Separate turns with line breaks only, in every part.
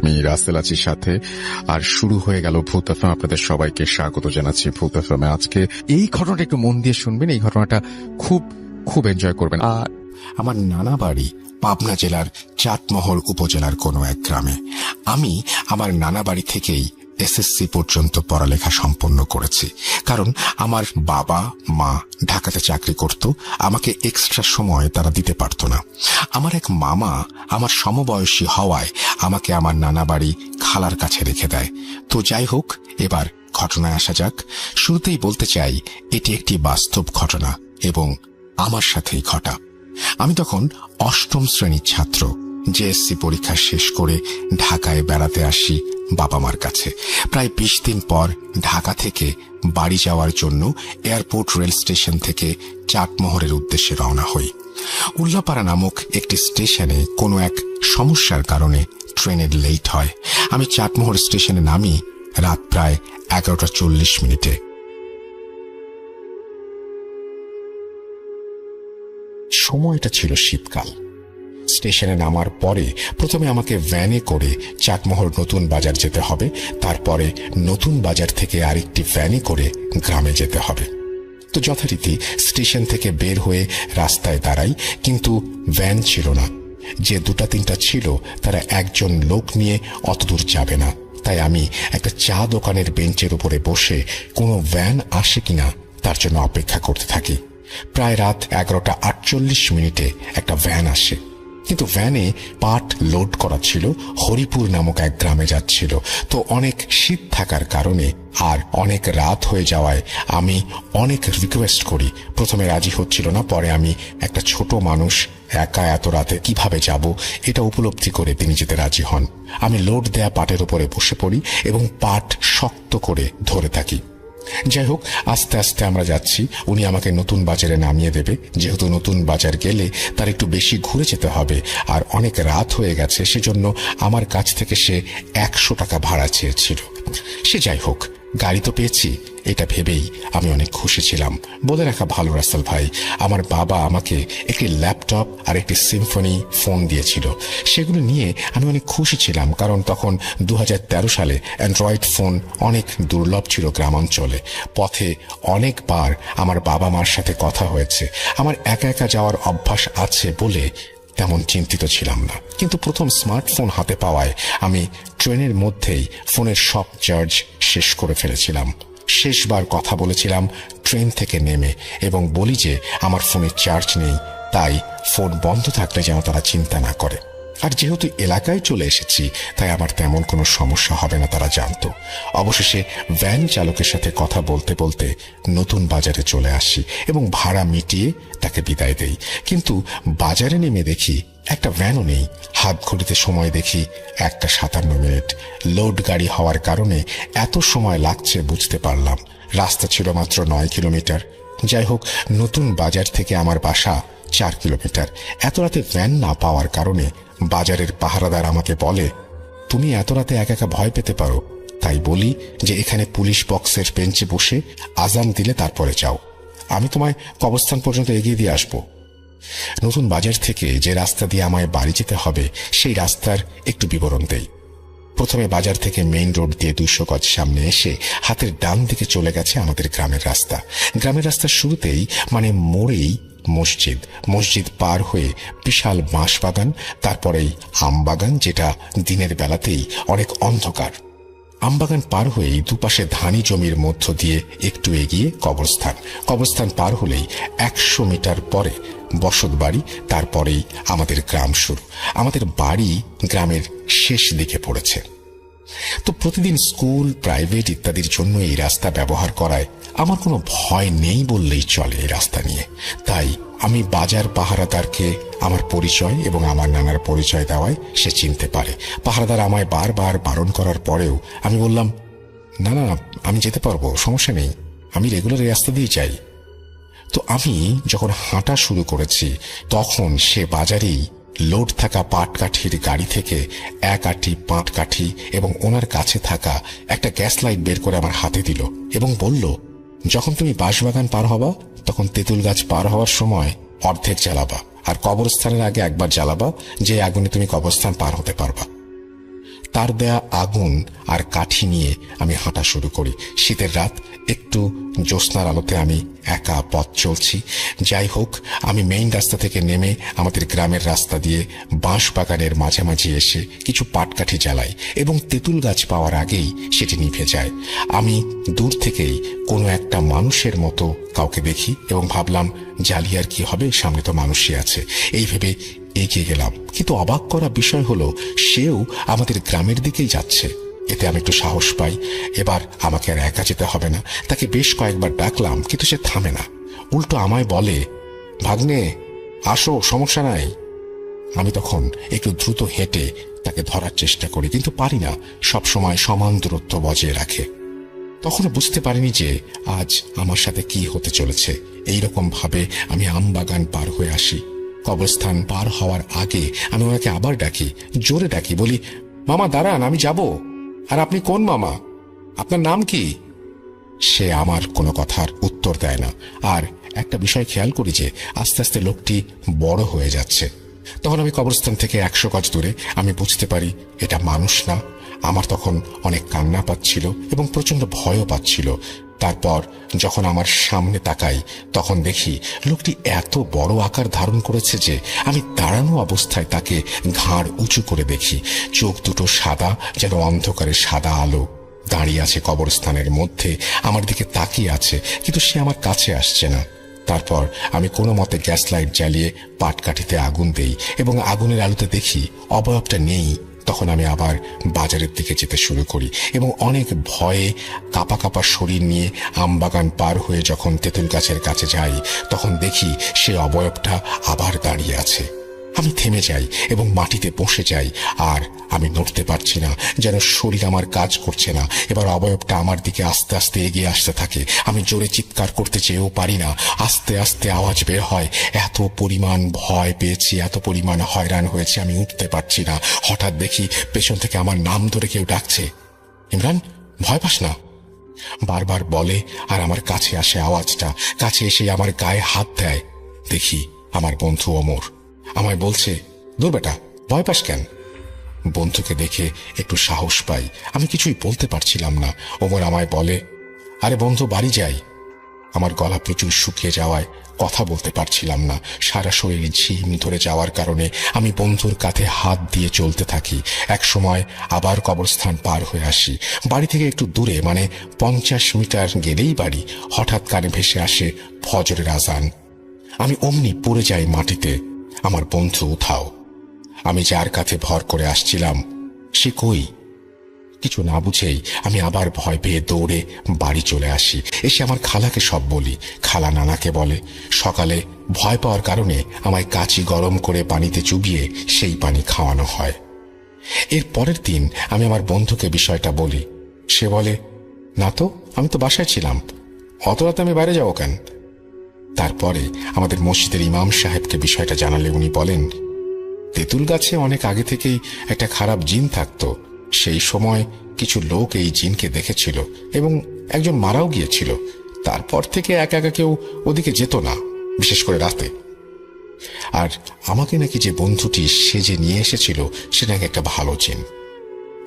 আমি রাসেল আছির সাথে। আর শুরু হয়ে গেল ভূত এফএম। আপনাদের সবাইকে স্বাগত জানাচ্ছি ভূত এফএম। আজকে এই ঘটনাটা একটু মন দিয়ে শুনবেন, এই ঘটনাটা খুব খুব এনজয় করবেন।
আমার নানা বাড়ি পাবনা জেলার চাটমোহর উপজেলার কোনো এক গ্রামে। আমি আমার নানা বাড়ি থেকেই এসএসসি পর্যন্ত পড়ালেখা সম্পন্ন করেছি, কারণ আমার বাবা মা ঢাকাতে চাকরি করত, আমাকে এক্সট্রা সময় তারা দিতে পারত না। আমার এক মামা আমার সমবয়সী হওয়ায় আমাকে আমার নানা বাড়ি খালার কাছে রেখে দেয়। তো যাই হোক, এবার ঘটনায় আসা যাক। শুরুতেই বলতে চাই, এটি একটি বাস্তব ঘটনা এবং আমার সাথেই ঘটা। আমি তখন অষ্টম শ্রেণীর ছাত্র। জেএসসি পরীক্ষা শেষ করে ঢাকায় বেড়াতে আসি বাবা মার কাছে। প্রায় 20 দিন পর ঢাকা থেকে বাড়ি যাওয়ার জন্য এয়ারপোর্ট রেল স্টেশন থেকে চাটমোহরের উদ্দেশ্যে রওনা হই। উল্লাপাড়া নামক একটি স্টেশনে কোনো এক সমস্যার কারণে ট্রেনের লেট হয়। আমি চাটমোহর স্টেশনে নামি রাত প্রায় 11:40। সময়টা ছিল শীতকাল। স্টেশনে নামার পরে প্রথমে আমাকে ভ্যানে করে চাটমোহর নতুন বাজার যেতে হবে, তারপরে নতুন বাজার থেকে আরেকটি ভ্যানে করে গ্রামে যেতে হবে। তো যথারীতি স্টেশন থেকে বের হয়ে রাস্তায় দাঁড়াই, কিন্তু ভ্যান ছিল না। যে 2-3টা ছিল তারা একজন লোক নিয়ে অত দূর যাবে না। তাই আমি একটা চা দোকানের বেঞ্চের উপরে বসে কোনো ভ্যান আসে কিনা তার জন্য অপেক্ষা করতে থাকি। প্রায় রাত 11:48 একটা ভ্যান আসে, কিন্তু ভ্যানে পাট লোড করা ছিল, হরিপুর নামক এক গ্রামে যাচ্ছিল। তো অনেক শীত থাকার কারণে আর অনেক রাত হয়ে যাওয়ায় আমি অনেক রিকোয়েস্ট করি। প্রথমে রাজি হচ্ছিল না, পরে আমি একটা ছোট মানুষ একা এত রাতে কিভাবে যাব এটা উপলব্ধি করে তিনি যেতে রাজি হন। আমি লোড দেয়া পাটের উপরে বসে পড়ি এবং পাট শক্ত করে ধরে থাকি। যাই হোক, আস্তে আস্তে আমরা যাচ্ছি। উনি আমাকে নতুন বাজারে নামিয়ে দেবে, যেহেতু নতুন বাজার গেলে তার একটু বেশি ঘুরে যেতে হবে আর অনেক রাত হয়ে গেছে, সেজন্য আমার কাছ থেকে সে 100 টাকা ভাড়া চেয়েছিল। সে যাই হোক, গাড়ি তো পেয়েছি, এটা ভেবেই আমি অনেক খুশি ছিলাম। বলে রাখা ভালো রাসেল ভাই, আমার বাবা আমাকে একটি ল্যাপটপ আর একটি সিম্ফনি ফোন দিয়েছিল। সেগুলো নিয়ে আমি অনেক খুশি ছিলাম, কারণ তখন 2013 সালে অ্যান্ড্রয়েড ফোন অনেক দুর্লভ ছিল গ্রামাঞ্চলে। পথে অনেকবার আমার বাবা মার সাথে কথা হয়েছে। আমার একা একা যাওয়ার অভ্যাস আছে বলে তেমন চিন্তিত ছিলাম না, কিন্তু প্রথম স্মার্টফোন হাতে পাওয়ায় আমি ট্রেনের মধ্যেই ফোনের সব চার্জ শেষ করে ফেলেছিলাম। শেষবার কথা বলেছিলাম ট্রেন থেকে নেমে এবং বলি যে আমার ফোনে চার্জ নেই, তাই ফোন বন্ধ থাকলে যেন তারা চিন্তা না করে। আর যেহেতু এলাকায় চলে এসেছি, তাই আমার তেমন কোনো সমস্যা হবে না, তারা জানতো। অবশেষে ভ্যান চালকের সাথে কথা বলতে বলতে নতুন বাজারে চলে আসি এবং ভাড়া মিটিয়ে তাকে বিদায় দেই। কিন্তু বাজারে নেমে দেখি একটা ভ্যানও নেই। হাত ঘড়িতে সময় দেখি 1:57। লোড গাড়ি হওয়ার কারণে এত সময় লাগছে বুঝতে পারলাম। রাস্তা ছিল মাত্র 9 কিলোমিটার। যাই হোক, নতুন বাজার থেকে আমার বাসা 4 কিলোমিটার। এত রাতে ভ্যান না পাওয়ার কারণে বাজারের পাহারাদার আমাকে বলে, তুমি এত রাতে একা একা ভয় পেতে পারো, তাই বলি যে এখানে পুলিশ বক্সের বেঞ্চে বসে আজান দিলে তারপরে যাও, আমি তোমায় কবরস্থান পর্যন্ত এগিয়ে দিয়ে আসবো। নতুন বাজার থেকে যে রাস্তা দিয়ে আমায় বাড়ি যেতে হবে সেই রাস্তার একটু বিবরণ দেই। প্রথমে বাজার থেকে মেইন রোড দিয়ে 200 গজ সামনে এসে হাতের ডান দিকে চলে গেছে আমাদের গ্রামের রাস্তা। গ্রামের রাস্তার শুরুতেই মানে মোড়েই মসজিদ। মসজিদ পার হয়ে বিশাল বাঁশবাগান, তারপরেই আমবাগান, যেটা দিনের বেলাতেই অনেক অন্ধকার। আমবাগান পার হয়েই দুপাশে ধানি জমির মধ্য দিয়ে একটু এগিয়ে কবরস্থান। কবরস্থান পার হলেই 100 মিটার পরে বসত বাড়ি, তারপরেই আমাদের গ্রাম শুরু। আমাদের বাড়ি গ্রামের শেষ দিকে পড়েছে। তো প্রতিদিন স্কুল, প্রাইভেট ইত্যাদির জন্য এই রাস্তা ব্যবহার করায় আমার কোনো ভয় নেই বললেই চলে এই রাস্তা নিয়ে। তাই আমি বাজার পাহারাদারকে আমার পরিচয় এবং আমার নানার পরিচয় দেওয়ায় সে চিনতে পারে। পাহারাদার আমায় বারবার বারণ করার পরেও আমি বললাম, না না, আমি যেতে পারবো, সমস্যা নেই, আমি রেগুলার এই রাস্তা দিয়ে যাই। তো আমি যখন হাঁটা শুরু করেছি তখন সে বাজারেই লোড থাকা পাটকাঠির গাড়ি থেকে 1 আঁটি পাটকাঠি এবং ওনার কাছে থাকা একটা গ্যাস লাইট বের করে আমার হাতে দিল এবং বলল, যখন তুমি বাঁশবাগান পার হবা তখন তেঁতুল গাছ পার হওয়ার সময় অর্ধেক জ্বালাবা, আর কবরস্থানের আগে একবার জ্বালাবা, যে আগুনে তুমি কবরস্থান পার হতে পারবা। তার দেয়া আগুন আর কাঠি নিয়ে আমি হাঁটা শুরু করি। শীতের রাত, একটু জ্যোৎস্নার আলোতে আমি একা পথ চলছি। যাই হোক, আমি মেইন রাস্তা থেকে নেমে আমাদের গ্রামের রাস্তা দিয়ে বাঁশ বাগানের মাঝামাঝি এসে কিছু পাটকাঠি জ্বালাই এবং তেঁতুল গাছ পাওয়ার আগেই সেটি নিভে যায়। আমি দূর থেকেই কোনো একটা মানুষের মতো কাউকে দেখি এবং ভাবলাম, জ্বালিয়ে আর কি হবে, সামনে তো মানুষই আছে। এই ভেবে এগিয়ে গেলাম, কিন্তু অবাক করা বিষয় হলো সেও আমাদের গ্রামের দিকেই যাচ্ছে। এতে আমি একটু সাহস পাই, এবার আমাকে আর একা যেতে হবে না। তাকে বেশ কয়েকবার ডাকলাম, কিন্তু সে থামে না, উল্টো আমায় বলে, ভাগ্নে আসো, সমস্যা নাই। আমি তখন একটু দ্রুত হেঁটে তাকে ধরার চেষ্টা করি, কিন্তু পারি না, সবসময় সমান দূরত্ব বজায় রাখে। তখনও বুঝতে পারিনি যে আজ আমার সাথে কি হতে চলেছে। এইরকম ভাবে আমি আমবাগান পার হয়ে আসি। কবরস্থান পার হওয়ার আগে আমি ওনাকে আবার ডাকি, জোরে ডাকি, বলি, মামা দাঁড়ান, আমি যাব। আর আপনি কোন মামা? আপনার নাম কি? সে আমার কোনো কথার উত্তর দেয় না। আর একটা বিষয় খেয়াল করি যে আস্তে আস্তে লোকটি বড় হয়ে যাচ্ছে। তখন আমি কবরস্থান থেকে 100 গজ দূরে আমি বুঝতে পারি এটা মানুষ না। আমার তখন অনেক কান্না পাচ্ছিল এবং প্রচন্ড ভয়ও পাচ্ছিল। তারপর যখন আমার সামনে তাকাই, তখন দেখি লোকটি এত বড় আকার ধারণ করেছে যে আমি দাঁড়ানো অবস্থায় তাকে ঘাড় উঁচু করে দেখি। চোখ দুটো সাদা, যেন অন্ধকারে সাদা আলো। দাঁড়িয়ে আছে কবরস্থানের মধ্যে, আমার দিকে তাকিয়ে আছে, কিন্তু সে আমার কাছে আসছে না। তারপর আমি কোনো মতে গ্যাস লাইট জ্বালিয়ে পাটকাঠিতে আগুন দেই এবং আগুনের আলোতে দেখি অবয়বটা নেই। তখন আমি আবার বাজারের দিকে যেতে শুরু করি এবং অনেক ভয়ে কাঁপা কাঁপা শরীর নিয়ে আমবাগান পার হয়ে যখন তেঁতুল গাছের কাছে যাই, তখন দেখি সে অবয়বটা আবার দাঁড়িয়ে আছে। আমি থেমে যাই এবং মাটিতে বসে যাই, আর আমি নড়তে পারছি না, যেন শরীর আমার কাজ করছে না। এবার অবয়বটা আমার দিকে আস্তে আস্তে এগিয়ে আসতে থাকে। আমি জোরে চিৎকার করতে চেয়েও পারি না, আস্তে আস্তে আওয়াজ বের হয়। এত পরিমাণ ভয় পেয়েছি, এত পরিমাণ হয়রান হয়েছে, আমি উঠতে পারছি না। হঠাৎ দেখি পেছন থেকে আমার নাম ধরে কেউ ডাকছে, ইমরান, ভয় পাস না, বারবার বলে। আর আমার কাছে আসে আওয়াজটা, কাছে এসে আমার গায়ে হাত দেয়। দেখি আমার বন্ধু ওমর আমায় বলছে, দূর বেটা, ভয় পাস কেন? বন্ধুকে দেখে একটু সাহস পাই। আমি কিছুই বলতে পারছিলাম না। ওমর আমায় বলে, আরে বন্ধু, বাড়ি যাই। আমার গলা প্রচুর শুকিয়ে যাওয়ায় কথা বলতে পারছিলাম না। সারা শরীর ঝিম ধরে যাওয়ার কারণে আমি বন্ধুর কাঁধে হাত দিয়ে চলতে থাকি। এক সময় আবার কবরস্থান পার হয়ে আসি। বাড়ি থেকে একটু দূরে, মানে 50 মিটার গেলেই বাড়ি। হঠাৎ কানে ভেসে আসে ফজরের আজান। আমি অমনি পড়ে যাই মাটিতে। আমার বন্ধু উঠাও। আমি যার কাছে ভর করে আসছিলাম সে কই? কিছু না বুঝেই আমি আবার ভয় পেয়ে দৌড়ে বাড়ি চলে আসি। এসে আমার খালাকে সব বলি। খালা নানাকে বলে। সকালে ভয় পাওয়ার কারণে আমায় কাচি গরম করে পানিতে চুবিয়ে সেই পানি খাওয়ানো হয়। এর পরের দিন আমি আমার বন্ধুকে বিষয়টা বলি। সে বলে, না তো, আমি তো বাসায় ছিলাম, অত রাতে আমি বাইরে যাবো কেন? তারপরে আমাদের মসজিদের ইমাম সাহেবকে বিষয়টা জানালে উনি বলেন, তেঁতুল গাছে অনেক আগে থেকেই একটা খারাপ জিন থাকতো। সেই সময় কিছু লোক এই জিনকে দেখেছিল এবং একজন মারাও গিয়েছিল। তারপর থেকে একা একা কেউ ওদিকে যেত না, বিশেষ করে রাতে। আর আমাকে নাকি যে বন্ধুটি সেজে নিয়ে এসেছিল সে নাকি একটা ভালো জিন।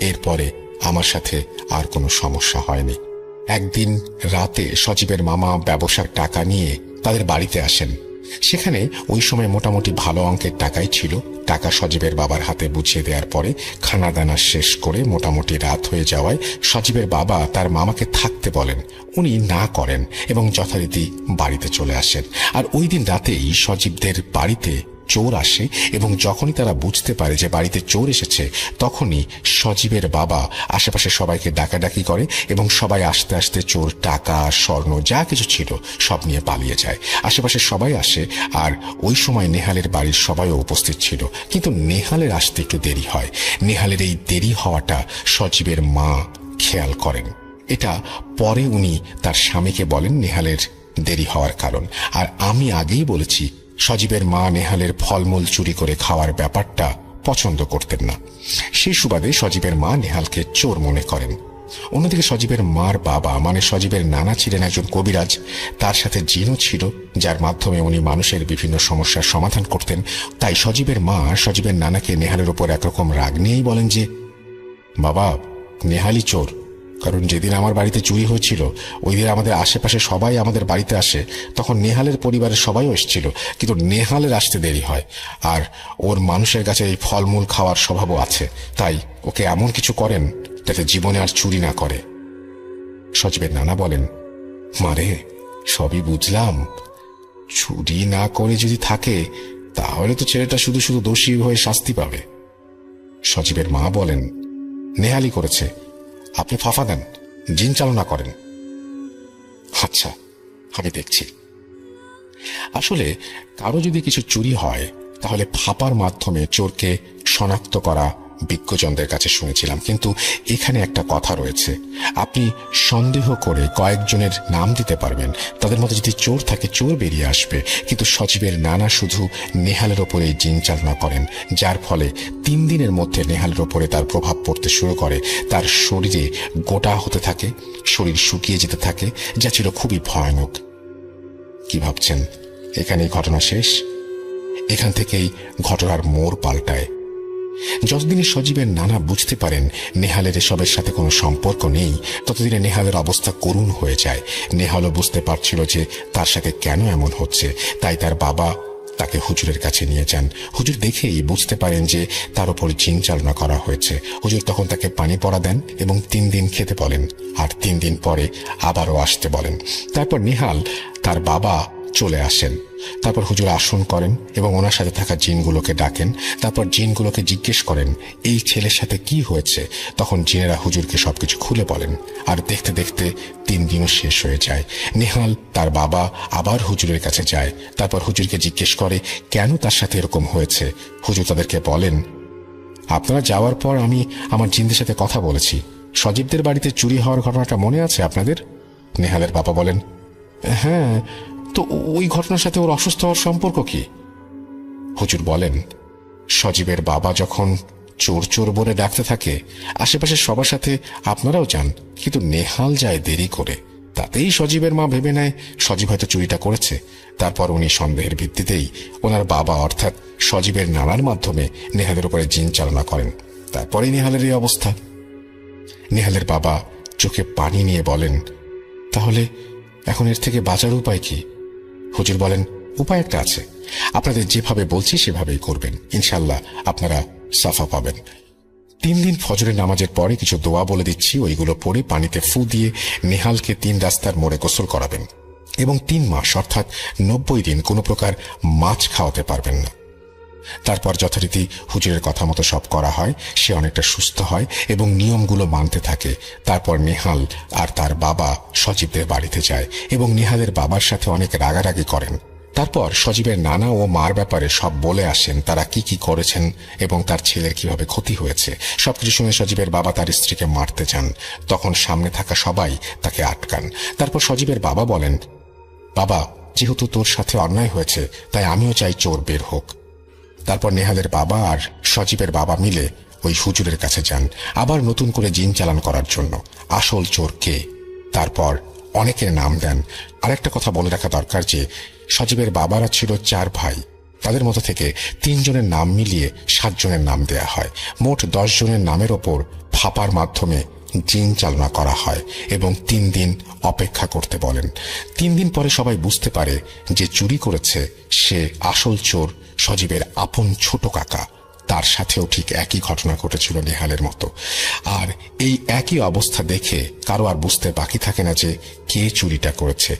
এরপরে আমার সাথে আর কোনো সমস্যা হয়নি। একদিন রাতে সজীবের মামা ব্যবসার টাকা নিয়ে তাদের বাড়িতে আসেন। সেখানে ওই সময় মোটামুটি ভালো অঙ্কের টাকাই ছিল। টাকা সজীবের বাবার হাতে বুঝিয়ে দেওয়ার পরে খানা দানা শেষ করে মোটামুটি রাত হয়ে যাওয়ায় সজীবের বাবা তার মামাকে থাকতে বলেন। উনি না করেন এবং যথারীতি বাড়িতে চলে আসেন। আর ওই দিন রাতেই সজীবদের বাড়িতে চোর আসে এবং যখনই তারা বুঝতে পারে যে বাড়িতে চোর এসেছে, তখনই সজীবের বাবা আশেপাশে সবাইকে ডাকাডাকি করে এবং সবাই আস্তে আস্তে চোর টাকা, স্বর্ণ যা কিছু ছিল সব নিয়ে পালিয়ে যায়। আশেপাশে সবাই আসে, আর ওই সময় নেহালের বাড়ির সবাইও উপস্থিত ছিল। কিন্তু নেহালের আসতে একটু দেরি হয়। নেহালের এই দেরি হওয়াটা সজীবের মা খেয়াল করেন। এটা পরে উনি তার স্বামীকে বলেন নেহালের দেরি হওয়ার কারণ। আর আমি আগেই বলেছি সজীবের মা নেহালের ফলমূল চুরি করে খাওয়ার ব্যাপারটা পছন্দ করতেন না। সেই সুবাদে সজীবের মা নেহালকে চোর মনে করেন। অন্যদিকে সজীবের মার বাবা, মানে সজীবের নানা, ছিলেন একজন কবিরাজ। তার সাথে জিনও ছিল, যার মাধ্যমে উনি মানুষের বিভিন্ন সমস্যার সমাধান করতেন। তাই সজীবের মা সজীবের নানাকে নেহালের উপর একরকম রাগ নিয়েই বলেন যে, বাবা, নেহালি চোর। কারণ যেদিন আমার বাড়িতে চুরি হয়েছিল ওই দিন আমাদের আশেপাশে সবাই আমাদের বাড়িতে আসে, তখন নেহালের পরিবারের সবাইও এসেছিল, কিন্তু নেহালের আসতে দেরি হয়। আর ওর মানুষের কাছে এই ফলমূল খাওয়ার স্বভাবও আছে, তাই ওকে এমন কিছু করেন যাতে জীবনে আর চুরি না করে। সজীবের নানা বলেন, মারে সবই বুঝলাম, চুরি না করে যদি থাকে তাহলে তো ছেলেটা শুধু শুধু দোষী হয়ে শাস্তি পাবে। সজীবের মা বলেন, নেহালি করেছে, আপনি ফাফা দেন, জিন চালনা করেন। আচ্ছা, আমি দেখছি। আসলে কারো যদি কিছু চুরি হয় তাহলে ফাপার মাধ্যমে চোরকে শনাক্ত করা বিজ্ঞজনদের কাছে শুনেছিলাম, কিন্তু এখানে একটা কথা রয়েছে। আপনি সন্দেহ করে কয়েকজনের নাম দিতে পারবেন, তাদের মধ্যে যদি চোর থাকে চোর বেরিয়ে আসবে, কিন্তু সজীবের নানা শুধু নেহালের ওপরে জিন চালনা করেন, যার ফলে 3 দিনের মধ্যে নেহালের ওপরে তার প্রভাব পড়তে শুরু করে। তার শরীরে গোটা হতে থাকে, শরীর শুকিয়ে যেতে থাকে, যা ছিল খুবই ভয়ানক। কি ভাবছেন এখানেই ঘটনা শেষ? এখান থেকেই ঘটনার মোড় পাল্টায়। যতদিনে সজীবের নানা বুঝতে পারেন নেহালের এসবের সাথে কোনো সম্পর্ক নেই, ততদিনে নেহালের অবস্থা করুণ হয়ে যায়। নেহালও বুঝতে পারছিল যে তার সাথে কেন এমন হচ্ছে, তাই তার বাবা তাকে হুজুরের কাছে নিয়ে যান। হুজুর দেখেই বুঝতে পারেন যে তার উপর জিন চালনা করা হয়েছে। হুজুর তখন তাকে পানি পড়া দেন এবং 3 দিন খেতে বলেন, আর 3 দিন পরে আবারও আসতে বলেন। তারপর নেহাল তার বাবা চলে আসেন। তারপর হুজুর আসন করেন এবং ওনার সাথে থাকা জিনগুলোকে ডাকেন। তারপর জিনগুলোকে জিজ্ঞেস করেন এই ছেলের সাথে কি হয়েছে। তখন জিনেরা হুজুরকে সবকিছু খুলে বলেন, আর দেখতে দেখতে 3 দিনও শেষ হয়ে যায়। নেহাল তার বাবা আবার হুজুরের কাছে যায়। তারপর হুজুরকে জিজ্ঞেস করে কেন তার সাথে এরকম হয়েছে। হুজুর তাদেরকে বলেন, আপনারা যাওয়ার পর আমি আমার জিনদের সাথে কথা বলেছি। সজীবদের বাড়িতে চুরি হওয়ার ঘটনাটা মনে আছে আপনাদের? নেহালের বাবা বলেন, হ্যাঁ, তো ওই ঘটনার সাথে ওর অসুস্থ হওয়ার সম্পর্ক কি? হুজুর বলেন, সজীবের বাবা যখন চোর চোর বলে ডাকতে থাকে আশেপাশে সবার সাথে আপনারাও যান, কিন্তু নেহাল যায় দেরি করে। তাতেই সজীবের মা ভেবে নেয় সজীব হয়তো চুরিটা করেছে। তারপর উনি সন্দেহের ভিত্তিতেই ওনার বাবা অর্থাৎ সজীবের নানার মাধ্যমে নেহালের উপরে জিন চালনা করেন। তারপরেই নেহালের এই অবস্থা। নেহালের বাবা চোখে পানি নিয়ে বলেন, তাহলে এখন এর থেকে বাঁচার উপায় কি? হুজুর বলেন, উপায় একটা আছে, আপনাদের যেভাবে বলছি সেভাবেই করবেন, ইনশাল্লাহ আপনারা সাফা পাবেন। 3 দিন ফজরের নামাজের পরে কিছু দোয়া বলে দিচ্ছি, ওইগুলো পড়ে পানিতে ফু দিয়ে নেহালকে 3 রাস্তার মোড়ে গোসল করাবেন এবং 3 মাস অর্থাৎ 90 দিন কোনো প্রকার মাছ খাওয়াতে পারবেন না। তারপর যথারীতি হুজুরের কথা মতো সব করা হয়। সে অনেকটা সুস্থ হয় এবং নিয়মগুলো মানতে থাকে। তারপর নেহাল আর তার বাবা সজীবদের বাড়িতে যায় এবং নেহালের বাবার সাথে অনেক রাগারাগি করেন। তারপর সজীবের নানা ও মার ব্যাপারে সব বলে আসেন, তারা কি কি করেছেন এবং তার ছেলের কিভাবে ক্ষতি হয়েছে। সবকিছু শুনে সজীবের বাবা তার স্ত্রীকে মারতে চান। তখন সামনে থাকা সবাই তাকে আটকান। তারপর সজীবের বাবা বলেন, বাবা, যেহেতু তোর সাথে অন্যায় হয়েছে তাই আমিও চাই চোর বের হোক। তারপর নেহালের বাবা আর সজীবের বাবা মিলে ওই হুজুরের কাছে যান আবার নতুন করে জিন চালান করার জন্য। আসল চোর কে? তারপর অনেকের নাম দেন। আরেকটা কথা বলে রাখা দরকার যে সজীবের বাবারা ছিল 4 ভাই, তাদের মধ্যে থেকে 3 জনের নাম মিলিয়ে 7 জনের নাম দেয়া হয়। মোট 10 জনের নামের ওপর ফাপার মাধ্যমে জিন চালনা করা হয় এবং 3 দিন অপেক্ষা করতে বলেন। 3 দিন পরে সবাই বুঝতে পারে যে চুরি করেছে সে আসল চোর সজীবের আপন ছোট কাকা। তার সাথেও ঠিক একই ঘটনা ঘটেছিল নেহালের মতো। আর এই একই অবস্থা দেখে কারো আর বুঝতে বাকি থাকে না যে কে চুরিটা করেছে।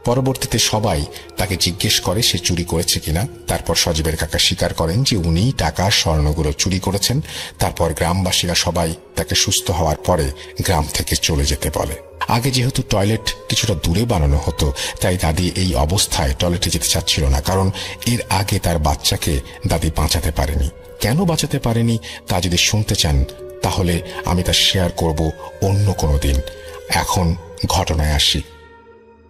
পরবর্তীতে সবাই তাকে জিজ্ঞেস করে সে চুরি করেছে কিনা। তারপর সজীবের কাকা স্বীকার করেন যে উনিই টাকা স্বর্ণগুলো চুরি করেছেন। তারপর গ্রামবাসীরা সবাই তাকে সুস্থ হওয়ার পরে গ্রাম থেকে চলে যেতে বলে। আগে যেহেতু টয়লেট কিছুটা দূরে বানানো হতো তাই দাদি এই অবস্থায় টয়লেটে যেতে চাচ্ছিল না, কারণ এর আগে তার বাচ্চাকে দাদি বাঁচাতে পারেনি। কেন বাঁচাতে পারেনি তা যদি শুনতে চান তাহলে আমি তা শেয়ার করব অন্য কোনো দিন। এখন ঘটনায় আসি।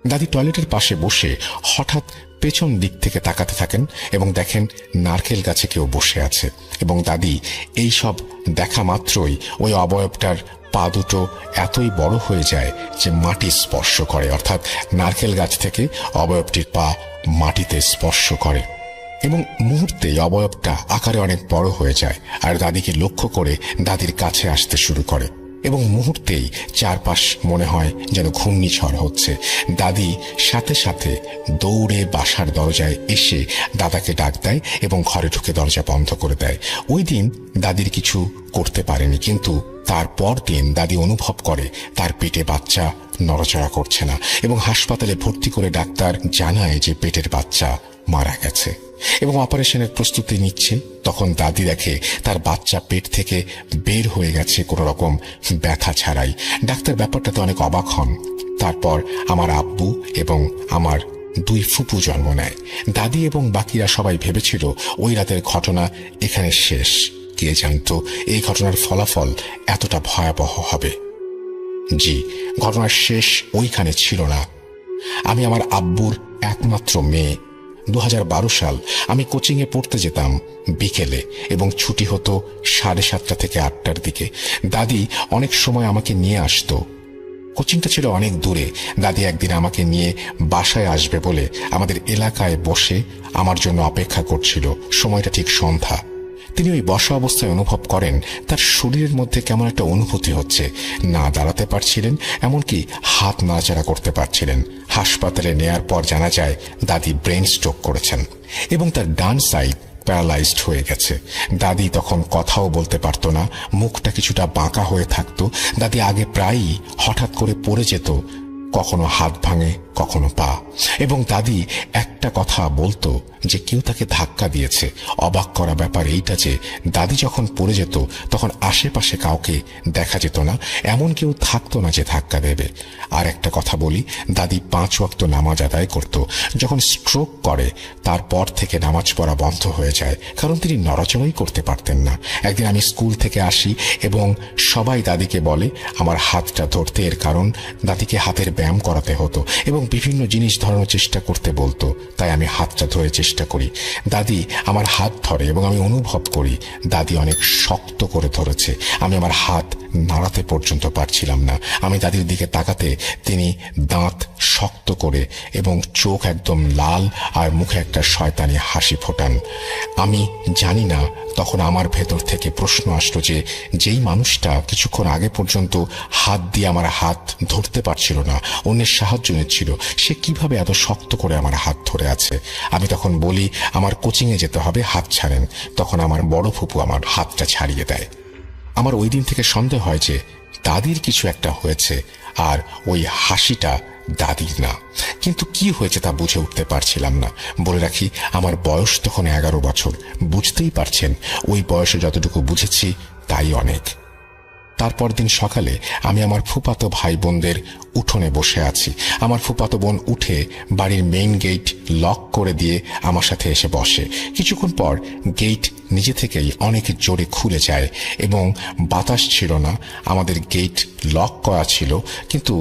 দাদি টয়লেটের পাশে বসে হঠাৎ পেছন দিক থেকে তাকাতে থাকেন এবং দেখেন নারকেল গাছে কেউ বসে আছে এবং দাদি এই সব দেখা মাত্রই ওই অবয়বটার পা দুটো এতই বড় হয়ে যায় যে মাটি স্পর্শ করে, অর্থাৎ নারকেল গাছ থেকে অবয়বটির পা মাটিতে স্পর্শ করে। এবং মুহূর্তেই অবয়বটা আকারে অনেক বড় হয়ে যায় আর দাদিকে লক্ষ্য করে দাদির কাছে আসতে শুরু করে এবং মুহূর্তেই চারপাশ মনে হয় যেন ঘূর্ণিঝড় হচ্ছে। দাদি সাথে সাথে দৌড়ে বাসার দরজায় এসে দাদাকে ডাক দেয় এবং ঘরে ঢুকে দরজা বন্ধ করে দেয়। ওই দিন দাদির কিছু করতে পারেনি, কিন্তু তারপর দিন দাদি অনুভব করে তার পেটে বাচ্চা নড়াচড়া করছে না এবং হাসপাতালে ভর্তি করে ডাক্তার জানায় যে পেটের বাচ্চা মারা গেছে এবং অপারেশনের প্রস্তুতি নিচ্ছে। তখন দাদি দেখে তার বাচ্চা পেট থেকে বের হয়ে গেছে কোনো রকম ব্যথা ছাড়াই। ডাক্তার ব্যাপারটাতে অনেক অবাক হন। তারপর আমার আব্বু এবং আমার 2 ফুপু জন্ম নেয়। দাদি এবং বাকিরা সবাই ভেবেছিল ওই রাতের ঘটনা এখানে শেষ। কে জানতো এই ঘটনার ফলাফল এতটা ভয়াবহ হবে। জি, ঘটনার শেষ ওইখানে ছিল না। আমি আমার আব্বুর একমাত্র মেয়ে। 2012 সাল আমি কোচিংয়ে পড়তে যেতাম বিকেলে এবং ছুটি হতো 7:30 থেকে 8টার দিকে। দাদি অনেক সময় আমাকে নিয়ে আসতো। কোচিংটা ছিল অনেক দূরে। দাদি একদিন আমাকে নিয়ে বাসায় আসবে বলে আমাদের এলাকায় বসে আমার জন্য অপেক্ষা করছিল। সময়টা ঠিক সন্ধ্যা। তিনি ওই বসা অবস্থায় অনুভব করেন তার শরীরের মধ্যে কেমন একটা অনুভূতি হচ্ছে। না দাঁড়াতে পারছিলেন, এমনকি হাত নাড়াচাড়া করতে পারছিলেন। হাসপাতালে নেয়ার পর জানা যায় দাদি ব্রেন স্ট্রোক করেছেন এবং তার ডান সাইড প্যারালাইজড হয়ে গেছে। দাদি তখন কথাও বলতে পারত না, মুখটা কিছুটা বাঁকা হয়ে থাকতো। দাদি আগে প্রায়ই হঠাৎ করে পড়ে যেত, কখনো হাত ভাঙে কখনো পা। এবং দাদি একটা কথা বলতো যে কেউ তাকে ধাক্কা দিয়েছে। অবাক করা ব্যাপার এইটা যে দাদি যখন পড়ে যেত তখন আশেপাশে কাউকে দেখা যেত না, এমন কেউ থাকতো না যে ধাক্কা দেবে। আর একটা কথা বলি, দাদি 5 ওয়াক্ত নামাজ আদায় করত। যখন স্ট্রোক করে তারপর থেকে নামাজ পড়া বন্ধ হয়ে যায়, কারণ তিনি নড়াচড়াই করতে পারতেন না। একদিন আমি স্কুল থেকে আসি এবং সবাই দাদিকে বলে আমার হাতটা ধরতে, এর কারণ দাদিকে হাতের ব্যায়াম করাতে হতো এবং বিভিন্ন জিনিস ধরানোর চেষ্টা করতে বলতো। তাই আমি হাতটা ধরে চেষ্টা করি। দাদি আমার হাত ধরে এবং আমি অনুভব করি দাদি অনেক শক্ত করে ধরেছে। আমি আমার হাত নাড়াতে পর্যন্ত পারছিলাম না। আমি দাদির দিকে তাকাতে তিনি দাঁত শক্ত করে এবং চোখ একদম লাল আর মুখে একটা শয়তানি হাসি ফোটান। আমি জানি না তখন আমার ভেতর থেকে প্রশ্ন আসলো যে যেই মানুষটা কিছুক্ষণ আগে পর্যন্ত হাত দিয়ে আমার হাত ধরতে পারছিল না, অন্যের সাহায্য নিচ্ছিল, সে কিভাবে এত শক্ত করে আমার হাত ধরে আছে। আমি তখন বলি আমার কোচিংয়ে যেতে হবে, হাত ছাড়েন। তখন আমার বড় ফুপু আমার হাতটা ছাড়িয়ে দেয়। আমার ওই দিন থেকে সন্দেহ হয় যে দাদির কিছু একটা হয়েছে আর ওই হাসিটা দাদির না। কিন্তু কি হয়েছে তা বুঝে উঠতে পারছিলাম না। বলে রাখি আমার বয়স তখন 11 বছর। বুঝতেই পারছেন ওই বয়সে যতটুকু বুঝেছি তাই অনেক। তারপর দিন সকালে আমি আমার ফুফাতো ভাই বোনদের উঠোনে বসে আছি। আমার ফুফাতো বোন উঠে বাড়ির মেইন গেট লক করে দিয়ে আমার সাথে এসে বসে। কিছুক্ষণ পর গেট নিজে থেকেই অনেক জোরে খুলে যায় এবং বাতাস ছিল না। আমাদের গেট লক করা ছিল, কিন্তু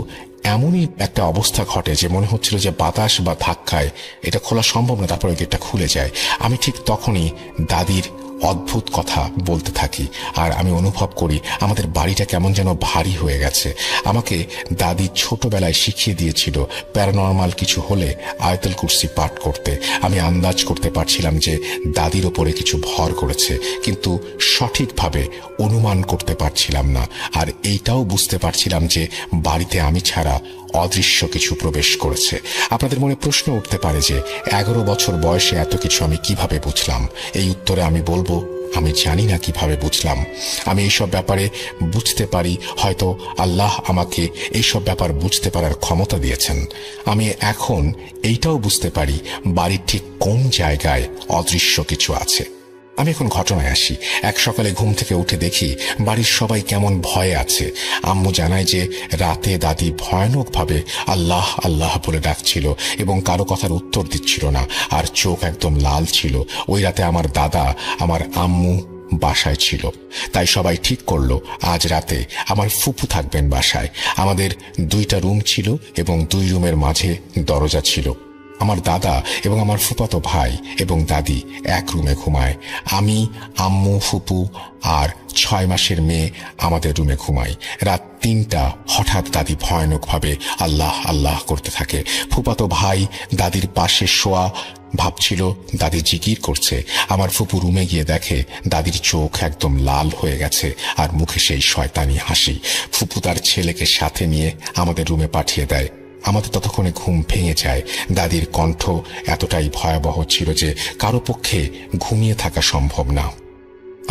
এমনই একটা অবস্থা ঘটে যে মনে হচ্ছিল যে বাতাস বা ধাক্কায় এটা খোলা সম্ভব না, তারপরে গেটটা খুলে যায়। আমি ঠিক তখনই দাদির অদ্ভুত কথা বলতে থাকি আর আমি অনুভব করি আমাদের বাড়িটা কেমন যেন ভারী হয়ে গেছে। আমাকে দাদি ছোটবেলায় শিখিয়ে দিয়েছিল প্যারানর্মাল কিছু হলে আয়াতুল কুরসি পাঠ করতে। আমি আন্দাজ করতে পারছিলাম যে দাদির ওপরে কিছু ভর করেছে, কিন্তু সঠিকভাবে অনুমান করতে পারছিলাম না। আর এইটাও বুঝতে পারছিলাম যে বাড়িতে আমি ছাড়া অদৃশ্য কিছু প্রবেশ করেছে। আপনাদের মনে প্রশ্ন উঠতে পারে যে 11 বছর বয়সে এত কিছু আমি কিভাবে বুঝলাম। এই উত্তরে আমি বলবো আমি জানি না কিভাবে বুঝলাম। আমি এইসব ব্যাপারে বুঝতে পারি, হয়তো আল্লাহ আমাকে এইসব ব্যাপার বুঝতে পারার ক্ষমতা দিয়েছেন। আমি এখন এইটাও বুঝতে পারি বাড়ির ঠিক কোন জায়গায় অদৃশ্য কিছু আছে। আমি এখন ঘটনায় আসি। এক সকালে ঘুম থেকে উঠে দেখি বাড়ির সবাই কেমন ভয়ে আছে। আম্মু জানায় যে রাতে দাদি ভয়ানকভাবে আল্লাহ আল্লাহ বলে ডাকছিল এবং কারো কথার উত্তর দিচ্ছিল না আর চোখ একদম লাল ছিল। ওই রাতে আমার দাদা আমার আম্মু বাসায় ছিল, তাই সবাই ঠিক করলো আজ রাতে আমার ফুপু থাকবেন বাসায়। আমাদের 2টা রুম ছিল এবং 2 রুমের মাঝে দরজা ছিল। আমার দাদা এবং আমার ফুফাতো ভাই এবং দাদি এক রুমে ঘুমায়। আমি, আম্মু, ফুপু আর 6 মাসের মেয়ে আমাদের রুমে ঘুমাই। রাত 3টা হঠাৎ দাদি ভয়ানকভাবে আল্লাহ আল্লাহ করতে থাকে। ফুফাতো ভাই দাদির পাশে শোয়া ভাবছিল দাদি জিকির করছে। আমার ফুপু রুমে গিয়ে দেখে দাদির চোখ একদম লাল হয়ে গেছে আর মুখে সেই শয়তানি হাসি। ফুপু তার ছেলেকে সাথে নিয়ে আমাদের রুমে পাঠিয়ে দেয়। আমাদের ততক্ষণে ঘুম ভেঙে যায়। দাদির কণ্ঠ এতটাই ভয়াবহ ছিল যে কারো পক্ষে ঘুমিয়ে থাকা সম্ভব না।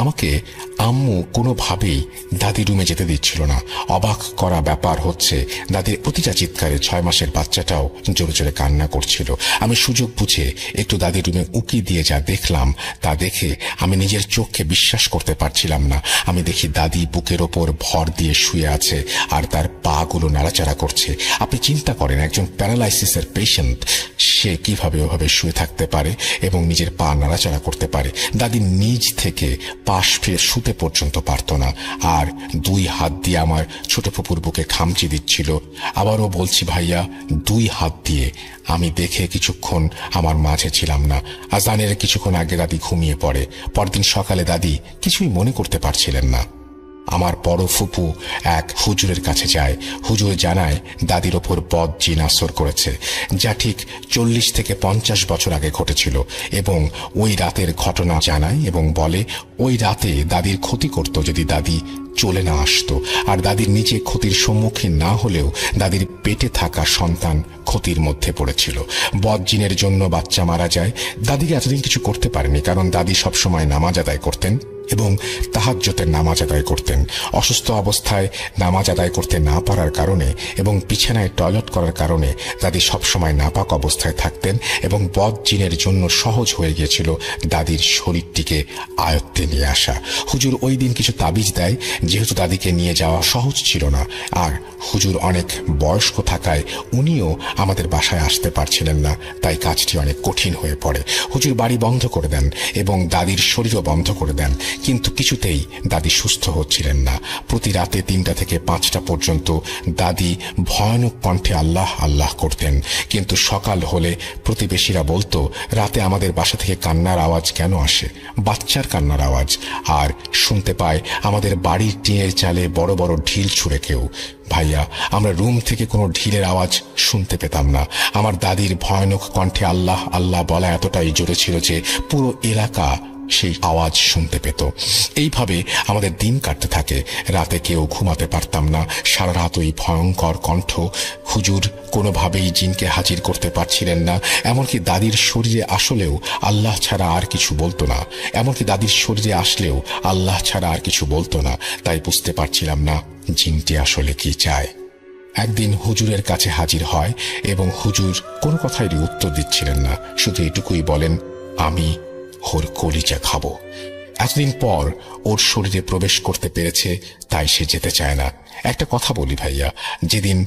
আমাকে আম্মু কোনোভাবেই দাদি রুমে যেতে দিচ্ছিল না। অবাক করা ব্যাপার হচ্ছে, দাদির প্রতিটা চিৎকারে 6 মাসের বাচ্চাটাও জোরে জোরে কান্না করছিল। আমি সুযোগ বুঝে একটু দাদির রুমে উকি দিয়ে যা দেখলাম তা দেখে আমি নিজের চোখকে বিশ্বাস করতে পারছিলাম না। আমি দেখি দাদি বুকের ওপর ভর দিয়ে শুয়ে আছে আর তার পা গুলো নাড়াচাড়া করছে। আপনি চিন্তা করেন, একজন প্যারালাইসিসের পেশেন্ট সে কিভাবে ওভাবে শুয়ে থাকতে পারে এবং নিজের পা নাড়াচাড়া করতে পারে। দাদি নিজ থেকে পাশ ফিরে শুতে পর্যন্ত পারত না, আর 2 হাত দিয়ে আমার ছোট ফুপুর বুকে খামচি দিচ্ছিল। আবারও বলছি ভাইয়া, 2 হাত দিয়ে। আমি দেখে কিছুক্ষণ আমার মাঝে ছিলাম না। আজানের কিছুক্ষণ আগে দাদি ঘুমিয়ে পড়ে। পরদিন সকালে দাদি কিছুই মনে করতে পারছিলেন না। আমার বড় ফুপু এক হুজুরের কাছে যায়। হুজুর জানায় দাদির ওপর বদ জিন আসর করেছে, যা ঠিক 40 থেকে 50 বছর আগে ঘটেছিল, এবং ওই রাতের ঘটনা জানায় এবং বলে ওই রাতে দাদির ক্ষতি করত যদি দাদি চলে না আসতো। আর দাদির নিজে ক্ষতির সম্মুখীন না হলেও দাদির পেটে থাকা সন্তান ক্ষতির মধ্যে পড়েছিল। বদ জিনের জন্য বাচ্চা মারা যায়। দাদিকে এতদিন কিছু করতে পারেনি, কারণ দাদি সবসময় নামাজ আদায় করতেন এবং তাহাজ্জুদের নামাজ আদায় করতেন। অসুস্থ অবস্থায় নামাজ আদায় করতে না পারার কারণে এবং বিছানায় টয়লেট করার কারণে দাদি সবসময় নাপাক অবস্থায় থাকতেন এবং বদ জিনের জন্য সহজ হয়ে গিয়েছিল দাদির শরীরটিকে আয়ত্তে নিয়ে আসা। হুজুর ওই দিন কিছু তাবিজ দেয়, যেহেতু দাদিকে নিয়ে যাওয়া সহজ ছিল না, আর হুজুর অনেক বয়স্ক থাকায় উনিও আমাদের বাসায় আসতে পারছিলেন না, তাই কাজটি অনেক কঠিন হয়ে পড়ে। হুজুর বাড়ি বন্ধ করে দেন এবং দাদির শরীরও বন্ধ করে দেন, কিন্তু কিছুতেই দাদি সুস্থ হচ্ছিলেন না। প্রতি রাতে 3টা থেকে 5টা পর্যন্ত দাদি ভয়ানক কণ্ঠে আল্লাহ আল্লাহ করতেন। কিন্তু সকাল হলে প্রতিবেশীরা বলতো রাতে আমাদের বাসা থেকে কান্নার আওয়াজ কেন আসে, বাচ্চার কান্নার আওয়াজ। আর শুনতে পায় আমাদের বাড়ির টিনের চালে বড় বড় ঢিল ছুঁড়ে কেউ। ভাইয়া, আমরা রুম থেকে কোনো ঢিলের আওয়াজ শুনতে পেতাম না। আমার দাদির ভয়ানক কণ্ঠে আল্লাহ আল্লাহ বলা এতটাই জোরে ছিল যে পুরো এলাকা সেই আওয়াজ শুনতে পেত। এইভাবে আমাদের দিন কাটতে থাকে। রাতে কেউ ঘুমাতে পারতাম না। সারা রাত ওই ভয়ঙ্কর কণ্ঠ। হুজুর কোনোভাবেই জিনকে হাজির করতে পারছিলেন না। এমনকি দাদির শরীরে আসলেও আল্লাহ ছাড়া আর কিছু বলতো না। এমনকি দাদির শরীরে আসলেও আল্লাহ ছাড়া আর কিছু বলতো না। তাই বুঝতে পারছিলাম না জিনটি আসলে কি চায়। একদিন হুজুরের কাছে হাজির হয় এবং হুজুর কোনো কথারই উত্তর দিচ্ছিলেন না, শুধু এটুকুই বলেন, আমি ওর কলিজা খাবো। এতদিন পর ওর শরীরে প্রবেশ করতে পেরেছে, তাই সে যেতে চায় না। একটা কথা বলি ভাইয়া, যেদিন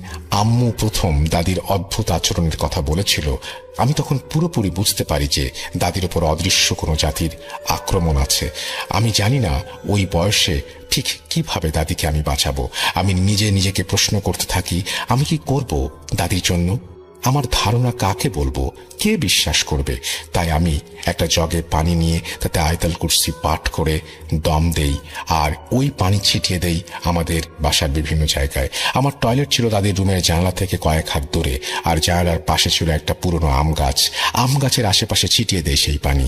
আম্মু প্রথম দাদির অদ্ভুত আচরণের কথা বলেছিল, আমি তখন পুরোপুরি বুঝতে পারি যে দাদির ওপর অদৃশ্য কোনো জাতির আক্রমণ আছে। আমি জানি না ওই বয়সে ঠিক কিভাবে দাদিকে আমি বাঁচাবো। আমি নিজেকে প্রশ্ন করতে থাকি, আমি কি করব দাদির জন্য? আমার ধারণা কাকে বলবো, কে বিশ্বাস করবে? তাই আমি একটা জগে পানি নিয়ে তাতে আয়াতুল কুরসি পাঠ করে দম দেই, আর ওই পানি ছিটিয়ে দেই আমাদের বাসার বিভিন্ন জায়গায়। আমার টয়লেট ছিল দাদির রুমের জানলা থেকে কয়েক হাত দূরে, আর জানালার পাশে ছিল একটা পুরনো আম গাছ। আম গাছের আশেপাশে ছিটিয়ে দেই সেই পানি।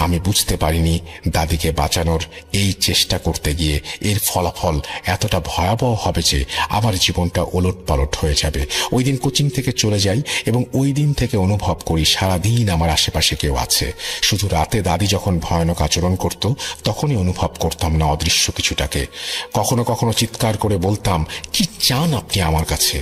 আমি বুঝতে পারিনি দাদিকে বাঁচানোর এই চেষ্টা করতে গিয়ে এর ফলাফল এতটা ভয়াবহ হবে যে আমার জীবনটা ওলটপালট হয়ে যাবে। ওই দিন কোচিং থেকে চলে যাই এবং ওই দিন থেকে অনুভব করি সারাদিন আমার আশেপাশে কেউ আছে। শুধু রাতে দাদি যখন ভয়ানক আচরণ করত তখনই অনুভব করতাম না অদৃশ্য কিছুটাকে। কখনো কখনো চিৎকার করে বলতাম, কি চান আপনি আমার কাছে?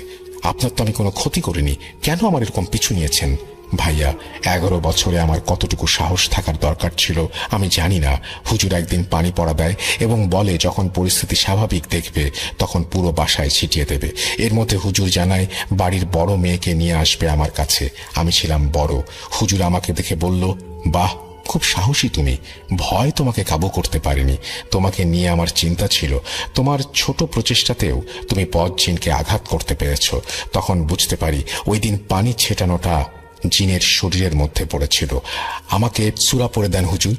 আপনার তো আমি কোনো ক্ষতি করিনি, কেন আমার এরকম পিছু নিয়েছেন? ভাইয়া, 11 বছরে আমার কতটুকু সাহস থাকার দরকার ছিল আমি জানি না। হুজুর একদিন পানি পড়া দেয় এবং বলে যখন পরিস্থিতি স্বাভাবিক দেখবে তখন পুরো বাসায় ছিটিয়ে দেবে। এর মধ্যে হুজুর জানায় বাড়ির বড় মেয়েকে নিয়ে আসবে আমার কাছে। আমি ছিলাম বড়। হুজুর আমাকে দেখে বলল, বাহ, খুব সাহসী তুমি, ভয় তোমাকে কাবু করতে পারেনি। তোমাকে নিয়ে আমার চিন্তা ছিল। তোমার ছোট প্রচেষ্টাতেও তুমি বদ জিনকে আঘাত করতে পেরেছ। তখন বুঝতে পারি ওই দিন পানি ছেটানোটা জিনের শরীরের মধ্যে পড়েছিল। আমাকে সূরা পড়ে দেন হুজুর,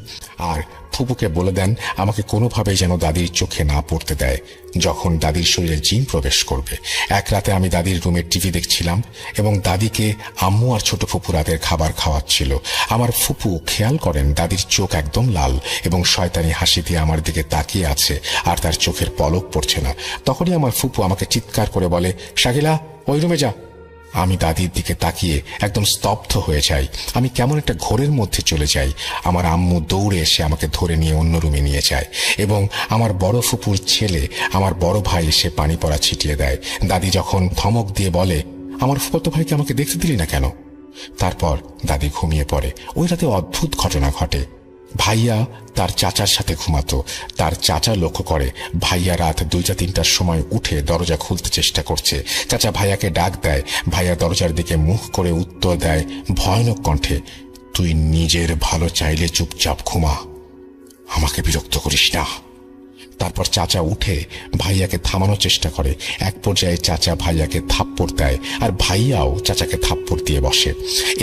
আর ফুপুকে বলে দেন আমাকে কোনোভাবেই যেন দাদির চোখে না পড়তে দেয় যখন দাদির শরীরে জিন প্রবেশ করবে। এক রাতে আমি দাদির রুমে টিভি দেখছিলাম এবং দাদিকে আম্মু আর ছোট ফুপু রাতের খাবার খাওয়াচ্ছিল। আমার ফুপু খেয়াল করেন দাদির চোখ একদম লাল এবং শয়তানি হাসি দিয়ে আমার দিকে তাকিয়ে আছে, আর তার চোখের পলক পড়ছে না। তখনই আমার ফুপু আমাকে চিৎকার করে বলে, শাকিলা ওই রুমে যা। আমি দাদির দিকে তাকিয়ে একদম স্তব্ধ হয়ে যাই। আমি কেমন একটা ঘোরের মধ্যে চলে যাই। আমার আম্মু দৌড়ে এসে আমাকে ধরে নিয়ে অন্য রুমে নিয়ে যায় এবং আমার বড় ফুপুর ছেলে, আমার বড় ভাই, এসে পানি পড়া ছিটিয়ে দেয়। দাদি যখন ধমক দিয়ে বলে, আমার ফুফাতো ভাইকে আমাকে দেখতে দিলি না কেন? তারপর দাদি ঘুমিয়ে পড়ে। ওই রাতে অদ্ভুত ঘটনা ঘটে। ভাইয়া তার চাচার সাথে ঘুমাতো। তার চাচা লক্ষ্য করে ভাইয়া রাত 2-3টার সময় উঠে দরজা খুলতে চেষ্টা করছে। চাচা ভাইয়াকে ডাক দেয়। ভাইয়া দরজার দিকে মুখ করে উত্তর দেয় ভয়ানক কণ্ঠে, তুই নিজের ভালো চাইলে চুপচাপ ঘুমা, আমাকে বিরক্ত করিস না। তারপর চাচা উঠে ভাইয়াকে থামানোর চেষ্টা করে। এক পর্যায়ে চাচা ভাইয়াকে থাপ্পড় দেয় আর ভাইয়াও চাচাকে থাপ্পড় দিয়ে বসে।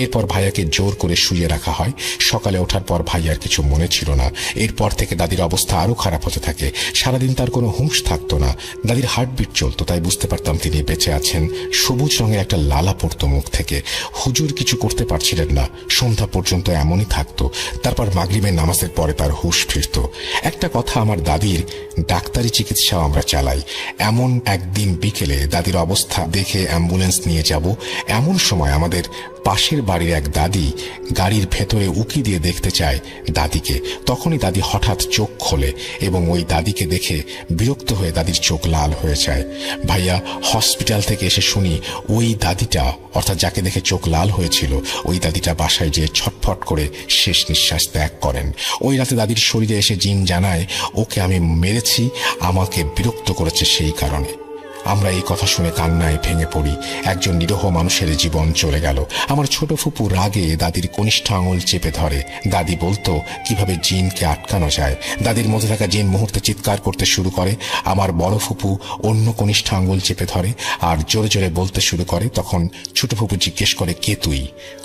এরপর ভাইয়াকে জোর করে শুইয়ে রাখা হয়। সকালে ওঠার পর ভাইয়ার কিছু মনে ছিল না। এরপর থেকে দাদির অবস্থা আরো খারাপ হতে থাকে। সারাদিন তার কোনো হুঁশ থাকতো না। দাদির হার্টবিট চলতো, তাই বুঝতে পারতাম তিনি বেঁচে আছেন। সবুজ রঙের একটা লালা পড়তো মুখ থেকে। হুজুর কিছু করতে পারছিলেন না। সন্ধ্যা পর্যন্ত এমনই থাকতো। তারপর মাগরিবের নামাজের পরে তার হুঁশ ফিরত। একটা কথা, আমার দাদির ডাক্তারি চিকিৎসাও আমরা চালাই। এমন একদিন বিকেলে দাদির অবস্থা দেখে অ্যাম্বুলেন্স নিয়ে যাব, এমন সময় আমাদের পাশের বাড়ির এক দাদি গাড়ির ভেতরে উকি দিয়ে দেখতে চায় দাদিকে। তখনই দাদি হঠাৎ চোখ খোলে এবং ওই দাদিকে দেখে বিরক্ত হয়ে দাদির চোখ লাল হয়ে যায়। ভাইয়া হসপিটাল থেকে এসে শুনি ওই দাদিটা, অর্থাৎ যাকে দেখে চোখ লাল হয়েছিল, ওই দাদিটা বাসায় যেয়ে ছটফট করে শেষ নিঃশ্বাস ত্যাগ করেন। ওই রাতে দাদির শরীরে এসে জিন জানায় ওকে আমি মেরেছি, আমাকে বিরক্ত করেছে সেই কারণে। আমরা এই কথা শুনে কান্নায় ভেঙে পড়ি। একজন নিরীহ মানুষের জীবন চলে গেল। আমার ছোট ফুপু রাগে দাদির কনিষ্ঠ আঙুল চেপে ধরে। দাদি বলতো কিভাবে জিনকে আটকানো যায়। দাদির মধ্যে থাকা জিন মুহূর্তে চিৎকার করতে শুরু করে। আমার বড় ফুপু অন্য কনিষ্ঠ আঙুল চেপে ধরে আর জোরে জোরে বলতে শুরু করে। তখন ছোট ফুপু জিজ্ঞেস করে, কে তুই?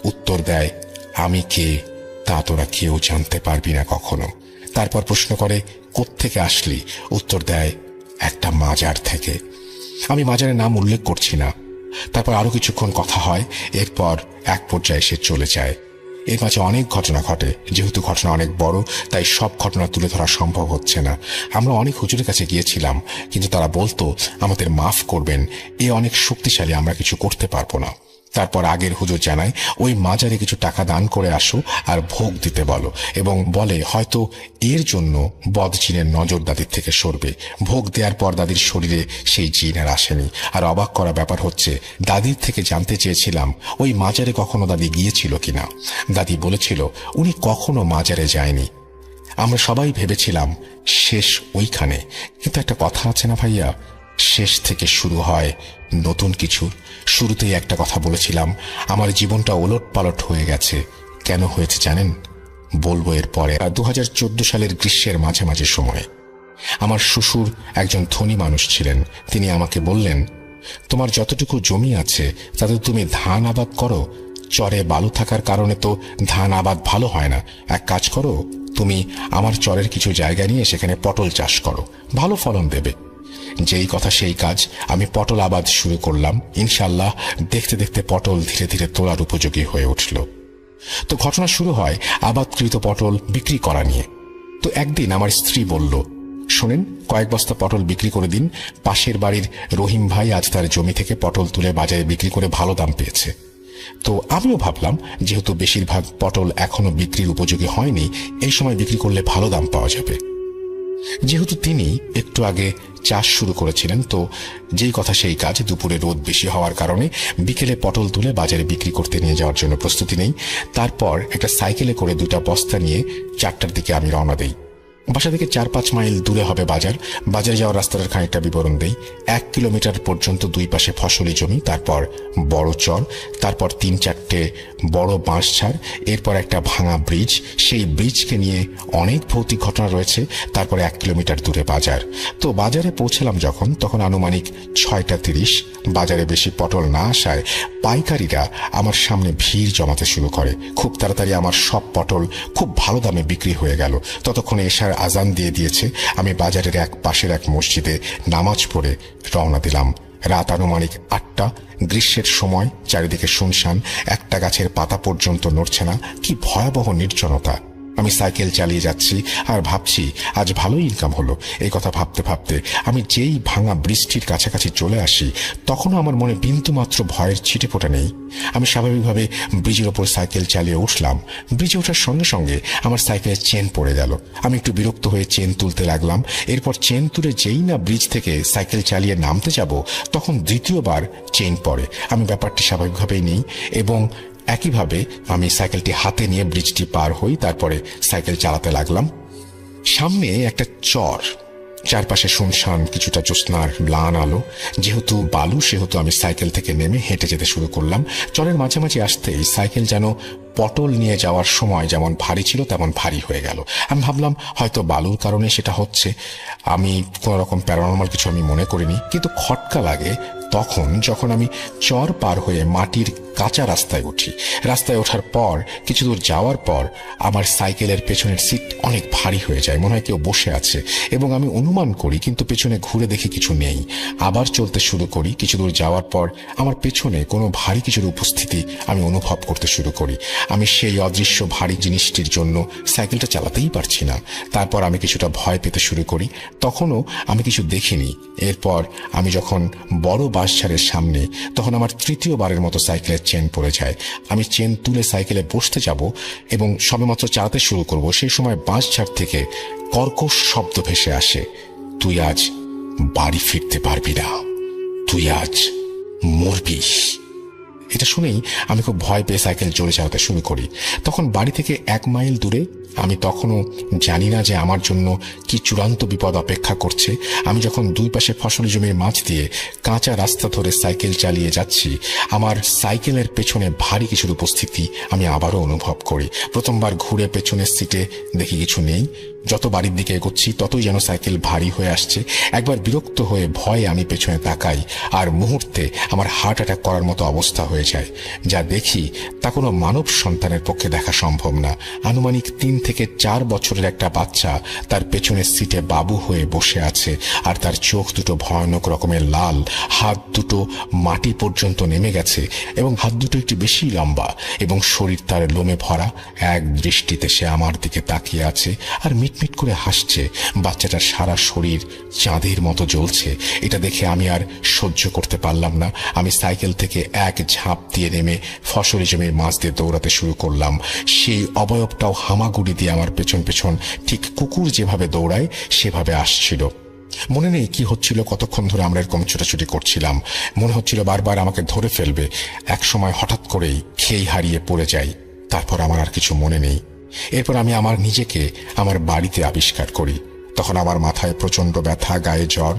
উত্তর দেয়, আমি কে তা তোরা কেউ জানতে পারবি না কখনো। তারপর প্রশ্ন করে, কোত্থেকে আসলি? উত্তর দেয়, একটা মাজার থেকে। আমি মাজারের নাম উল্লেখ করছি না। তারপর আরো কিছুক্ষণ কথা হয়। এরপর এক পর্যায়ে সে চলে যায়। এর মাঝে অনেক ঘটনা ঘটে। যেহেতু ঘটনা অনেক বড়, তাই সব ঘটনা তুলে ধরা সম্ভব হচ্ছে না। আমরা অনেক হুজুরের কাছে গিয়েছিলাম, কিন্তু তারা বলতো আমাদের মাফ করবেন, এ অনেক শক্তিশালী, আমরা কিছু করতে পারবো না। তারপর আগের হুজুর জানায় ওই মাজারে কিছু টাকা দান করে আসো আর ভোগ দিতে বলো, এবং বলে হয়তো এর জন্য বদ জিনের নজর দাদির থেকে সরবে। ভোগ দেওয়ার পর দাদির শরীরে সেই জিন আর আসেনি। আর অবাক করা ব্যাপার হচ্ছে, দাদির থেকে জানতে চেয়েছিলাম ওই মাজারে কখনো দাদি গিয়েছিল কিনা। দাদি বলেছিল উনি কখনো মাজারে যায়নি। আমরা সবাই ভেবেছিলাম শেষ ওইখানে। কিন্তু একটা কথা আছে না ভাইয়া, শেষ থেকে শুরু হয় নতুন কিছু। শুরুতেই একটা কথা বলেছিলাম, আমার জীবনটা ওলট পালট হয়ে গেছে। কেন হয়েছে জানেন? বলবো এর পরে। 2014 সালের গ্রীষ্মের মাঝামাঝি সময়ে আমার শ্বশুর একজন ধনী মানুষ ছিলেন। তিনি আমাকে বললেন, তোমার যতটুকু জমি আছে তাতে তুমি ধান আবাদ করো। চরে বালু থাকার কারণে তো ধান আবাদ ভালো হয় না। এক কাজ করো, তুমি আমার চরের কিছু জায়গা নিয়ে সেখানে পটল চাষ করো, ভালো ফলন দেবে। যেই কথা সেই কাজ। আমি পটল আবাদ শুরু করলাম। ইনশাল্লাহ দেখতে দেখতে পটল ধীরে ধীরে তোলার উপযোগী হয়ে উঠল। তো ঘটনা শুরু হয় আবাদকৃত পটল বিক্রি করা নিয়ে। তো একদিন আমার স্ত্রী বলল, শোনেন, কয়েক বস্তা পটল বিক্রি করে দিন। পাশের বাড়ির রহিম ভাই আজ তার জমি থেকে পটল তুলে বাজারে বিক্রি করে ভালো দাম পেয়েছে। তো আমিও ভাবলাম যেহেতু বেশিরভাগ পটল এখনো বিক্রির উপযোগী হয়নি, এই সময় বিক্রি করলে ভালো দাম পাওয়া যাবে। যেহেতু তিনি একটু আগে চাষ শুরু করেছিলেন, তো যেই কথা সেই কাজ। দুপুরে রোদ বেশি হওয়ার কারণে বিকেলে পটল তুলে বাজারে বিক্রি করতে নিয়ে যাওয়ার জন্য প্রস্তুতি নেই। তারপর একটা সাইকেলে করে 2টা বস্তা নিয়ে 4টার দিকে আমি রওনা দেই। বাসা থেকে 4-5 মাইল দূরে হবে বাজার। বাজারে যাওয়ার রাস্তাটার খানিকটা বিবরণ দেই। 1 কিলোমিটার পর্যন্ত দুই পাশে ফসলি জমি, তারপর বড় চর, তারপর 3-4টে বড় বাঁশঝাড়, এরপর একটা ভাঙা ব্রিজ। সেই ব্রিজকে নিয়ে অনেক ভৌতিক ঘটনা রয়েছে। তারপরে 1 কিলোমিটার দূরে বাজার। তো বাজারে পৌঁছলাম যখন, তখন আনুমানিক 6টা 30। বাজারে বেশি পটল না আসায় পাইকারিরা আমার সামনে ভিড় জমাতে শুরু করে। খুব তাড়াতাড়ি আমার সব পটল খুব ভালো দামে বিক্রি হয়ে গেল। ততক্ষণে এশার আজান দিয়ে দিয়েছে। আমি বাজারের এক পাশের এক মসজিদে নামাজ পড়ে রওনা দিলাম। রাত আনুমানিক 8টা। গ্রীষ্মের সময়, চারিদিকে শুনশান, একটা গাছের পাতা পর্যন্ত নড়ছে না। কি ভয়াবহ নির্জনতা। আমি সাইকেল চালিয়ে যাচ্ছি আর ভাবছি আজ ভালোই ইনকাম হলো। এই কথা ভাবতে ভাবতে আমি যেই ভাঙা বৃষ্টির কাছাকাছি চলে আসি, তখনও আমার মনে বিন্দুমাত্র ভয়ের ছিটেফোঁটা নেই। আমি স্বাভাবিকভাবে ব্রিজের ওপর সাইকেল চালিয়ে উঠলাম। ব্রিজে ওঠার সঙ্গে সঙ্গে আমার সাইকেলের চেন পড়ে গেল। আমি একটু বিরক্ত হয়ে চেন তুলতে লাগলাম। এরপর চেন তুলে যেই না ব্রিজ থেকে সাইকেল চালিয়ে নামতে যাব, তখন দ্বিতীয়বার চেন পড়ে। আমি ব্যাপারটি স্বাভাবিকভাবেই নিই এবং একইভাবে আমি সাইকেলটি হাতে নিয়ে ব্রিজটি পার হই। তারপরে সাইকেল চালাতে লাগলাম। সামনে একটা চর, চারপাশে শুনশান, কিছুটা জ্যোৎস্নার ম্লান আলো। যেহেতু বালু, সেহেতু আমি সাইকেল থেকে নেমে হেঁটে যেতে শুরু করলাম। চরের মাঝামাঝি আসতেই সাইকেল যেন পটল নিয়ে যাওয়ার সময় যেমন ভারী ছিল তেমন ভারী হয়ে গেল। আমি ভাবলাম হয়তো বালুর কারণে সেটা হচ্ছে। আমি কোনো রকম প্যারানর্মাল কিছু আমি মনে করিনি, কিন্তু খটকা লাগে তখন যখন আমি চর পার হয়ে মাটির কাঁচা রাস্তায় উঠি। রাস্তায় ওঠার পর কিছু দূর যাওয়ার পর আমার সাইকেলের পেছনের সিট অনেক ভারী হয়ে যায়, মনে হয় কেউ বসে আছে, এবং আমি অনুমান করি, কিন্তু পেছনে ঘুরে দেখি কিছু নেই। আবার চলতে শুরু করি। কিছু দূর যাওয়ার পর আমার পেছনে কোনো ভারী কিছুর উপস্থিতি আমি অনুভব করতে শুরু করি। আমি সেই অদৃশ্য ভারী জিনিসটির জন্য সাইকেলটা চালাতেই পারছি না। তারপর আমি কিছুটা ভয় পেতে শুরু করি। তখনও আমি কিছু দেখিনি। এরপর আমি যখন বড় বাঁশঝাড়ের সামনে, তখন আমার তৃতীয়বারের মতো সাইকেলের চেন পড়ে যায়। আমি চেন তুলে সাইকেলে বসতে যাব এবং সবেমাত্র চালাতে শুরু করব, সেই সময় বাঁশঝাড় থেকে কর্কশ শব্দ ভেসে আসে, তুই আজ বাড়ি ফিরতে পারবি না, তুই আজ মরবি। এটা শুনেই আমি খুব ভয় পেয়ে সাইকেল জোরে চালাতে শুরু করি। তখন বাড়ি থেকে 1 মাইল দূরে। আমি তখনও জানি না যে আমার জন্য কি চূড়ান্ত বিপদ অপেক্ষা করছে। আমি যখন দুই পাশে ফসলি জমির মাঝ দিয়ে কাঁচা রাস্তা ধরে সাইকেল চালিয়ে যাচ্ছি, আমার সাইকেলের পেছনে ভারী কিছুর উপস্থিতি আমি আবারও অনুভব করি। প্রথমবার ঘুরে পেছনের সিটে দেখি কিছু নেই। যত বাড়ির দিকে এগোচ্ছি ততই যেন সাইকেল ভারী হয়ে আসছে। একবার বিরক্ত হয়ে ভয়ে আমি পেছনে তাকাই, আর মুহূর্তে আমার হার্ট অ্যাটাক করার মতো অবস্থা হয়ে যায়। যা দেখি তা কোনো মানব সন্তানের পক্ষে দেখা সম্ভব না। আনুমানিক 3 থেকে 4 বছরের একটা বাচ্চা তার পেছনের সিটে বাবু হয়ে বসে আছে, আর তার চোখ দুটো ভয়ানক রকমের লাল, হাত দুটো মাটি পর্যন্ত নেমে গেছে এবং হাত দুটো একটু বেশি লম্বা, এবং শরীর তার লোমে ভরা। এক দৃষ্টিতে সে আমার দিকে তাকিয়ে আছে আর মিটমিট করে হাসছে। বাচ্চাটার সারা শরীর চাঁদের মতো জ্বলছে। এটা দেখে আমি আর সহ্য করতে পারলাম না। আমি সাইকেল থেকে এক ঝাঁপ দিয়ে নেমে ফসলি জমির মাছ দিয়ে দৌড়াতে শুরু করলাম। সেই অবয়বটাও হামাগুড়ি দিয়ে আমার পেছন পেছন ঠিক কুকুর যেভাবে দৌড়ায় সেভাবে আসছিল। মনে নেই কি হচ্ছিল, কতক্ষণ ধরে আমরা এরকম ছোটাছুটি করছিলাম। মনে হচ্ছিল বারবার আমাকে ধরে ফেলবে। এক সময় হঠাৎ করেই খেই হারিয়ে পড়ে যাই। তারপর আমার আর কিছু মনে নেই। এরপর আমি আমার নিজেকে আমার বাড়িতে আবিষ্কার করি। তখন আমার মাথায় প্রচন্ড ব্যথা, গায়ে জ্বর।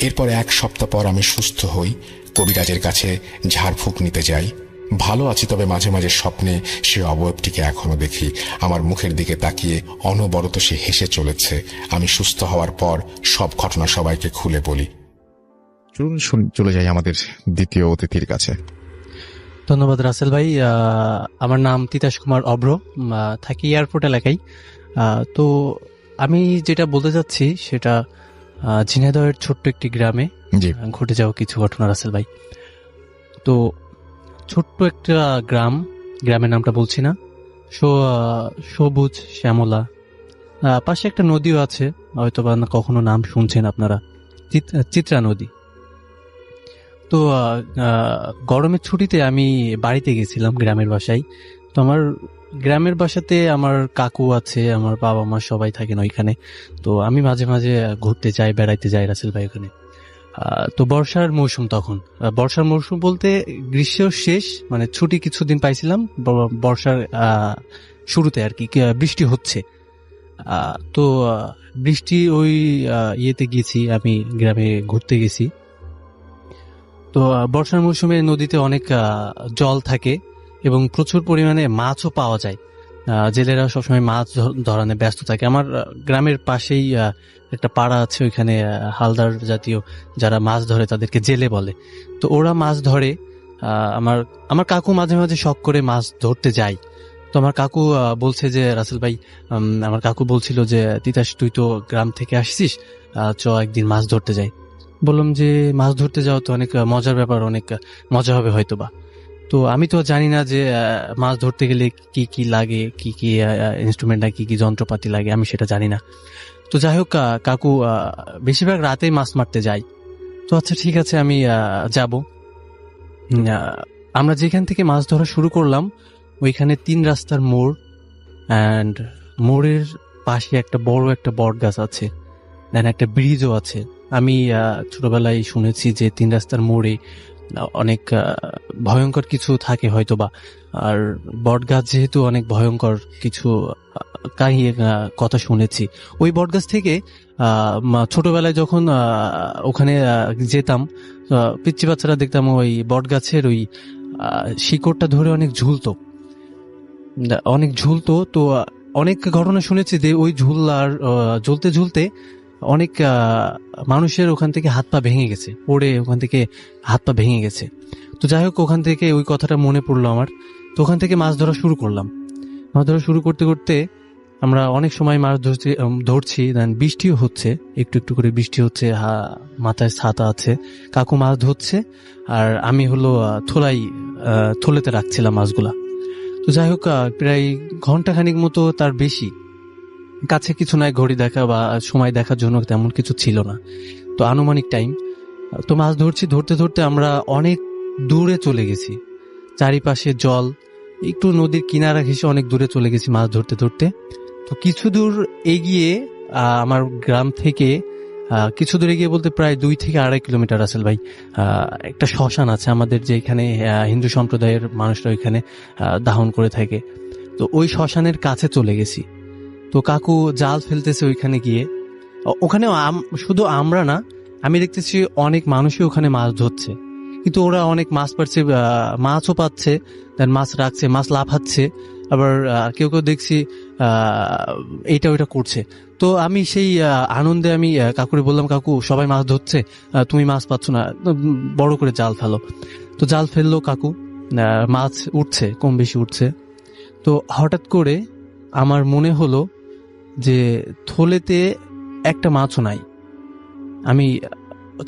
এরপর 1 সপ্তাহ পর আমি সুস্থ হই। কবিরাজের কাছে ঝাড়ফুঁক নিতে যাই। ভালো আছি, তবে মাঝে মাঝে স্বপ্নে সে অবয়বটিকে এখনো দেখি। আমার মুখের দিকে তাকিয়ে অনবরত সে হেসে চলেছে। আমি সুস্থ হওয়ার পর সব ঘটনা সবাইকে খুলে বলি।
চলুন চলে যাই আমাদের দ্বিতীয় অতিথির কাছে।
ধন্যবাদ রাসেল ভাই। আমার নাম তিতাস কুমার অব্র, থাকি এয়ারপোর্ট এলাকায়। তো আমি যেটা বলতে চাচ্ছি সেটা ঝিনাইদহের ছোট্ট একটি গ্রামে ঘটে যাওয়া কিছু ঘটনা রাসেল ভাই। তো ছোট্ট একটা গ্রামের নামটা বলছি না, সবুজ শ্যামলা, পাশে একটা নদীও আছে, হয়তো বা কখনো নাম শুনছেন আপনারা, চিত্রা নদী। তো গরমের ছুটিতে আমি বাড়িতে গেছিলাম গ্রামের বাসায়। তো আমার গ্রামের বাসাতে আমার কাকু আছে, আমার বাবা মা সবাই থাকেন ওইখানে। তো আমি মাঝে মাঝে ঘুরতে যাই, বেড়াইতে যাই রাসেল ভাই ওখানে। তো বর্ষার মৌসুম, তখন বর্ষার মৌসুম বলতে গ্রীষ্মের শেষ, মানে ছুটি কিছুদিন পাইছিলাম, বর্ষার শুরুতে আর কি বৃষ্টি হচ্ছে। তো বৃষ্টি ওই ইয়েতে গেছি, আমি গ্রামে ঘুরতে গেছি। তো বর্ষার মৌসুমে নদীতে অনেক জল থাকে এবং প্রচুর পরিমাণে মাছও পাওয়া যায়। জেলেরা সবসময় মাছ ধরানে ব্যস্ত থাকে। আমার গ্রামের পাশেই একটা পাড়া আছে, ওইখানে হালদার জাতীয় যারা মাছ ধরে তাদেরকে জেলে বলে। তো ওরা মাছ ধরে, আমার আমার কাকু মাঝে মাঝে শখ করে মাছ ধরতে যায়। তো আমার কাকু বলছে যে রাসেল ভাই, আমার কাকু বলছিল যে তিতাস তুই তো গ্রাম থেকে আসছিস, চ একদিন মাছ ধরতে যাই। বললাম যে মাছ ধরতে যাও তো অনেক মজার ব্যাপার, অনেক মজা হবে হয়তোবা। তো আমি তো জানি না যে মাছ ধরতে গেলে কি কি লাগে, কি কি ইনস্ট্রুমেন্ট লাগে, কি কি যন্ত্রপাতি লাগে, আমি সেটা জানি না। তো যাই হোক, কাকু বেশিরভাগ রাতেই মাছ মারতে যায়। তো আচ্ছা ঠিক আছে, আমি যাব। আমরা যেখান থেকে মাছ ধরা শুরু করলাম ওইখানে 3 রাস্তার মোড়, অ্যান্ড মোড়ের পাশে একটা বট গাছ আছে, দেন একটা ব্রিজও আছে। আমি ছোটবেলায় শুনেছি যে 3 রাস্তার মোড়ে অনেক ভয়ঙ্কর কিছু থাকে হয়তোবা। আর বট গাছ যেহেতু অনেক ভয়ঙ্কর কিছু কথা শুনেছি। ওই বট গাছ থেকে ছোটবেলায় যখন ওখানে যেতাম, পিচ্চি বাচ্চারা দেখতাম ওই বট গাছের ওই শিকড়টা ধরে অনেক ঝুলতো। তো অনেক ঘটনা শুনেছি যে ওই ঝুলতে ঝুলতে অনেক মানুষের ওখান থেকে হাত পা ভেঙে গেছে, পড়ে ওখান থেকে হাত পা ভেঙে গেছে। তো যাই হোক, ওখান থেকে ওই কথাটা মনে পড়লো আমার। তো ওখান থেকে মাছ ধরা শুরু করলাম। মাছ ধরা শুরু করতে করতে আমরা অনেক সময় মাছ ধরছি, দেন বৃষ্টিও হচ্ছে, একটু একটু করে বৃষ্টি হচ্ছে, মাথায় ছাতা আছে, কাকু মাছ ধরছে, আর আমি হলো থলেতে রাখছিলাম মাছগুলা। তো যাই হোক, প্রায় ঘন্টাখানিক মতো, তার বেশি, কাছে কিছু নাই, ঘড়ি দেখা বা সময় দেখার জন্য তেমন কিছু ছিল না। তো আনুমানিক টাইম, তো মাছ ধরতে ধরতে আমরা অনেক দূরে চলে গেছি, চারিপাশে জল, একটু নদীর কিনারা ঘেঁষে অনেক দূরে চলে গেছি মাছ ধরতে ধরতে। তো কিছু দূর এগিয়ে আমার গ্রাম থেকে কিছু দূর এগিয়ে বলতে প্রায় 2 থেকে 2.5 কিলোমিটার রাসেল ভাই, একটা শ্মশান আছে আমাদের, যে এখানে হিন্দু সম্প্রদায়ের মানুষরা ওইখানে দাহন করে থাকে। তো ওই শ্মশানের কাছে চলে গেছি। তো কাকু জাল ফেলতেছে ওইখানে গিয়ে। ওখানে শুধু আমরা না, আমি দেখতেছি অনেক মানুষই ওখানে মাছ ধরছে, কিন্তু ওরা অনেক মাছ পাচ্ছে, মাছও পাচ্ছে, দেন মাছ রাখছে, মাছ লাফাচ্ছে, আবার কেউ কেউ দেখছি এইটা ওইটা করছে। তো আমি সেই আনন্দে আমি কাকুরে বললাম, কাকু সবাই মাছ ধরছে, তুমি মাছ পাচ্ছ না, বড় করে জাল ফেলো। তো জাল ফেললো কাকু, মাছ উঠছে, কম বেশি উঠছে। তো হঠাৎ করে আমার মনে হলো যে থলেতে একটা মাছও নাই। আমি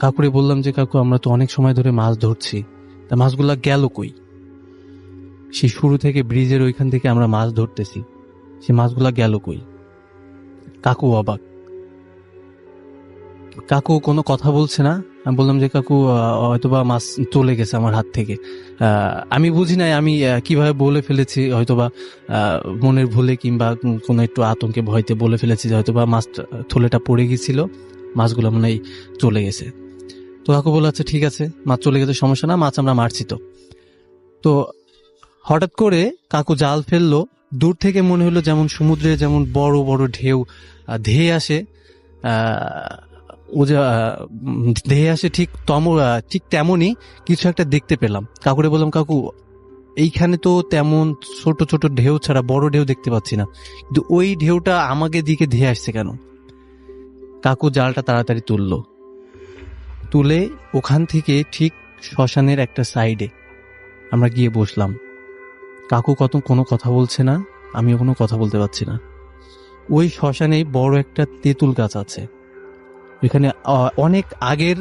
কাকুরে বললাম যে কাকু, আমরা তো অনেক সময় ধরে মাছ ধরছি, তা মাছগুলা গেল কই? সেই শুরু থেকে ব্রিজের ওইখান থেকে আমরা মাছ ধরতেছি, সে মাছগুলা গেল কই? কাকু অবাক, কাকু কোনো কথা বলছে না। আমি বললাম যে কাকু, হয়তোবা মাছ চলে গেছে আমার হাত থেকে। আমি বুঝি নাই আমি কিভাবে বলে ফেলেছি, হয়তোবা মনের ভুলে কিংবা কোনো একটু আতঙ্কে ভয়তে বলে ফেলেছি যে হয়তোবা মাছ থলেটা পড়ে গেছিল, মাছগুলো মনে হয় চলে গেছে। তো কাকু বলে, আচ্ছা ঠিক আছে, মাছ চলে গেছে, সমস্যা না, মাছ আমরা মারছি। তো হঠাৎ করে কাকু জাল ফেললো, দূর থেকে মনে হলো যেমন সমুদ্রে যেমন বড় বড় ঢেউ ধেয়ে আসে, ধেয়ে আসে, ঠিক তেমনই কিছু একটা দেখতে পেলাম। কাকুরে বললাম, কাকু এইখানে তো তেমন ছোট ছোট ঢেউ ছাড়া বড় ঢেউ দেখতে পাচ্ছি না, কিন্তু ওই ঢেউটা আমাকে দিকে ধেয়ে আসছে কেন? কাকু জালটা তাড়াতাড়ি তুলে ওখান থেকে ঠিক শ্মশানের একটা সাইডে আমরা গিয়ে বসলাম। কাকু কোনো কথা বলছে না, আমিও কোনো কথা বলতে পারছি না। ওই শ্মশানে বড় একটা তেঁতুল গাছ আছে, এখানে অনেক আগের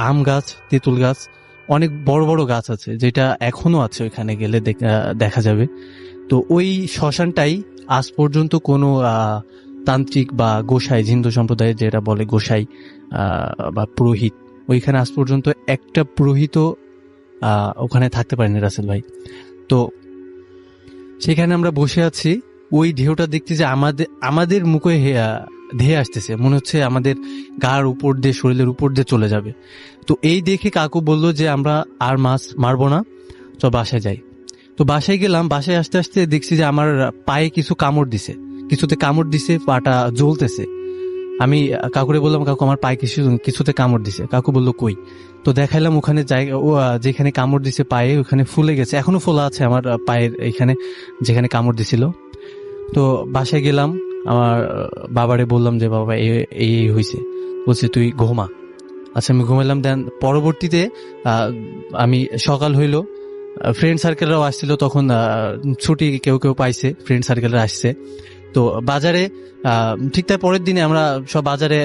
আম গাছ, তেঁতুল গাছ, অনেক বড় বড় গাছ আছে, যেটা এখনো আছে, ওইখানে গেলে দেখা যাবে। তো ওই শ্মশানটাই আজ পর্যন্ত কোনো তান্ত্রিক বা গোসাই, হিন্দু সম্প্রদায়ের যেটা বলে গোসাই বা পুরোহিত, ওইখানে আজ পর্যন্ত একটা পুরোহিত ওখানে থাকতে পারেনি রাসেল ভাই। তো সেখানে আমরা বসে আছি, ওই ঢেউটা দেখতে যে আমাদের মুখে ধেয়ে আসতেছে, মনে হচ্ছে আমাদের গার উপর দিয়ে, শরীরের উপর দিয়ে চলে যাবে। তো এই দেখে কাকু বলল যে আমরা আর মাছ মারবো না, তো বাসায় যাই। তো বাসায় গেলাম, বাসায় আসতে আসতে দেখছি যে আমার পায়ে কিছুতে কামড় দিছে, পাটা জ্বলতেছে। আমি কাকুরে বললাম, কাকু আমার পায়ে কিছুতে কামড় দিছে। কাকু বললো কই? তো দেখাইলাম ওখানে যেখানে কামড় দিছে পায়ে, ওখানে ফুলে গেছে, এখনো ফোলা আছে আমার পায়ের এইখানে যেখানে কামড় দিছিল। তো বাসায় গেলাম, আমার বাবারে বললাম যে বাবা এই হয়েছে। বলছে তুই ঘুমা। আচ্ছা আমি ঘুমাইলাম। দেন পরবর্তীতে আমি সকাল হইলো, ফ্রেন্ড সার্কেলরাও আসছিল তখন, ছুটি কেউ কেউ পাইছে, ফ্রেন্ড সার্কেলরা আসছে। তো বাজারে ঠিক তার পরের দিনে আমরা সব বাজারে,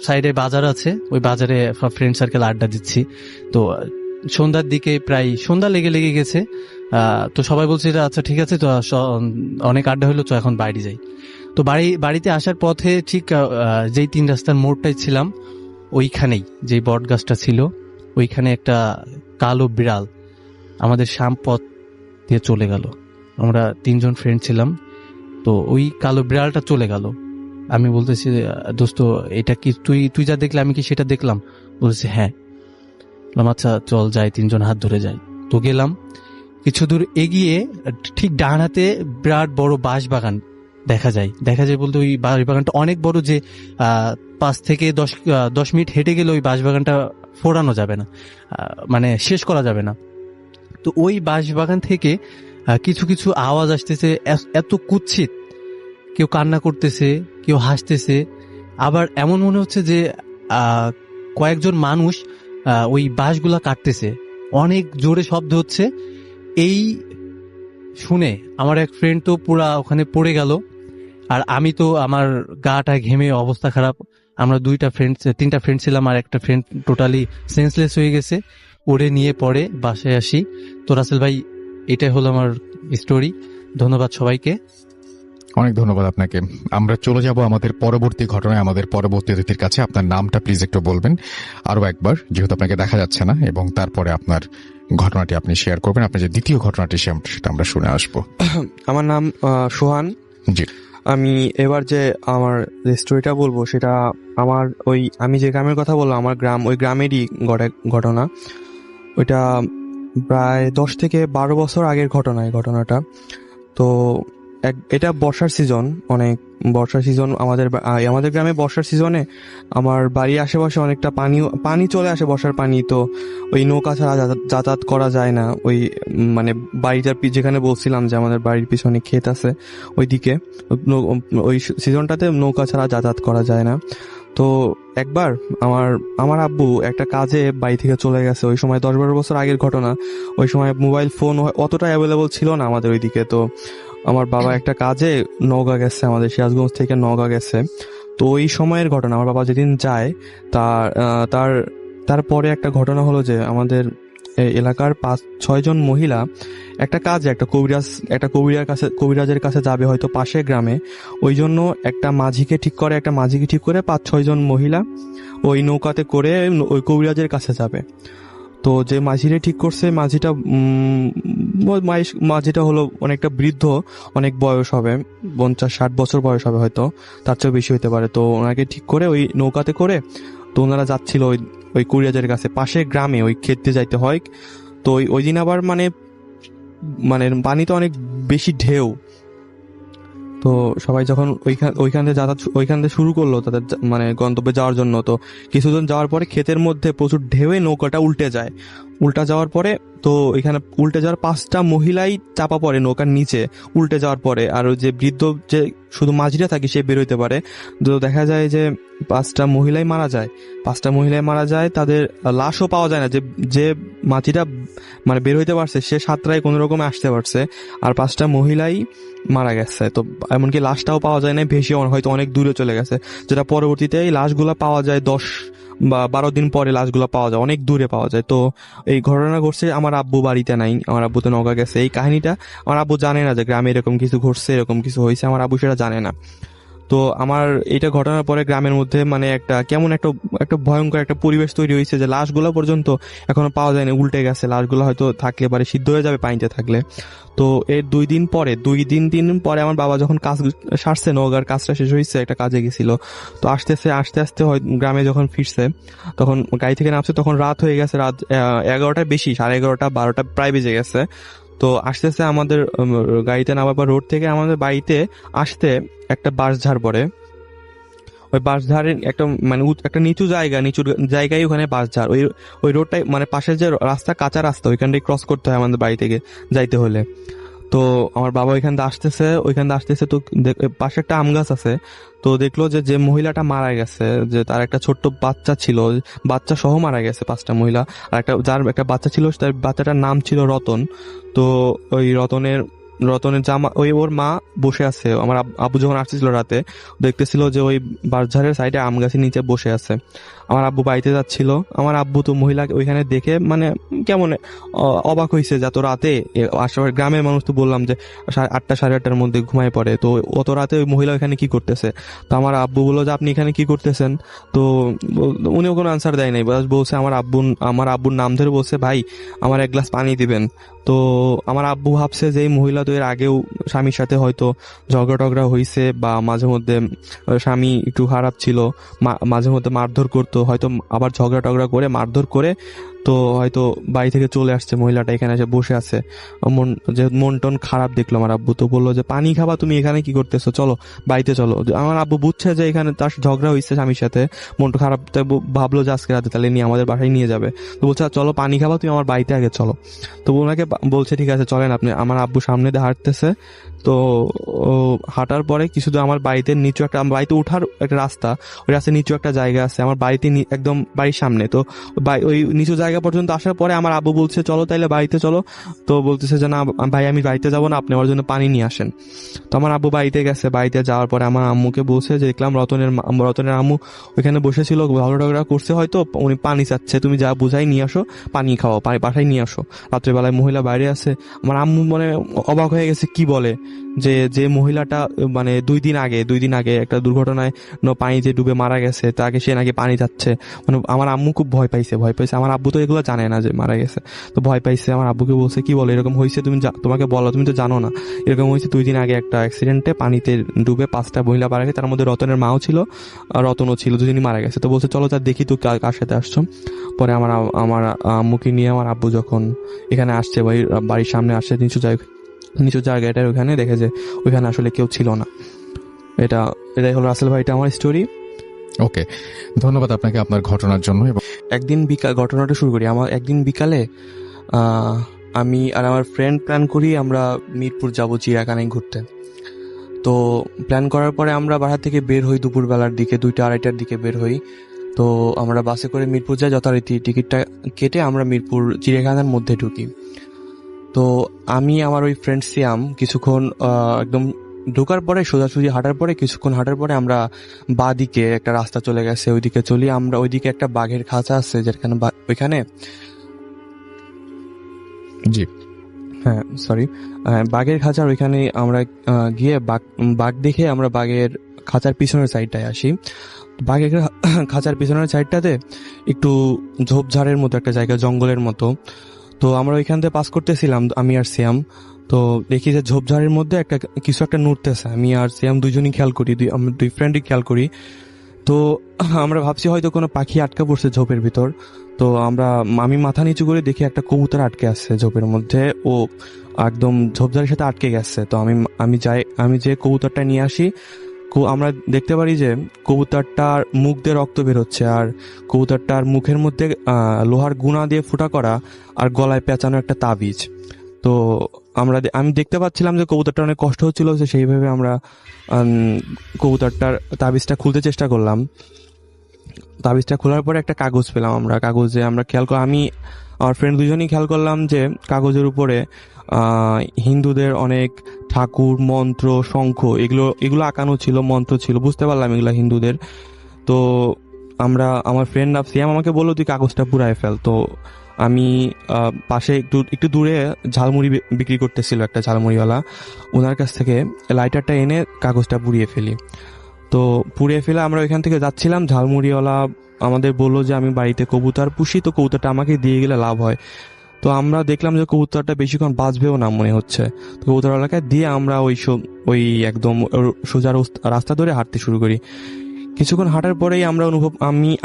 সাইডে বাজার আছে, ওই বাজারে সব ফ্রেন্ড সার্কেল আড্ডা দিচ্ছি। তো সন্ধ্যার দিকে প্রায় সন্ধ্যা লেগে গেছে। তো সবাই বলছে যে আচ্ছা ঠিক আছে, তো অনেক আড্ডা হলো, তো এখন বাড়ি যাই। তো বাড়িতে আসার পথে ঠিক যেই 3 রাস্তার মোড়টাই ছিলাম, ওইখানেই যে বট গাছটা ছিল, ওইখানে একটা কালো বিড়াল আমাদের পথ দিয়ে চলে গেল। আমরা 3 জন ফ্রেন্ড ছিলাম, তো ওই কালো বিড়ালটা চলে গেল। আমি বলতেছি, দোস্ত এটা কি তুই যা দেখলে আমি কি সেটা দেখলাম? বলতেছে হ্যাঁ। বললাম আচ্ছা চল যাই, 3 জন হাত ধরে যাই। তো গেলাম, কিছু দূর এগিয়ে ঠিক ডান হাতে বিরাট বড় বাঁশ বাগান দেখা যায় বলতে ওই বাঁশ বাগানটা অনেক বড়, যে 5 থেকে 10 মিনিট হেঁটে গেলে ওই বাঁশ বাগানটা ফোরানো যাবে না, মানে শেষ করা যাবে না। তো ওই বাঁশ বাগান থেকে কিছু কিছু আওয়াজ আসতেছে, এত কুৎসিত, কেউ কান্না করতেছে, কেউ হাসতেছে, আবার এমন মনে হচ্ছে যে কয়েকজন মানুষ ওই বাঁশগুলা কাটতেছে, অনেক জোরে শব্দ হচ্ছে। এই শুনে আমার এক ফ্রেন্ড তো পুরা ওখানে পড়ে গেল, আর আমি তো আমার গাটা ঘেমে অবস্থা খারাপ। আমরা 3টা ফ্রেন্ড ছিলাম, আর একটা ফ্রেন্ড টোটালি সেন্সলেস হয়ে গেছে। ওরে নিয়ে পরে বাসায় আসি। তো রাসেল ভাই, এটাই হলো আমার স্টোরি। ধন্যবাদ সবাইকে।
অনেক ধন্যবাদ আপনাকে। আমরা চলে যাব আমাদের পরবর্তী ঘটনায়, আমাদের পরবর্তী অতিথির কাছে। আপনার নামটা প্লিজ একটু বলবেন আরো একবার, যেহেতু আপনাকে দেখা যাচ্ছে না, এবং তারপরে আপনার ঘটনাটি আপনি শেয়ার করবেন। আপনার যে দ্বিতীয় ঘটনাটি সেটা আমরা শুনে আসবো।
আমার নাম সোহান।
জি।
আমি এবার যে আমার স্টোরিটা বলবো সেটা আমার আমি যে গ্রামের কথা বললাম, আমার গ্রাম, ওই গ্রামেরই ঘটনা। ওইটা প্রায় 10 থেকে 12 বছর আগের ঘটনাটা। তো এটা বর্ষার সিজন, অনেক বর্ষার সিজন আমাদের গ্রামে। বর্ষার সিজনে আমার বাড়ির আশেপাশে অনেকটা পানি চলে আসে, বর্ষার পানি। তো ওই নৌকা ছাড়া যাতায়াত করা যায় না। ওই মানে বাড়িটার যেখানে বলছিলাম যে আমাদের বাড়ির পিছনে ক্ষেত আছে, ওইদিকে ওই সিজনটাতে নৌকা ছাড়া যাতায়াত করা যায় না। তো একবার আমার আব্বু একটা কাজে বাড়ি থেকে চলে গেছে। ওই সময় 10-12 বছর আগের ঘটনা। ওই সময় মোবাইল ফোন অতটা অ্যাভেলেবল ছিল না আমাদের ওইদিকে। তো আমার বাবা একটা কাজে নওগাঁ গেছে, আমাদের সিরাজগঞ্জ থেকে নওগাঁ গেছে। তো ওই সময়ের ঘটনা, আমার বাবা যেদিন যায় তারপরে একটা ঘটনা হলো যে আমাদের এলাকার 5-6 জন মহিলা একটা কাজে একটা কবিরাজের কাছে যাবে হয়তো পাশের গ্রামে। ওই জন্য একটা মাঝিকে ঠিক করে 5-6 জন মহিলা ওই নৌকাতে করে ওই কবিরাজের কাছে যাবে। তো যে মাঝিরে ঠিক করছে, মাঝিটা হলো অনেকটা বৃদ্ধ, অনেক বয়স হবে, 50-60 বছর বয়স হবে, হয়তো তার চেয়ে বেশি হতে পারে। তো ওনাকে ঠিক করে ওই নৌকাতে করে তো ওনারা যাচ্ছিল ওই কবিরাজের কাছে, পাশের গ্রামে ওই খেতে যাইতে হয়। তো ওই দিন আবার মানে পানিতে অনেক বেশি ঢেউ। তো সবাই যখন ওইখান থেকে শুরু করলো তাদের মানে গন্তব্যে যাওয়ার জন্য, তো কিছুজন যাওয়ার পরে ক্ষেতের মধ্যে প্রচুর ঢেউয়ে নৌকাটা উল্টা যাওয়ার পরে, তো এখানে উল্টে যাওয়ার 5টা মহিলাই চাপা পড়ে নৌকার নিচে উল্টে যাওয়ার পরে। আর যে বৃদ্ধ যে শুধু মাঝিরা থাকে সে বেরোতে পারে। তো দেখা যায় যে 5টা মহিলাই মারা যায়। তাদের লাশও পাওয়া যায় না। যে মাঝিটা মানে বের হইতে পারছে সে সাঁতরায় কোনো রকমে আসতে পারছে, আর 5টা মহিলাই মারা গেছে। তো এমনকি লাশটাও পাওয়া যায় না, ভেসে হয়তো অনেক দূরে চলে গেছে। যেটা পরবর্তীতে এই লাশগুলা পাওয়া যায় 10 বা 12 দিন পরে লাশগুলো পাওয়া যায়, অনেক দূরে পাওয়া যায়। তো এই ঘটনা ঘটছে, আমার আব্বু বাড়িতে নাই, আমার আব্বু তো নওগাঁ গেছে। এই কাহিনীটা আমার আব্বু জানে না যে গ্রামে এরকম কিছু ঘটছে, এরকম কিছু হয়েছে, আমার আব্বু সেটা জানে না। তো আমার এইটা ঘটনার পরে গ্রামের মধ্যে মানে একটা কেমন একটা ভয়ঙ্কর একটা পরিবেশ তৈরি হয়েছে, যে লাশগুলো পর্যন্ত এখনো পাওয়া যায়নি, উল্টে গেছে। লাশগুলো হয়তো থাকলে পরে সিদ্ধ হয়ে যাবে পানিতে থাকলে। তো এর 2-3 দিন পরে আমার বাবা যখন কাজ সারছে, নওগাঁর কাজটা শেষ হয়েছে, একটা কাজে গেছিল। তো আস্তে আস্তে গ্রামে যখন ফিরছে, তখন গাড়ি থেকে নামছে, তখন রাত হয়ে গেছে, রাত 11টার বেশি, 11:30, 12টা প্রায় বেজে গেছে। তো আস্তে আমাদের গাড়িতে নামার পর রোড থেকে আমাদের বাড়িতে আসতে একটা বাঁশঝাড় পড়ে। ওই বাঁশঝাড়ের একটা নিচু জায়গায় ওখানে বাঁশঝাড়। ওই রোডটাই মানে পাশের যে রাস্তা, কাঁচা রাস্তা, ওইখানটাই ক্রস করতে হয় আমাদের বাড়ি থেকে যাইতে হলে। তো আমার বাবা ওইখান দিয়ে আসতেছে তো পাশে একটা আম গাছ আছে। তো দেখলো যে যে মহিলাটা মারা গেছে, যে তার একটা ছোট্ট বাচ্চা ছিল, বাচ্চা সহ মারা গেছে 5টা মহিলা, আর একটা যার একটা বাচ্চা ছিল তার বাচ্চাটার নাম ছিল রতন। তো ওই রতনের জামা ওই ওর মা বসে আছে। আমার আব্বু যখন আসছিল রাতে দেখতেছিল যে ওই বাঁশঝাড়ের সাইডে আম গাছের নিচে বসে আছে। আমার আব্বু বাড়িতে যাচ্ছিল, আমার আব্বু তো মহিলাকে ওইখানে দেখে মানে কেমন অবাক হয়েছে যে এত রাতে আশেপাশে গ্রামের মানুষ তো বললাম যে 8টা সাড়ে 8টার মধ্যে ঘুমায় পড়ে, তো অত রাতে ওই মহিলা এখানে কি করতেছে। তো আমার আব্বু বললো যে আপনি এখানে কি করতেছেন। তো উনিও কোনো আনসার দেয় নাই, বলছে আমার আব্বুর নাম ধরে বলছে ভাই আমার এক গ্লাস পানি দিবেন। তো আমার আব্বু ভাবছে যে এই মহিলা তো এর আগেও স্বামীর সাথে হয়তো ঝগড়া টগড়া হয়েছে, বা মাঝে মধ্যে স্বামী একটু খারাপ ছিল, মাঝে মধ্যে মারধর করতো, হয়তো আবার ঝগড়া টগড়া করে মারধর করে তো হয়তো বাড়ি থেকে চলে আসছে মহিলাটা, এখানে এসে বসে আছে। মন টন খারাপ দেখলো আমার আব্বু, তো বললো যে পানি খাবা তুমি, এখানে কি করতেছো, চলো বাড়িতে চলো। আমার আব্বু বুঝছে যে এখানে তার ঝগড়া হয়েছে স্বামীর সাথে, মনটা খারাপ, তাই ভাবলো যে আজকে রাতে তাহলে নিয়ে আমাদের বাসায় নিয়ে যাবে। তো বলছে চলো পানি খাবা তুমি, আমার বাড়িতে আগে চলো। তো ওনাকে বলছে ঠিক আছে চলেন আপনি। আমার আব্বু সামনে দিয়ে হাঁটতেছে, তো হাঁটার পরে কিছু দূর আমার বাড়িতে নিচু একটা, আমার বাড়িতে ওঠার একটা রাস্তা, ওই রাস্তার নিচু একটা জায়গা আছে আমার বাড়িতে একদম বাড়ির সামনে। তো ওই নিচু জায়গা পর্যন্ত আসার পরে আমার আব্বু বলছে চলো তাইলে বাড়িতে চলো। তো বলতেছে যে না ভাই আমি বাড়িতে যাবো না, আপনি আমার জন্য পানি নিয়ে আসেন। তো আমার আব্বু বাড়িতে গেছে, বাড়িতে যাওয়ার পরে আমার আম্মুকে বলছে যে দেখলাম রতনের আম্মু ওইখানে বসেছিল, ঝগড়া করছে, হয়তো উনি পানি চাচ্ছে, তুমি যা বুঝাই নিয়ে আসো, পানি খাওয়া, বাসায় নিয়ে আসো। রাত্রেবেলায় মহিলা বাইরে আছে। আমার আম্মু মানে অবাক হয়ে গেছে, কি বলে যে মহিলাটা মানে 2 দিন আগে একটা দুর্ঘটনায় পানিতে ডুবে মারা গেছে, তাকে সে নাকি পানি যাচ্ছে। মানে আমার আম্মু খুব ভয় পাইছে। আমার আব্বু তো এগুলো জানে না যে মারা গেছে, তো ভয় পাইছে। আমার আব্বুকে বলছে কি বলে এরকম হয়েছে, তোমাকে বলো, তুমি তো জানো না এরকম হয়েছে। 2 দিন আগে একটা অ্যাক্সিডেন্টে পানিতে ডুবে 5টা মহিলা মারা গেছে, তার মধ্যে রতনের মাও ছিল, রতনও ছিল, 2জনই মারা গেছে। তো বলছে চলো যা দেখি তো কার সাথে আসছো। পরে আমার আম্মুকে নিয়ে আমার আব্বু যখন এখানে আসছে, বাড়ির সামনে আসছে নিচু জায়গাটার, ওখানে দেখে যে ওইখানে আসলে কেউ ছিল না। এটাই হলো রাসেল ভাই, এটা আমার স্টোরি।
ওকে, ধন্যবাদ আপনাকে আপনার ঘটনার জন্য। এবং
একদিন ঘটনাটা শুরু করি। একদিন বিকালে আমি আর আমার ফ্রেন্ড প্ল্যান করি আমরা মিরপুর যাব চিড়িয়াখানায় ঘুরতে। তো প্ল্যান করার পরে আমরা বাসা থেকে বের হই দুপুরবেলার দিকে, 2টা-2:30টার দিকে বের হই। তো আমরা বাসে করে মিরপুর যাই, যথারীতি টিকিটটা কেটে আমরা মিরপুর চিড়িয়াখানার মধ্যে ঢুকি। তো আমি আমার ওই ফ্রেন্ড সিয়াম কিছুক্ষণ একদম ঢোকার পরে সোজাসুজি হাঁটার পরে কিছুক্ষণ হাঁটার পরে আমরা বাঁ দিকে একটা রাস্তা চলে গেছে, ওইদিকে চলি আমরা। ওইদিকে একটা বাঘের খাঁচা আছে, যেখানে ওইখানে
জি
হ্যাঁ সরি বাঘের খাঁচার ওইখানে আমরা গিয়ে বাঘ দেখে আমরা বাঘের খাঁচার পিছনের সাইডটায় আসি। বাঘের খাঁচার পিছনের সাইডটাতে একটু ঝোপঝাড়ের মতো একটা জায়গা, জঙ্গলের মতো। তো আমরা ওইখান থেকে পাস করতেছিলাম আমি আর সিয়াম। তো দেখি যে ঝোপঝাড়ের মধ্যে কিছু একটা নড়তেছে। আমি আর সিয়াম দুইজনই খেয়াল করি, আমরা 2 ফ্রেন্ডই খেয়াল করি। তো আমরা ভাবছি হয়তো কোনো পাখি আটকা পড়ছে ঝোপের ভিতর। তো আমি মাথা নিচু করে দেখি একটা কবুতর আটকে আসছে ঝোপের মধ্যে, ও একদম ঝোপঝাড়ের সাথে আটকে গেছে। তো আমি যে কবুতরটা নিয়ে আসি, আমরা দেখতে পারি যে কবুতরটার মুখ দিয়ে রক্ত বেরোচ্ছে, আর কবুতরটার মুখের মধ্যে লোহার গুণা দিয়ে ফুটা করা আর গলায় পেঁচানো একটা তাবিজ। তো আমি দেখতে পাচ্ছিলাম যে কবুতরটা অনেক কষ্ট হচ্ছিল, সেইভাবে আমরা কবুতরটার তাবিজটা খুলতে চেষ্টা করলাম। তাবিজটা খোলার পরে একটা কাগজ পেলাম আমরা। কাগজে আমরা আমি আমার ফ্রেন্ড দুজনেই খেয়াল করলাম যে কাগজের উপরে হিন্দুদের অনেক ঠাকুর, মন্ত্র, শঙ্খ এগুলো আঁকানো ছিল, মন্ত্র ছিল, বুঝতে পারলাম এগুলো হিন্দুদের। তো আমার ফ্রেন্ড সিয়াম আমাকে বললো তুই কাগজটা পুরায় ফেল। তো আমি পাশে একটু দূরে ঝালমুড়ি বিক্রি করতেছিল একটা ঝালমুড়িওয়ালা, ওনার কাছ থেকে লাইটারটা এনে কাগজটা পুড়িয়ে ফেলি। তো পুড়িয়ে ফেলে আমরা ওইখান থেকে যাচ্ছিলাম, ঝালমুড়িওয়ালা আমাদের বললো যে আমি বাড়িতে কবুতর পুষি, তো কবুতরটা আমাকে দিয়ে গেলে লাভ হয়। তো আমরা দেখলাম যে কবুতরটা বেশিক্ষণ বাঁচবেও না মনে হচ্ছে। তো কবুতরওয়ালাকে দিয়ে আমরা ওই একদম সোজা রাস্তা ধরে হাঁটতে শুরু করি। কিছুক্ষণ হাঁটার পরেই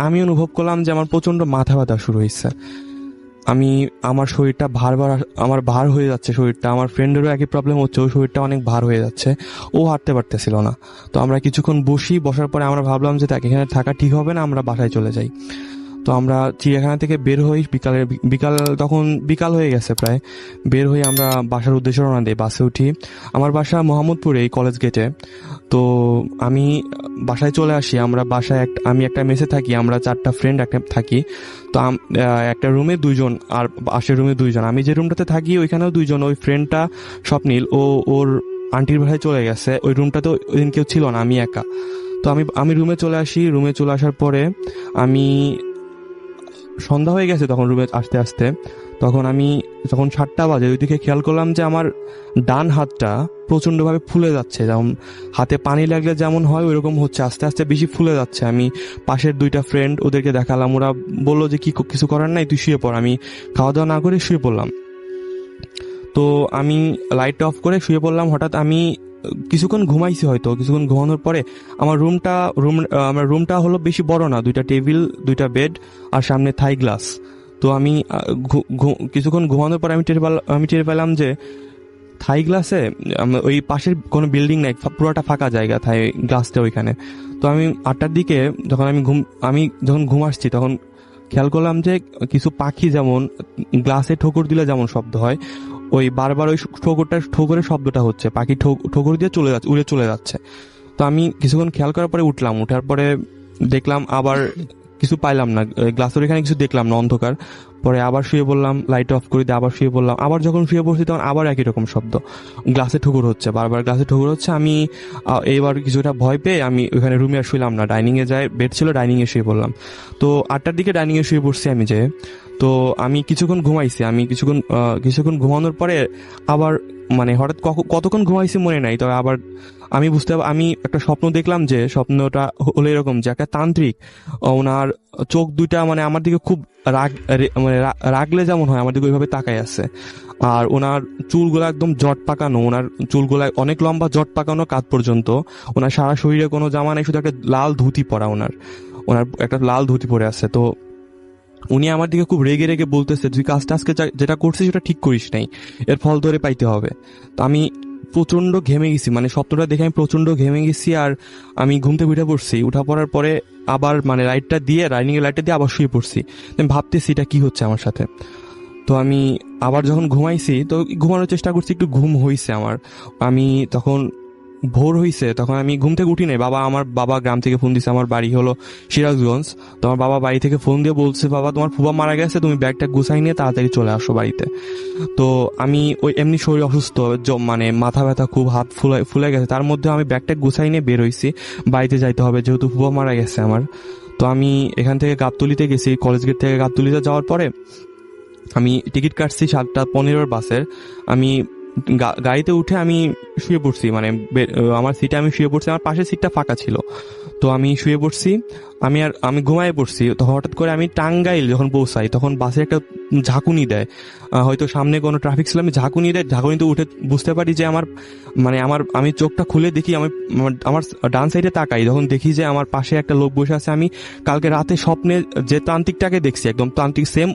আমি অনুভব করলাম যে আমার প্রচন্ড মাথা ব্যথা শুরু হয়েছে। আমার শরীরটা আমার ভার হয়ে যাচ্ছে শরীরটা। আমার ফ্রেন্ডেরও একই প্রবলেম হচ্ছে, ওর শরীরটা অনেক ভার হয়ে যাচ্ছে, ও হাঁটতে পারতেছিল না। তো আমরা কিছুক্ষণ বসার পরে আমরা ভাবলাম যে তাকে এখানে থাকা ঠিক হবে না, আমরা বাসায় চলে যাই। তো তো আমরা চিড়িয়াখানা থেকে বের হই তখন বিকাল হয়ে গেছে প্রায়। বের হয়ে আমরা বাসার উদ্দেশ্যে রওনা দিই, বাসে উঠি। আমার বাসা মোহাম্মদপুরে, এই কলেজ গেটে। তো আমি বাসায় চলে আসি। আমরা বাসায় আমি একটা মেসে থাকি, আমরা 4টা ফ্রেন্ড একটা থাকি। তো একটা রুমে 2জন, আর পাশের রুমে 2জন। আমি যে রুমটাতে থাকি ওইখানেও 2জন। ওই ফ্রেন্ডটা স্বপ্নিল, ওর আন্টির বাসায় চলে গেছে। ওই রুমটাতে ওই দিন কেউ ছিল না, আমি একা। তো আমি রুমে চলে আসি। রুমে চলে আসার পরে আমি সন্ধ্যা হয়ে গেছে তখন রুমে আসতে আসতে। তখন আমি যখন 7টা বাজে ওইদিকে খেয়াল করলাম যে আমার ডান হাতটা প্রচণ্ডভাবে ফুলে যাচ্ছে, যেমন হাতে পানি লাগলে যেমন হয় ওইরকম হচ্ছে, আস্তে আস্তে বেশি ফুলে যাচ্ছে। আমি পাশের 2টা ফ্রেন্ড, ওদেরকে দেখালাম। ওরা বললো যে কিছু করার নাই, তুই শুয়ে পড়। আমি খাওয়া দাওয়া না করে শুয়ে পড়লাম। তো আমি লাইট অফ করে শুয়ে পড়লাম। হঠাৎ আমি কিছুক্ষণ ঘুমাইছি, হয়তো কিছুক্ষণ ঘুমানোর পরে আমার রুমটা হলো বেশি বড় না, 2টা টেবিল, 2টা বেড আর সামনে থাই গ্লাস। তো আমি কিছুক্ষণ ঘুমানোর পরে আমি টের পেলাম যে থাই গ্লাসে ওই পাশের কোনো বিল্ডিং নাই, পুরোটা ফাঁকা জায়গা থাই গ্লাসটা ওইখানে। তো আমি 8টার দিকে আমি যখন ঘুম আসছি তখন খেয়াল করলাম যে কিছু পাখি যেমন গ্লাসে ঠোকর দিলে যেমন শব্দ হয়, ওই বারবার ওই ঠোকরের শব্দটা হচ্ছে, পাখি ঠোকর দিয়ে উড়ে চলে যাচ্ছে। তো আমি কিছুক্ষণ খেয়াল করার পরে উঠলাম। উঠার পরে দেখলাম আবার কিছু পাইলাম না, গ্লাসের এখানে কিছু দেখলাম না, অন্ধকার। পরে আবার শুয়ে বললাম, লাইট অফ করে দিয়ে আবার শুয়ে বললাম। আবার যখন শুয়ে পড়ছি তখন আবার একই রকম শব্দ, গ্লাসে ঠোকর হচ্ছে, বারবার গ্লাসে ঠোকর হচ্ছে। আমি এইবার কিছুটা ভয় পেয়ে আমি ওইখানে রুমে আর শুইলাম না, ডাইনিংয়ে যাই, বেড ছিল ডাইনিংয়ে শুয়ে পড়লাম। তো 8টার দিকে ডাইনিংয়ে শুয়ে পড়ছি আমি যে। তো আমি কিছুক্ষণ ঘুমাইছি। আমি কিছুক্ষণ ঘুমানোর পরে আবার মানে হঠাৎ কতক্ষণ ঘুমাইছি মনে নাই, তবে আবার আমি একটা স্বপ্ন দেখলাম। যে স্বপ্নটা হলো এরকম যে একটা তান্ত্রিক, ওনার চোখ 2টা মানে আমার দিকে খুব রাগলে যেমন হয় আমার দিকে ওইভাবে তাকায় আছে। আর ওনার চুলগুলা একদম জট পাকানো, ওনার চুলগুলা অনেক লম্বা, জট পাকানো কাঁধ পর্যন্ত। ওনার সারা শরীরে কোনো জামা নেই, শুধু একটা লাল ধুতি পরা, ওনার একটা লাল ধুতি পরে আছে। তো উনি আমার দিকে খুব রেগে রেগে বলতেছে, তুই কাজটা আজকে যেটা করছিস সেটা ঠিক করিস নাই, এর ফল ধরে পাইতে হবে। তো আমি প্রচন্ড ঘেমে গেছি, মানে স্বপ্নটা দেখে আমি প্রচন্ড ঘেমে গেছি। আর আমি ঘুম থেকে উঠে পড়ছি। উঠা পড়ার পরে আবার মানে ডাইনিং এর লাইটটা দিয়ে আবার শুয়ে পড়ছি। আমি ভাবতেছি এটা কি হচ্ছে আমার সাথে। তো আমি আবার যখন ঘুমাইছি, তো ঘুমানোর চেষ্টা করছি, একটু ঘুম হইছে আমার। আমি তখন ভোর হইছে, তখন আমি ঘুম থেকে উঠি নাই। আমার বাবা গ্রাম থেকে ফোন দিছে, আমার বাড়ি হলো সিরাজগঞ্জ। তো আমার বাবা বাড়ি থেকে ফোন দিয়ে বলছে, বাবা তোমার ফুফা মারা গেছে, তুমি ব্যাগটা গুছাই নিয়ে তাড়াতাড়ি চলে আসো বাড়িতে। তো আমি ওই এমনি শরীর অসুস্থ, মানে মাথা ব্যথা খুব, হাত ফুলে গেছে, তার মধ্যে আমি ব্যাগটা গুছাই নিয়ে বের হইছি, বাড়িতে যাইতে হবে যেহেতু ফুফা মারা গেছে আমার। তো আমি এখান থেকে গাবতলিতে গেছি, কলেজ গেট থেকে গাবতলিতে যাওয়ার পরে আমি টিকিট কাটছি 7:15 বাসের। আমি গাড়িতে উঠে আমি শুয়ে পড়ছি, মানে আমার সিটে আমি শুয়ে পড়ছি, আমার পাশের সিটটা ফাঁকা ছিল। তো আমি শুয়ে পড়ছি, আমি ঘুমায় পড়ছি। তো হঠাৎ করে আমি টাঙ্গাইল যখন পৌঁছাই তখন বাসে একটা ঝাঁকুনি দেয়, হয়তো সামনে কোনো ট্রাফিক ছিল, আমি ঝাঁকুনিতে উঠে বুঝতে পারি যে আমি চোখটা খুলে দেখি, আমার ডান সাইডে তাকাই, তখন দেখি যে আমার পাশে একটা লোক বসে আছে। আমি কালকে রাতে স্বপ্নে যে তান্ত্রিকটাকে দেখছি, একদম তান্ত্রিক সেম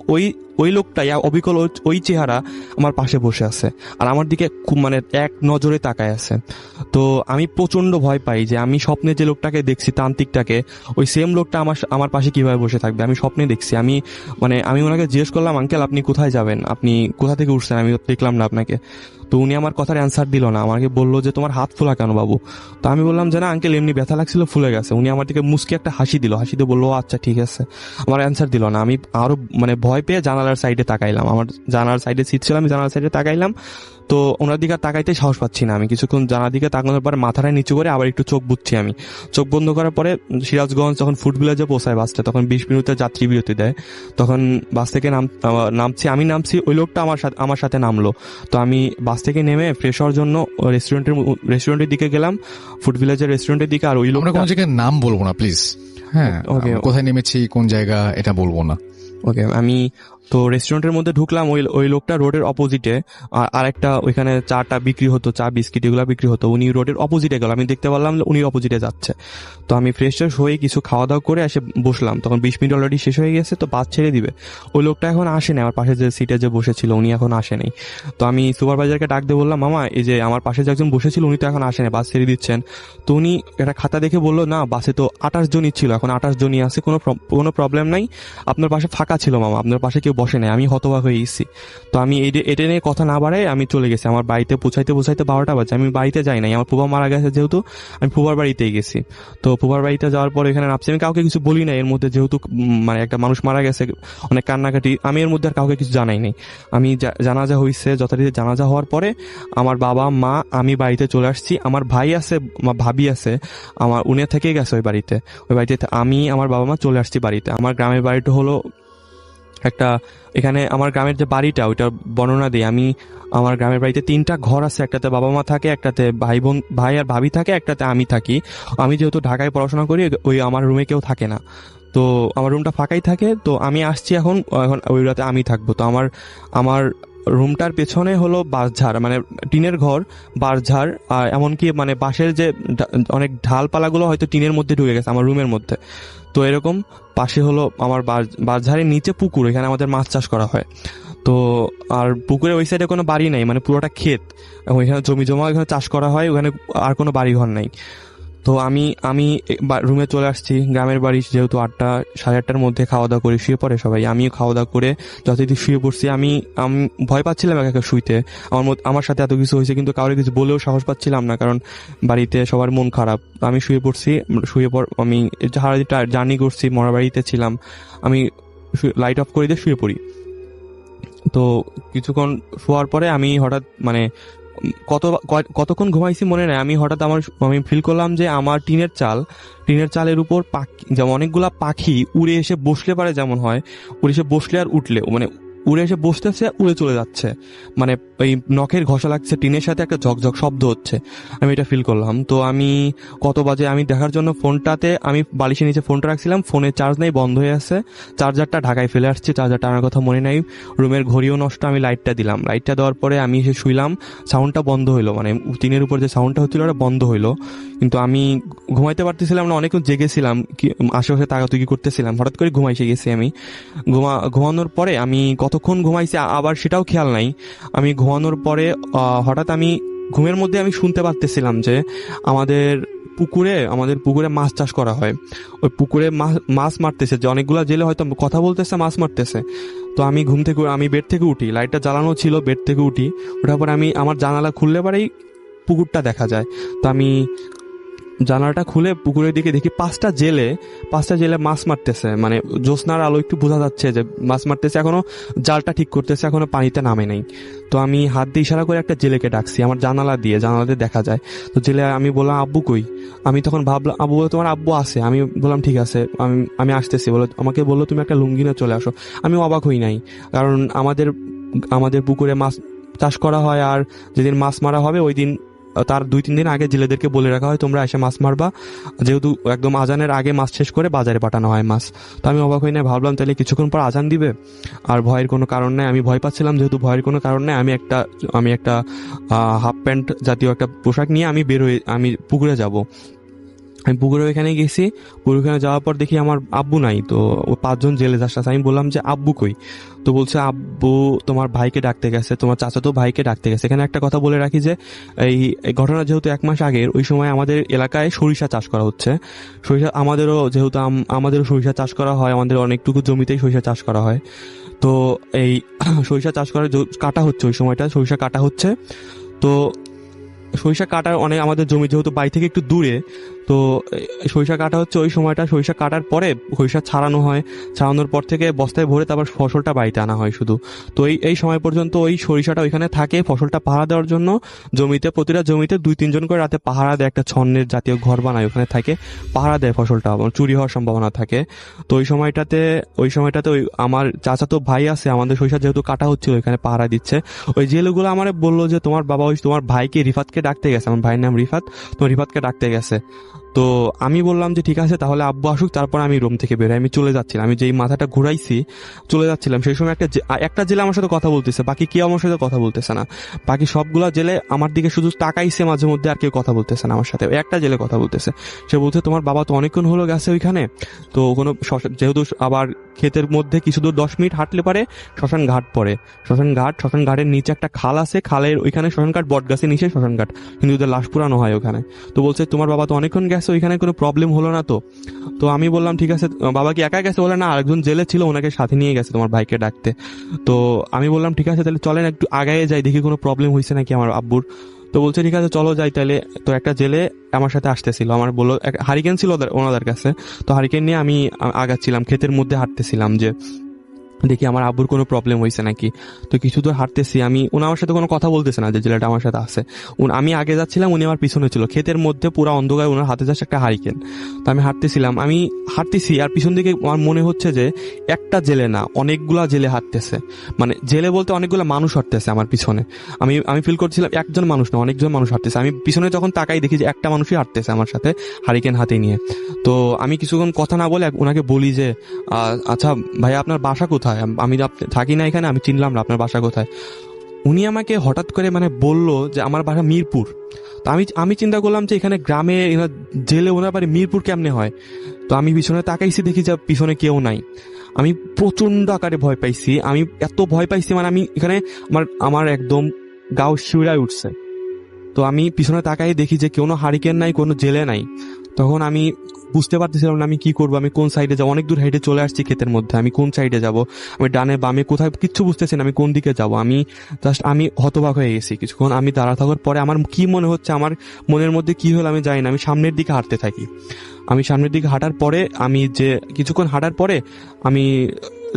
ওই লোকটাই, অবিকল ওই চেহারা আমার পাশে বসে আছে, আর আমার দিকে খুব মানে এক নজরে তাকায় আছে। তো আমি প্রচন্ড ভয় পাই যে আমি স্বপ্নে যে লোকটাকে দেখছি, তান্ত্রিকটাকে, ওই সেম লোকটা আমার পাশে কিভাবে বসে থাকবে। আমি স্বপ্নে দেখছি। আমি ওনাকে জিজ্ঞেস করলাম, আঙ্কেল আপনি কোথায় যাবেন, আপনি কোথা থেকে উঠছেন, আমি দেখলাম না আপনাকে। তো উনি আমার কথার অ্যান্সার দিল না, আমাকে বললো যে তোমার হাত ফোলা কেন বাবু। তো আমি বললাম যে না আঙ্কেল, এমনি ব্যথা লাগছিল, ফুলে গেছে। উনি আমার দিকে মুচকি একটা হাসি দিল, হাসিতে বললো আচ্ছা ঠিক আছে। আমার অ্যান্সার দিল না। আমি আরো ভয় পেয়ে জানালার সাইডে তাকাইলাম, আমার জানালার সাইডে সিট ছিল, আমি জানালার সাইডে তাকাইলাম। তো ওনার দিকে তাকাইতে সাহস পাচ্ছি না। আমি কিছুক্ষণ জানার দিকে তাকানোর পরে মাথাটা নিচু করে আবার একটু চোখ বুঝছি। আমি চোখ বন্ধ করার পরে সিরাজগঞ্জ যখন ফুড ভিলেজে পৌঁছায় বাসটা, তখন 20 মিনিটের যাত্রী বিরতি দেয়। তখন বাস থেকে আমি নামছি, ওই লোকটা আমার সাথে নামলো। তো আমি বাস থেকে নেমে ফ্রেশ হওয়ার জন্য রেস্টুরেন্টের দিকে গেলাম, ফুড ভিলেজের রেস্টুরেন্টের দিকে। আর ওই লোকটা,
কোনো জায়গায় নাম বলবো না প্লিজ, হ্যাঁ,
ওকে,
কোথায় নেমেছি কোন জায়গা এটা বলবো না।
ওকে, আমি তো রেস্টুরেন্টের মধ্যে ঢুকলাম, ওই ওই লোকটা রোডের অপোজিটে, আর একটা ওইখানে চাটা বিক্রি হতো, চা বিস্কিট এগুলো বিক্রি হতো, উনি রোডের অপোজিটে গেল, আমি দেখতে পারলাম যে উনি অপোজিটে যাচ্ছে। তো আমি ফ্রেশ ট্রেশ হয়ে কিছু খাওয়া দাওয়া করে এসে বসলাম, তখন 20 মিনিট অলরেডি শেষ হয়ে গেছে, তো বাস ছেড়ে দিবে। ওই লোকটা এখন আসেনি, আমার পাশে যে সিটে যে বসেছিল উনি এখন আসেনি। তো আমি সুপারভাইজারকে ডাক দিয়ে বললাম, মামা এই যে আমার পাশে যে একজন বসেছিল উনি তো এখন আসেনি, বাস ছেড়ে দিচ্ছেন। তো উনি একটা খাতা দেখে বললো, না বাসে তো 28 জনই ছিল, এখন 28 জনই আছে, কোনো প্রবলেম নাই, আপনার পাশে ফাঁকা ছিল মামা, আপনার পাশে কেউ বসে নাই। আমি হতবাক হয়ে গেছি। তো আমি এটা নিয়ে কথা না বাড়াই আমি চলে গেছি। আমার বাড়িতে পৌঁছাইতে 12টা বাজে। আমি বাড়িতে যাই নাই, আমার ফুফা মারা গেছে যেহেতু আমি ফুফার বাড়িতেই গেছি। তো ফুফার বাড়িতে যাওয়ার পর এখানে নামছি, আমি কাউকে কিছু বলি না এর মধ্যে, যেহেতু মানে একটা মানুষ মারা গেছে, অনেক কান্নাকাটি, আমি এর মধ্যে আর কাউকে কিছু জানাই নাই। আমি জানাজা হয়েছে, যথারীতি জানাজা হওয়ার পরে আমার বাবা মা আমি বাড়িতে চলে আসছি। আমার ভাই আছে, ভাবি আছে, আমার উনি থেকে গেছে ওই বাড়িতে। আমি আমার বাবা মা চলে আসছি বাড়িতে। আমার গ্রামের বাড়িটা হলো একটা, এখানে আমার গ্রামের যে বাড়িটা ওইটা বর্ণনা দিই আমি। আমার গ্রামের বাড়িতে 3টা ঘর আছে, একটাতে বাবা মা থাকে, একটাতে ভাই আর ভাবি থাকে, একটাতে আমি থাকি। আমি যেহেতু ঢাকায় পড়াশোনা করি, ওই আমার রুমে কেউ থাকে না, তো আমার রুমটা ফাঁকাই থাকে। তো আমি আসছি এখন ওই রাতে আমি থাকবো। তো আমার রুমটার পেছনে হলো বাঁশঝাড়, মানে টিনের ঘর, বাঁশঝাড়, আর এমনকি মানে বাঁশের যে অনেক ঢালপালাগুলো হয়তো টিনের মধ্যে ঢুকে গেছে আমার রুমের মধ্যে। তো এরকম পাশে হলো আমার বাঁশঝাড়ের নিচে পুকুর, এখানে আমাদের মাছ চাষ করা হয়। তো আর পুকুরের ওই সাইডে কোনো বাড়ি নাই, মানে পুরোটা ক্ষেত, ওইখানে জমি জমা, ওইখানে চাষ করা হয়, ওখানে আর কোনো বাড়ি ঘর নাই। তো আমি রুমে চলে আসছি। গ্রামের বাড়ি যেহেতু 8টা 8:30টার মধ্যে খাওয়া দাওয়া করে শুয়ে পড়ে সবাই, আমিও খাওয়া দাওয়া করে যতদিন শুয়ে পড়ছি। আমি ভয় পাচ্ছিলাম একা শুইতে, আমার সাথে এত কিছু হয়েছে কিন্তু কাউকে কিছু বলেও সাহস পাচ্ছিলাম না, কারণ বাড়িতে সবার মন খারাপ। আমি শুয়ে পড়ছি, আমি জার্নি করছি, মরাবাড়িতে ছিলাম, আমি লাইট অফ করে দিয়ে শুয়ে পড়ি। তো কিছুক্ষণ শোয়ার পরে আমি হঠাৎ মানে কতক্ষণ ঘুমাইছি মনে নাই, আমি হঠাৎ আমি ফিল করলাম যে আমার টিনের চালের উপর পাখি, যেমন অনেকগুলা পাখি উড়ে এসে বসলে পারে, যেমন হয় উড়ে এসে বসলে আর উঠলে, মানে উড়ে এসে বসতেছে, উড়ে চলে যাচ্ছে, মানে ওই নখের ঘষা লাগছে টিনের সাথে, একটা ঝকঝক শব্দ হচ্ছে, আমি এটা ফিল করলাম। তো আমি কত বাজে আমি দেখার জন্য ফোনটাতে, আমি বালিশের নিচে ফোনটা রাখছিলাম, ফোনে চার্জ নেই, বন্ধ হয়ে আছে, চার্জারটা ঢাকায় ফেলে আসছি, চার্জারটা আনার কথা মনে নাই, রুমের ঘড়িও নষ্ট, আমি লাইটটা দিলাম, লাইটটা দেওয়ার পরে আমি এসে শুইলাম, সাউন্ডটা বন্ধ হইলো, মানে টিনের উপর যে সাউন্ডটা হচ্ছিল ওটা বন্ধ হইলো, কিন্তু আমি ঘুমাইতে পারতেছিলাম না, অনেকক্ষণ জেগেছিলাম, আশেপাশে তাকাতুকি করতেছিলাম, হঠাৎ করে ঘুমাইছে গেছি আমি। ঘুমানোর পরে আমি কতক্ষণ ঘুমাইছি আবার সেটাও খেয়াল নাই। আমি ঘুমানোর পরে হঠাৎ আমি ঘুমের মধ্যে আমি শুনতে পারতেছিলাম যে আমাদের পুকুরে মাছ চাষ করা হয়, ওই পুকুরে মাছ মারতেছে, যে অনেকগুলা জেলে হয়তো কথা বলতেছে, মাছ মারতেছে। তো আমি বেড থেকে উঠি, লাইটটা জ্বালানো ছিল, বেড থেকে উঠি, ওঠার পর আমি আমার জানালা খুললে পরেই পুকুরটা দেখা যায়। তো আমি জানালাটা খুলে পুকুরের দিকে দেখি 5টা জেলে মাছ মারতেছে, মানে জ্যোৎস্নার আলো একটু বোঝা যাচ্ছে যে মাছ মারতেছে, এখনো জালটা ঠিক করতেছে, এখনো পানিতে নামে নাই। তো আমি হাত দিয়ে ইশারা করে একটা জেলেকে ডাকছি, আমার জানালাতে দেখা যায়। তো জেলে আমি বললাম, আব্বু কই? আমি তখন ভাবলাম, আব্বু বলে, তোমার আব্বু আছে? আমি বললাম ঠিক আছে, আমি আসতেছি। আমাকে বললো তুমি একটা লুঙ্গি নিয়ে চলে আসো। আমি অবাক হই নাই, কারণ আমাদের পুকুরে মাছ চাষ করা হয়, আর যেদিন মাছ মারা হবে ওই দিন, তার 2-3 দিন আগে জেলেদেরকে বলে রাখা হয় তোমরা এসে মাছ মারবা, যেহেতু একদম আজানের আগে মাছ শেষ করে বাজারে পাঠানো হয় মাছ। তো আমি অবাক হই না, ভাবলাম তাহলে কিছুক্ষণ পর আজান দিবে, আর ভয়ের কোনো কারণ নেই। আমি ভয় পাচ্ছিলাম, যেহেতু ভয়ের কোনো কারণ নেই, আমি একটা হাফ প্যান্ট জাতীয় একটা পোশাক নিয়ে আমি পুকুরে যাব। আমি পুকুরে ওইখানে গেছি, পুকুরে যাওয়ার পর দেখি আমার আব্বু নাই। তো ও 5 জন জেলে আসছে, আমি বললাম যে আব্বু কই? তো বলছে আব্বু তোমার ভাইকে ডাকতে গেছে, তোমার চাচাতো ভাইকে ডাকতে গেছে। এখানে একটা কথা বলে রাখি যে এই ঘটনা যেহেতু 1 মাস আগের, ওই সময় আমাদের এলাকায় সরিষা চাষ করা হচ্ছে। আমাদেরও সরিষা চাষ করা হয়, আমাদের অনেকটুকু জমিতেই সরিষা চাষ করা হয়। তো এই সরিষা চাষ করার কাটা হচ্ছে, ওই সময়টা সরিষা কাটা হচ্ছে। তো সরিষা কাটার আমাদের জমি যেহেতু বাড়ি থেকে একটু দূরে, তো সরিষা কাটা হচ্ছে ওই সময়টা। সরিষা কাটার পরে সরিষা ছাড়ানো হয়, ছাড়ানোর পর থেকে বস্তায় ভরে তারপর ফসলটা বাড়িতে আনা হয় শুধু। তো এই সময় পর্যন্ত ওই সরিষাটা ওইখানে থাকে, ফসলটা পাহারা দেওয়ার জন্য প্রতিটা জমিতে 2-3 জন করে রাতে পাহারা দেয়, একটা ছন্নের জাতীয় ঘর বানায়, ওখানে থাকে পাহারা দেয়, ফসলটা চুরি হওয়ার সম্ভাবনা থাকে। তো ওই সময়টাতে ওই আমার চাচাতো ভাই আছে, আমাদের সরিষা যেহেতু কাটা হচ্ছিল ওইখানে পাহারা দিচ্ছে। ওই জেলেগুলো আমারে বললো যে তোমার বাবা তোমার ভাইকে রিফাতকে ডাকতে গেছে, আমার ভাইয়ের নাম রিফাত, তোমার রিফাতকে ডাকতে গেছে। তো আমি বললাম যে ঠিক আছে তাহলে আব্বু আসুক, তারপর আমি রুম থেকে বেরোই। আমি চলে যাচ্ছিলাম, আমি যেই মাথাটা ঘুরাইছি চলে যাচ্ছিলাম, সেই সময় একটা জেলে আমার সাথে কথা বলতেছে, বাকি কেউ আমার সাথে কথা বলতেছে না। বাকি সবগুলা জেলে আমার দিকে শুধু তাকাইছে মাঝে মধ্যে, আর কেউ কথা বলতেছে না আমার সাথে। ওই একটা জেলে কথা বলতেছে, সে বলছে তোমার বাবা তো অনেকক্ষণ হলো গেছে ওইখানে, তো কোনো যেহেতু আবার ক্ষেতের মধ্যে কিছু দূর 10 মিনিট হাঁটলে পারে শ্মশান ঘাট পড়ে। শ্মশান ঘাটের নিচে একটা খাল আছে, খালের ওইখানে শ্মশান ঘাট, বট গাছের নিচে শ্মশান ঘাট, হিন্দুদের লাশ পুরানো হয় ওখানে। তো বলছে তোমার বাবা তো অনেকক্ষণ গেছে ওইখানে, কোনো প্রবলেম হলো না তো? তো আমি বললাম ঠিক আছে। বাবা কি একা গেছে? বলে না, আরেকজন জেলে ছিল, ওনাকে সাথে নিয়ে গেছে তোমার ভাইকে ডাকতে। তো আমি বললাম ঠিক আছে তাহলে চলেন একটু আগায়ে যাই, দেখি কোনো প্রবলেম হয়েছে নাকি আমার আব্বুর। তো বলছে ঠিক আছে চলো যাই তাহলে। তো একটা জেলে আমার সাথে আসতেছিল, আমার বললো হারিকেন ছিল ওনাদের কাছে, তো হারিকেন নিয়ে আমি আগাচ্ছিলাম, ক্ষেতের মধ্যে হাঁটতেছিলাম যে দেখি আমার আব্বুর কোনো প্রবলেম হয়েছে নাকি। তো কিছু দূর হাঁটতেছি আমি, উনি আমার সাথে কোনো কথা বলতেছে না, যে জেলেটা আমার সাথে আছে। আমি আগে যাচ্ছিলাম, উনি আমার পিছনে ছিল, ক্ষেতের মধ্যে পুরো অন্ধকার, ওনার হাতে যাচ্ছে একটা হারিকেন। তো আমি হাঁটতেছি আর পিছন দিকে আমার মনে হচ্ছে যে একটা জেলে না, অনেকগুলা জেলে হাঁটতেছে। মানে জেলে বলতে অনেকগুলো মানুষ হাঁটতেছে আমার পিছনে। আমি ফিল করছিলাম একজন মানুষ না, অনেকজন মানুষ হাঁটতেছে। আমি পিছনে যখন তাকাই দেখি যে একটা মানুষই হাঁটতেছে আমার সাথে হারিকেন হাতে নিয়ে। তো আমি কিছুক্ষণ কথা না বলে ওনাকে বলি যে আচ্ছা ভাইয়া আপনার বাসা কোথায়? আমি থাকি না এখানে, আমি চিনলাম না আপনার বাসা কোথায়। উনি আমাকে হঠাৎ করে মানে বলল যে আমার বাসা মিরপুর। তো আমি চিন্তা করলাম যে এখানে গ্রামে জেলে ওনার বাড়ি মিরপুর কেমনে হয়। তো আমি পিছনে তাকাইছি, দেখি যে পিছনে কেউ নাই। আমি প্রচন্ড আকারে ভয় পাইছি, আমি এত ভয় পাইছি মানে আমি এখানে আমার একদম গাও শিউরায় উঠছে। তো আমি পিছনে তাকাই দেখি যে কোনো হারিকেন নাই, কোনো জেলে নাই। তখন আমি বুঝতে পারতেছিলাম না আমি কি করবো, আমি কোন সাইডে যাবো। অনেক দূর হেঁটে চলে আসছি ক্ষেতের মধ্যে, আমি কোন সাইডে যাব, আমি ডানে বামে কোথায় কিচ্ছু বুঝতেছি না, আমি কোন দিকে যাব। আমি হতবাক হয়ে গেছি। কিছুক্ষণ আমি দাঁড়া থাকার পরে আমার কি মনে হচ্ছে, আমার মনের মধ্যে কি হলো আমি জানি না, আমি সামনের দিকে হাঁটতে থাকি। আমি সামনের দিকে হাঁটার পরে কিছুক্ষণ হাঁটার পরে আমি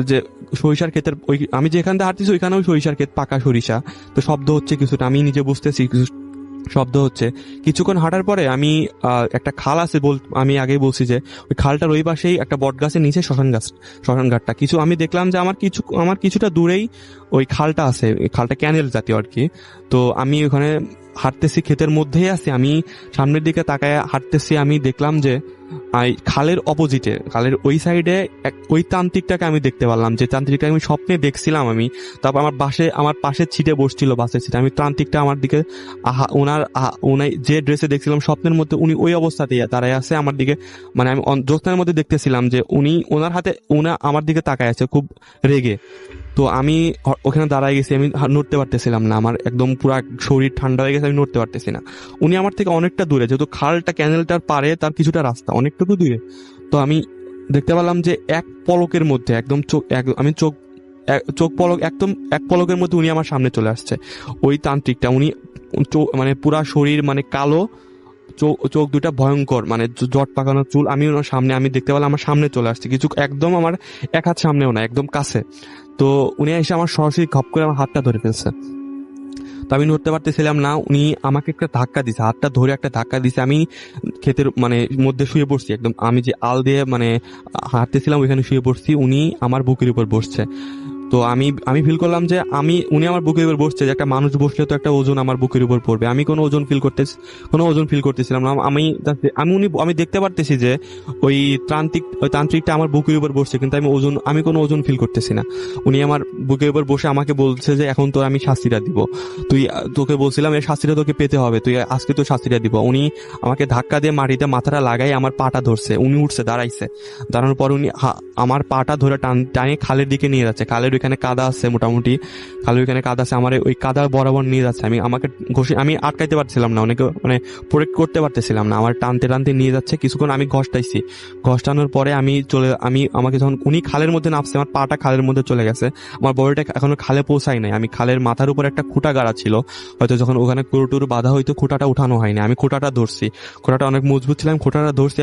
যে সরিষার ক্ষেতের আমি যেখান থেকে হাঁটতেছি ওইখানেও সরিষার ক্ষেত, পাকা সরিষা। তো শব্দ হচ্ছে কিছুটা, আমি নিজে বুঝতেছি কিছু শব্দ হচ্ছে। কিছুক্ষণ হাঁটার পরে আমি একটা খাল আছে, আমি আগেই বলছি যে ওই খালটার ওই পাশেই একটা বট গাছের নিচে শ্মশান ঘাটটা। আমি দেখলাম যে আমার কিছুটা দূরেই ওই খালটা আছে, খালটা ক্যানেল জাতীয় আর কি। তো আমি ওখানে হাঁটতেছি, ক্ষেতের মধ্যেই আছি, আমি সামনের দিকে তাকায় হাঁটতেছি। আমি দেখলাম যে খালের অপোজিটে, খালের ওই সাইডে ওই তান্ত্রিকটাকে আমি দেখতে পারলাম, যে তান্ত্রিকটাকে আমি স্বপ্নে দেখছিলাম আমি। তারপর আমার পাশে ছিটে বসছিল, বাসের ছিটে। আমি তান্ত্রিকটা আমার দিকে উনি যে ড্রেসে দেখছিলাম স্বপ্নের মধ্যে, উনি ওই অবস্থাতেই দাঁড়ায় আছে আমার দিকে। মানে আমি জ্যোৎস্নার মধ্যে দেখতেছিলাম যে ওনার হাতে আমার দিকে তাকায় আছে খুব রেগে। তো আমি ওখানে দাঁড়ায় গেছি, আমি নড়তে পারতেছিলাম না, আমার একদম পুরো শরীর ঠান্ডা হয়ে গেছে, আমি নড়তে পারতেছি না। উনি আমার থেকে অনেকটা দূরে, যেহেতু খালটা ক্যানেলটার পারে তার কিছুটা রাস্তা অনেকটুকু দূরে। তো আমি দেখতে পেলাম যে এক পলকের মধ্যে একদম এক পলকের মধ্যে উনি আমার সামনে চলে আসছে। ওই তান্ত্রিকটা, উনি মানে পুরা শরীর মানে কালো, চোখ দুটা ভয়ঙ্কর, মানে জট পাকানো চুল। আমি ওনার সামনে, আমি দেখতে পেলাম আমার সামনে চলে আসছে, কিছু একদম আমার এক হাত সামনেও না, একদম কাছে। তো উনি এসে আমার সরাসরি ঘপ করে আমার হাতটা ধরে ফেলছে। তো আমি নড়তে পারতেছিলাম না। উনি আমাকে একটা ধাক্কা দিছে, হাতটা ধরে একটা ধাক্কা দিছে। আমি ক্ষেতের মানে মধ্যে শুয়ে পড়ছি, একদম আমি যে আল দিয়ে মানে হাঁটতেছিলাম ওইখানে শুয়ে পড়ছি। উনি আমার বুকের উপর বসছে। তো আমি ফিল করলাম যে উনি আমার বুকের উপর বসছে, যে একটা মানুষ বসলে তো একটা ওজন আমার বুকের উপর পড়বে। আমি কোনো ওজন ফিল করতেছিলাম না। আমি দেখতে পারতেছি যে ওই তান্ত্রিকটা আমার বুকের উপর বসছে, কিন্তু আমি কোনো ওজন ফিল করতেছি না। উনি আমার বুকের উপর বসে আমাকে বলছে যে এখন তো আমি শাস্তিটা দিব, তোকে বলছিলাম এই শাস্তিটা তোকে পেতে হবে, তুই আজকে তো শাস্তিটা দিব। উনি আমাকে ধাক্কা দিয়ে মাটিতে মাথাটা লাগাই আমার পাটা ধরছে। উনি উঠছে, দাঁড়ানোর পর উনি আমার পাটা ধরে টানে খালের দিকে নিয়ে যাচ্ছে। খালের ওইখানে কাদা আছে, মোটামুটি খালের ওইখানে কাদা আছে, আমার ওই কাদার বরাবর নিয়ে যাচ্ছে। আমি আটকাইতে পারছিলাম না, অনেকে মানে প্রোটেক্ট করতে পারতেছিলাম না, আমার টানতে টানতে নিয়ে যাচ্ছে। কিছুক্ষণ আমি ঘষটানোর পরে আমাকে যখন উনি খালের মধ্যে নামছে, আমার পাটা খালের মধ্যে চলে গেছে, আমার বডিটা এখনো খালে পৌঁছাই নাই। আমি খালের মাথার উপর একটা খুঁটা গাড়া ছিল, হয়তো যখন ওখানে কুরুটুরু বাঁধা হইতো খুঁটাটা উঠানো হয়নি। আমি খুঁটাটা ধরছি, খুঁটাটা অনেক মজবুত ছিল, আমি খুঁটাটা ধরছি।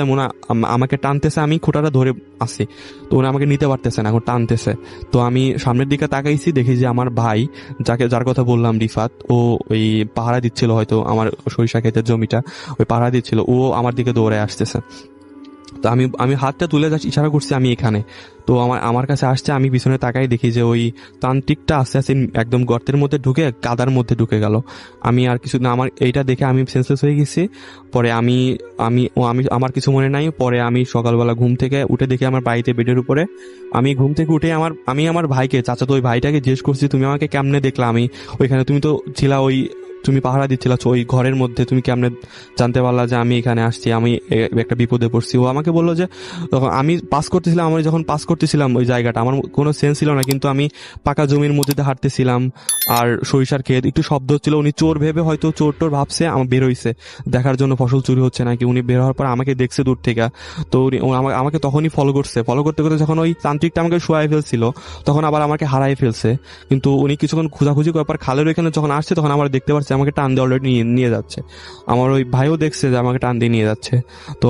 আমাকে টানতেছে, আমি খুঁটাটা ধরে আসি। তো উনি আমাকে নিতে পারতেছে না, এখন টানতেছে। তো আমি সামনের দিকে তাকাইছি, দেখি যে আমার ভাই, যার কথা বললাম রিফাত, ও ওই পাহারা দিচ্ছিল, হয়তো আমার সরিষা ক্ষেতের জমিটা ওই পাহারা দিচ্ছিল, ও আমার দিকে দৌড়ে আসতেছে। তো আমি আমি হাতটা তুলে জাস্ট ইশারা করছি আমি এখানে। তো আমার কাছে আসছে, আমি পিছনে তাকাই দেখি যে ওই তান্ত্রিকটা আস্তে আস্তে একদম গর্তের মধ্যে ঢুকে কাদার মধ্যে ঢুকে গেল। আমি আর কিছু না, আমার এইটা দেখে আমি সেন্সলেস হয়ে গেছি। পরে আমি আমি ও আমি আমার কিছু মনে নাই। পরে আমি সকালবেলা ঘুম থেকে উঠে দেখি আমার বাড়িতে বেডের উপরে। আমি ঘুম থেকে উঠে আমি আমার ভাইকে, চাচাতো ওই ভাইটাকে জিজ্ঞেস করছি, তুমি আমাকে কেমনে দেখলা? আমি ওইখানে, তুমি তো ছিলা, তুমি পাহারা দিচ্ছিলা ওই ঘরের মধ্যে, তুমি কেমনে জানতে পারলা যে আমি এখানে আসছি, আমি একটা বিপদে পড়ছি? ও আমাকে বললো যে তখন আমি পাস করতেছিলাম, আমি যখন পাস করতেছিলাম ওই জায়গাটা, আমার কোনো সেন্স ছিল না, কিন্তু আমি পাকা জমির মধ্যে দিয়ে হাঁটতেছিলাম আর সরিষার ক্ষেত, একটু শব্দ হচ্ছিল। উনি চোর ভেবে হয়তো চোর টোর ভাবছে, আমার বের হইছে দেখার জন্য ফসল চুরি হচ্ছে নাকি। উনি বের হওয়ার পর আমাকে দেখছে দূর থেকে। তো ও আমাকে তখনই ফলো করতে করতে যখন ওই তান্ত্রিকটা আমাকে শুয়াই ফেলছিল, তখন আবার আমাকে হারাই ফেলছে। কিন্তু উনি কিছুক্ষণ খোঁজাখুঁজি করার পর খালের ওইখানে যখন আসছে, তখন আমার দেখতে পাচ্ছে আমাকে টান দিয়ে অলরেডি নিয়ে যাচ্ছে। আমার ওই ভাইও দেখছে যে আমাকে টান দিয়ে নিয়ে যাচ্ছে। তো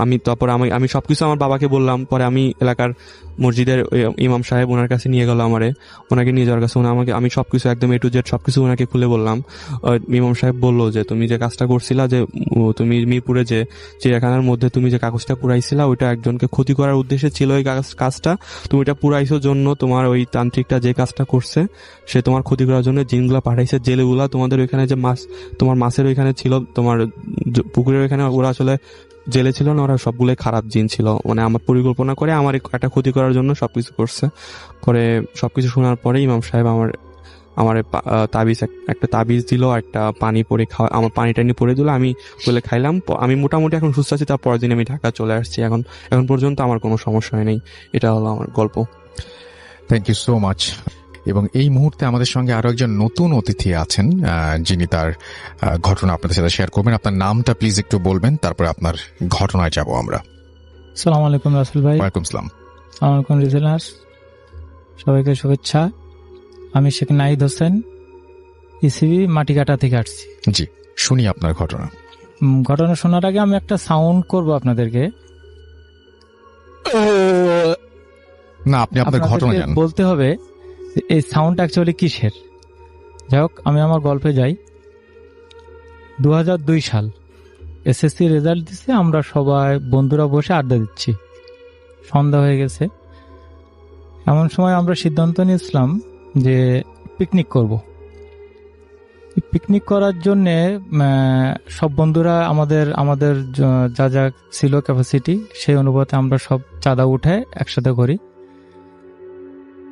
আমি তারপর আমি সবকিছু আমার বাবাকে বললাম। পরে আমি এলাকার মসজিদের ইমাম সাহেব, ওনার কাছে নিয়ে গেল ওনাকে নিয়ে যাওয়ার কাছে। আমি সবকিছু একদম A to Z সবকিছু ওনাকে খুলে বললাম। ইমাম সাহেব বললো যে তুমি যে কাজটা করছিলা, যে তুমি মিরপুরে যে চিড়িয়াখানার মধ্যে তুমি যে কাগজটা পুরাইছিলা, ওইটা একজনকে ক্ষতি করার উদ্দেশ্যে ছিল ওই কাজটা। তুমি এটা পুরাইছোর জন্য তোমার ওই তান্ত্রিকটা যে কাজটা করছে, সে তোমার ক্ষতি করার জন্য জিনগুলা পাঠাইছে, জেলেগুলা তোমাদের ওইখানে যে তোমার মাছের ওইখানে ছিল, তোমার পুকুরের ওইখানে, ওরা আসলে জেলে ছিল না, ওরা সবগুলোই খারাপ জিন ছিল। মানে আমার পরিকল্পনা করে আমার একটা ক্ষতি করার জন্য সবকিছু করছে। পরে সবকিছু শোনার পরে ইমাম সাহেব আমার একটা তাবিজ দিল, একটা পানি পরে আমার পানি টানি পরে দিল, আমি বলে খাইলাম। আমি মোটামুটি এখন সুস্থ আছি। তার পরের দিন আমি ঢাকা চলে আসছি। এখন পর্যন্ত আমার কোনো সমস্যা হয়নি। এটা হলো আমার গল্প।
Thank you so much. এবং এই মুহূর্তে আমাদের সঙ্গে আরো একজন নতুন অতিথি আছেন, যিনি তার ঘটনা আপনাদের সাথে শেয়ার করবেন। আপনার নামটা প্লিজ একটু বলবেন, তারপরে আপনার ঘটনায় যাব আমরা।
আসসালামু আলাইকুম রাসেল ভাই।
ওয়ালাইকুম সালাম।
আসসালামু আলাইকুম লিসেনার্স, সবাইকে শুভেচ্ছা। আমি শেখ নাহিদ হোসেন, ইসিবি মাটিকাটা থেকে আসছি।
জি, শুনি আপনার ঘটনা।
ঘটনা শোনার আগে আমি একটা সাউন্ড করব আপনাদেরকে।
না, আপনি আপনার ঘটনা জানেন,
বলতে হবে এই সাউন্ড অ্যাকচুয়ালি কিসের। যাই হোক, আমি আমার গল্পে যাই। 2002 সাল এসএসসি রেজাল্ট দিছে, আমরা সবাই বন্ধুরা বসে আড্ডা দিচ্ছি, সন্ধ্যা হয়ে গেছে। এমন সময় আমরা সিদ্ধান্ত নিয়েছিলাম যে পিকনিক করব। পিকনিক করার জন্যে সব বন্ধুরা আমাদের যা যা ছিল ক্যাপাসিটি, সেই অনুপাতে আমরা সব চাঁদা উঠে একসাথে করি।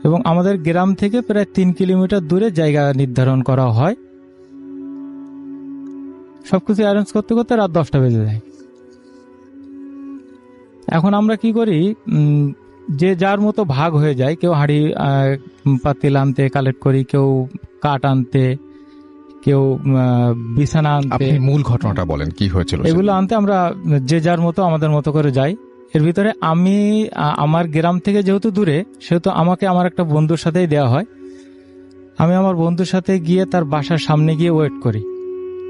এবং আমাদের গ্রাম থেকে প্রায় 3 কিলোমিটার দূরে জায়গা নির্ধারণ করা হয়। সবকিছু অ্যারেঞ্জ করতে করতে রাত 10টা বেজে যায়। এখন আমরা কি করি, যে যার মতো ভাগ হয়ে যায়। কেউ হাঁড়ি পাতিল আনতে কালেক্ট করি, কেউ কাঠ আনতে, কেউ বিছানা আনতে।
আপনি মূল ঘটনাটা বলেন, কি হয়েছিল
এগুলো আনতে আমরা যে যার মতো আমাদের মতো করে যাই। এর ভিতরে আমার গ্রাম থেকে যেহেতু দূরে, সেহেতু আমাকে আমার একটা বন্ধুর সাথেই দেওয়া হয়। আমি আমার বন্ধুর সাথে গিয়ে তার বাসার সামনে গিয়ে ওয়েট করি।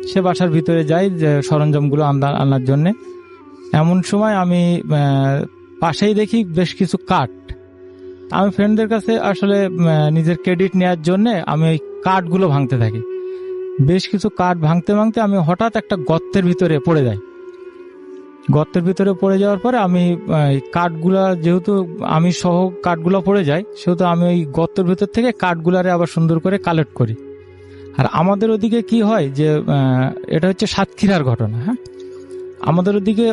সে বাসার ভিতরে যাই যে সরঞ্জামগুলো আনার জন্যে। এমন সময় আমি পাশেই দেখি বেশ কিছু কাঠ। আমি ফ্রেন্ডদের কাছে আসলে নিজের ক্রেডিট নেওয়ার জন্য আমি ওই কাঠগুলো ভাঙতে থাকি। বেশ কিছু কাঠ ভাঙতে ভাঙতে আমি হঠাৎ একটা গর্তের ভিতরে পড়ে যাই। গর্তের ভিতরে পড়ে যাওয়ার পরে আমি কাঠগুলা, যেহেতু আমি সহ কাঠগুলো পড়ে যায়, সেহেতু আমি ওই গর্তের ভিতর থেকে কাঠগুলারে আবার সুন্দর করে কালেক্ট করি। আর আমাদের ওদিকে কি হয় যে এটা হচ্ছে সাতক্ষীরার ঘটনা। হ্যাঁ, আমাদের ওদিকে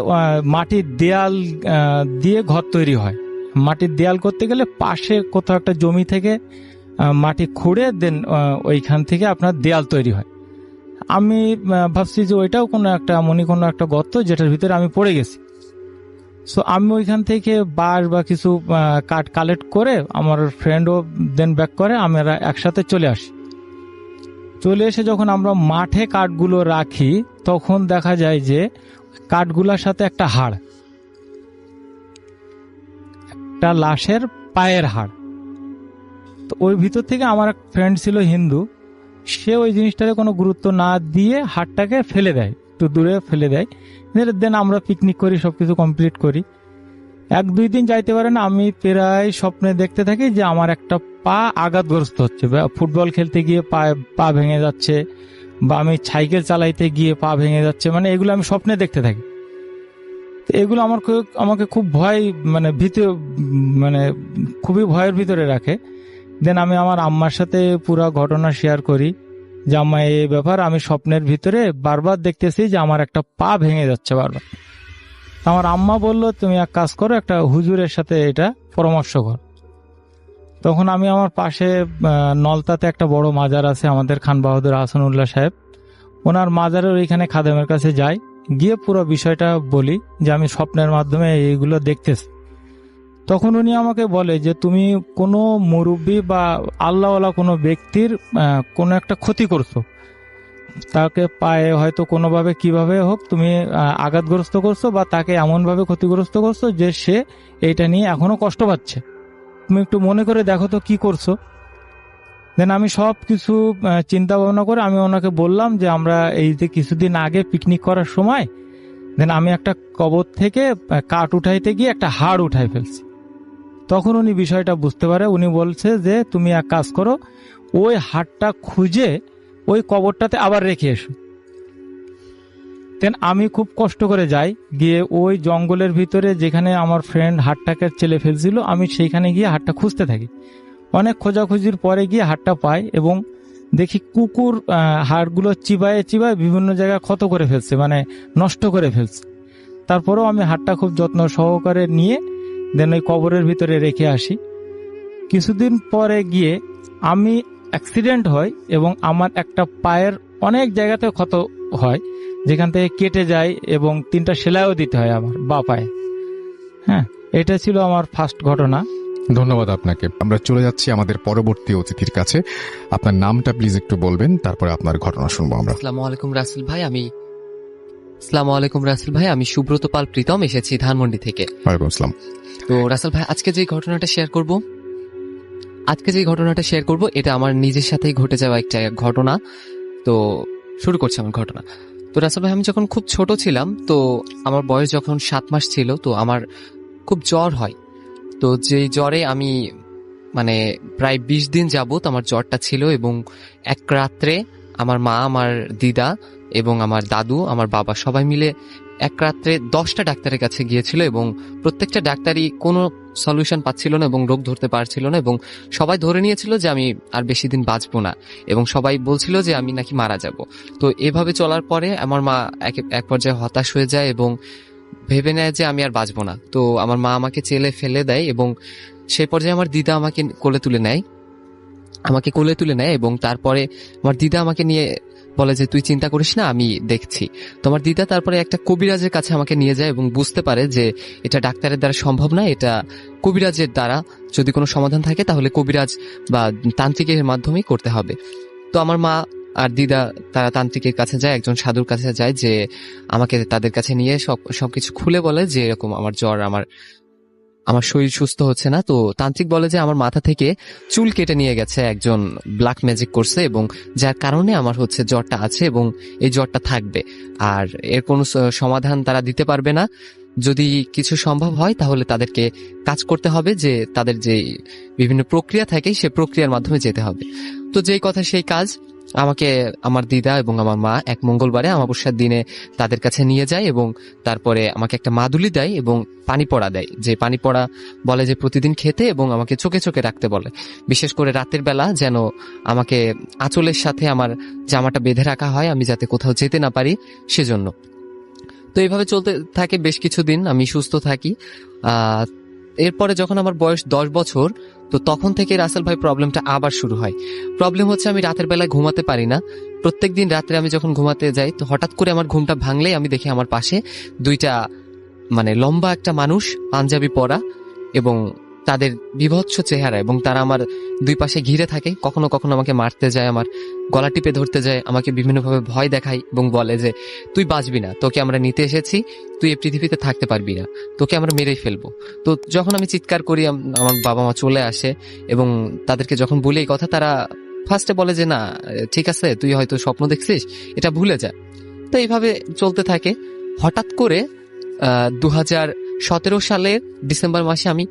মাটির দেয়াল দিয়ে ঘর তৈরি হয়। মাটির দেয়াল করতে গেলে পাশে কোথাও একটা জমি থেকে মাটি খুঁড়ে দেন ওইখান থেকে আপনার দেয়াল তৈরি হয়। আমি ভাবছি যে ওইটাও কোনো একটা গর্ত, যেটার ভিতরে আমি পড়ে গেছি। সো আমি ওইখান থেকে বাঁশ বা কিছু কাঠ কালেক্ট করে, আমার ফ্রেন্ডও দেন ব্যাক করে, আমরা একসাথে চলে আসি। চলে এসে যখন আমরা মাঠে কাঠগুলো রাখি, তখন দেখা যায় যে কাঠগুলোর সাথে একটা হাড়, একটা লাশের পায়ের হাড়। তো ওই ভিতর থেকে আমার এক ফ্রেন্ড ছিল হিন্দু, সে ওই জিনিসটাকে কোনো গুরুত্ব না দিয়ে হাড়টাকে ফেলে দেয়, একটু দূরে ফেলে দেয়। দেন আমরা পিকনিক করি, সবকিছু কমপ্লিট করি। 1-2 দিন যাইতে পারে না, আমি প্রায় স্বপ্নে দেখতে থাকি যে আমার একটা পা আঘাতগ্রস্ত হচ্ছে। ফুটবল খেলতে গিয়ে পা ভেঙে যাচ্ছে, বা আমি সাইকেল চালাইতে গিয়ে পা ভেঙে যাচ্ছে, মানে এগুলো আমি স্বপ্নে দেখতে থাকি। তো এগুলো আমাকে খুব ভয়, মানে মানে খুবই ভয়ের ভিতরে রাখে। দেন আমি আমার আম্মার সাথে পুরো ঘটনা শেয়ার করি যে আম্মা এই ব্যাপার, আমি স্বপ্নের ভিতরে বারবার দেখতেছি যে আমার একটা পা ভেঙে যাচ্ছে বারবার। তো আমার আম্মা বলল, তুমি এক কাজ করো, একটা হুজুরের সাথে এটা পরামর্শ কর। তখন আমি আমার পাশে নলতাতে একটা বড় মাজার আছে আমাদের, খান বাহাদুর হাসানুল্লাহ সাহেব, ওনার মাজারের ওইখানে খাদেমের কাছে যাই, গিয়ে পুরো বিষয়টা বলি যে আমি স্বপ্নের মাধ্যমে এইগুলো দেখতেছি। তখন উনি আমাকে বলে যে তুমি কোনো মুরব্বী বা আল্লাহওয়ালা কোনো ব্যক্তির কোনো একটা ক্ষতি করছো, তাকে পায়ে হয়তো কোনোভাবে কিভাবে হোক তুমি আঘাতগ্রস্ত করছো, বা তাকে এমনভাবে ক্ষতিগ্রস্ত করছো যে সে এইটা নিয়ে এখনো কষ্ট পাচ্ছে। তুমি একটু মনে করে দেখো তো কি করছো। দেন আমি সব কিছু চিন্তা ভাবনা করে আমি ওনাকে বললাম যে আমরা এই যে কিছুদিন আগে পিকনিক করার সময় দেন আমি একটা কবর থেকে কাঠ উঠাইতে গিয়ে একটা হাড় উঠাই ফেলছি। তখন উনি বিষয়টা বুঝতে পারে, উনি বলছে যে তুমি এক কাজ করো, ওই হাড়টা খুঁজে ওই কবরটাতে আবার রেখে এসো। দেন আমি খুব কষ্ট করে যাই, গিয়ে ওই জঙ্গলের ভিতরে যেখানে আমার ফ্রেন্ড হাড়টাকে চেলে ফেলছিল, আমি সেইখানে গিয়ে হাড়টা খুঁজতে থাকি। অনেক খোঁজাখুঁজির পরে গিয়ে হাড়টা পাই এবং দেখি কুকুর হাড়গুলো চিবায়ে চিবায়ে বিভিন্ন জায়গায় ক্ষত করে ফেলছে, মানে নষ্ট করে ফেলছে। তারপরেও আমি হাড়টা খুব যত্ন সহকারে নিয়ে দেন ওই কবরের ভিতরে রেখে আসি। কিছুদিন পরে গিয়ে আমি অ্যাক্সিডেন্ট হয় এবং আমার একটা পায়ের অনেক জায়গাতে ক্ষত হয়, যেখান থেকে কেটে যায় এবং 3টা সেলাইও দিতে হয় আমার বা পায়ে। হ্যাঁ, এটা ছিল আমার ফার্স্ট ঘটনা।
ধন্যবাদ আপনাকে। আমরা চলে যাচ্ছি আমাদের পরবর্তী অতিথির কাছে। আপনার নামটা প্লিজ একটু বলবেন, তারপরে আপনার ঘটনা শুনবো আমরা।
আসসালামু আলাইকুম রাসেল ভাই, আমি সুব্রত পাল প্রীতম, এসেছি ধানমন্ডি থেকে।
ওয়ালাইকুম আসসালাম।
তো রাসেল ভাই, আজকে যে ঘটনাটা শেয়ার করব এটা আমার নিজের সাথেই ঘটে যাওয়া একটা ঘটনা। তো শুরু করছি আমার ঘটনা। তো রাসেল ভাই, আমি যখন খুব ছোট ছিলাম, তো আমার বয়স যখন 7 মাস ছিল, তো আমার খুব জ্বর হয়। তো যেই জ্বরে আমি মানে প্রায় 20 দিন যাবত আমার জ্বরটা ছিল, এবং এক রাত্রে আমার মা, আমার দিদা এবং আমার দাদু, আমার বাবা সবাই মিলে এক রাত্রে 10টা ডাক্তারের কাছে গিয়েছিল, এবং প্রত্যেকটা ডাক্তারই কোনো সলিউশন পাচ্ছিল না এবং রোগ ধরতে পারছিল না, এবং সবাই ধরে নিয়েছিল যে আমি আর বেশি দিন বাঁচবো না, এবং সবাই বলছিল যে আমি নাকি মারা যাব। তো এভাবে চলার পরে আমার মা এক পর্যায়ে হতাশ হয়ে যায় এবং ভেবে নেয় যে আমি আর বাঁচবো না। তো আমার মা আমাকে চেলে ফেলে দেয়, এবং সেই পর্যায়ে আমার দিদা আমাকে কোলে তুলে নেয় এবং তারপরে আমার দিদা আমাকে নিয়ে বলে যে তুই চিন্তা করিস না, আমি দেখছি। তো আমার দিদা তারপরে একটা কবিরাজের কাছে আমাকে নিয়ে যায় এবং বুঝতে পারে যে এটা ডাক্তারের দ্বারা সম্ভব না, এটা কবিরাজের দ্বারা যদি কোনো সমাধান থাকে তাহলে কবিরাজ বা তান্ত্রিকের মাধ্যমেই করতে হবে। তো আমার মা আর দিদা তারা তান্ত্রিকের কাছে যায়, একজন সাধুর কাছে যায়, যে আমাকে তাদের কাছে নিয়ে সবকিছু খুলে বলে যে এরকম আমার জ্বর, আমার শরীর সুস্থ হচ্ছে না। তো তান্ত্রিক বলে যে আমার মাথা থেকে চুল কেটে নিয়ে গেছে, একজন ব্ল্যাক ম্যাজিক করছে, এবং যার কারণে আমার হচ্ছে জ্বরটা আছে এবং এই জ্বরটা থাকবে, আর এর কোনো সমাধান তারা দিতে পারবে না। যদি কিছু সম্ভব হয় তাহলে তাদেরকে কাজ করতে হবে, যে তাদের যে বিভিন্ন প্রক্রিয়া থাকে সে প্রক্রিয়ার মাধ্যমে যেতে হবে। তো যেই কথা সেই কাজ, আমাকে আমার দিদা এবং আমার মা এক মঙ্গলবারে অমাবস্যার দিনে তাদের কাছে নিয়ে যায়, এবং তারপরে আমাকে একটা মাদুলি দেয় এবং পানি পড়া দেয়, যে পানি পড়া বলে যে প্রতিদিন খেতে এবং আমাকে চোখে চোখে রাখতে বলে, বিশেষ করে রাতের বেলা যেন আমাকে আঁচলের সাথে আমার জামাটা বেঁধে রাখা হয়, আমি যাতে কোথাও যেতে না পারি সেজন্য। তো এইভাবে চলতে থাকে বেশ কিছুদিন, আমি সুস্থ থাকি। এরপরে যখন আমার বয়স 10 বছর, তো তখন থেকে রাসেল ভাই প্রবলেমটা আবার শুরু হয়। প্রবলেম হচ্ছে আমি রাতের বেলায় ঘুমাতে পারি না। প্রত্যেকদিন রাত্রে আমি যখন ঘুমাতে যাই, তো হঠাৎ করে আমার ঘুমটা ভাঙলেই আমি দেখি আমার পাশে 2টা লম্বা একটা মানুষ, পাঞ্জাবি পরা এবং তাদের বিভৎস চেহারা, এবং তারা আমার 2 পাশে ঘিরে থাকে। কখনো কখনো আমাকে মারতে যায়, আমার গলা টিপে ধরতে যায়, আমাকে বিভিন্নভাবে ভয় দেখায় এবং বলে যে তুই বাঁচবি না, তোকে আমরা নিতে এসেছি, তুই এই পৃথিবীতে থাকতে পারবি না, তোকে আমরা মেরেই ফেলবো। তো যখন আমি চিৎকার করি, আমার বাবা মা চলে আসে, এবং তাদেরকে যখন বলি এই কথা, তারা ফার্স্টে বলে যে না ঠিক আছে, তুই হয়তো স্বপ্ন দেখছিস, এটা ভুলে যা। তো এইভাবে চলতে থাকে। হঠাৎ করে 2017 সালের ডিসেম্বর মাসে আমি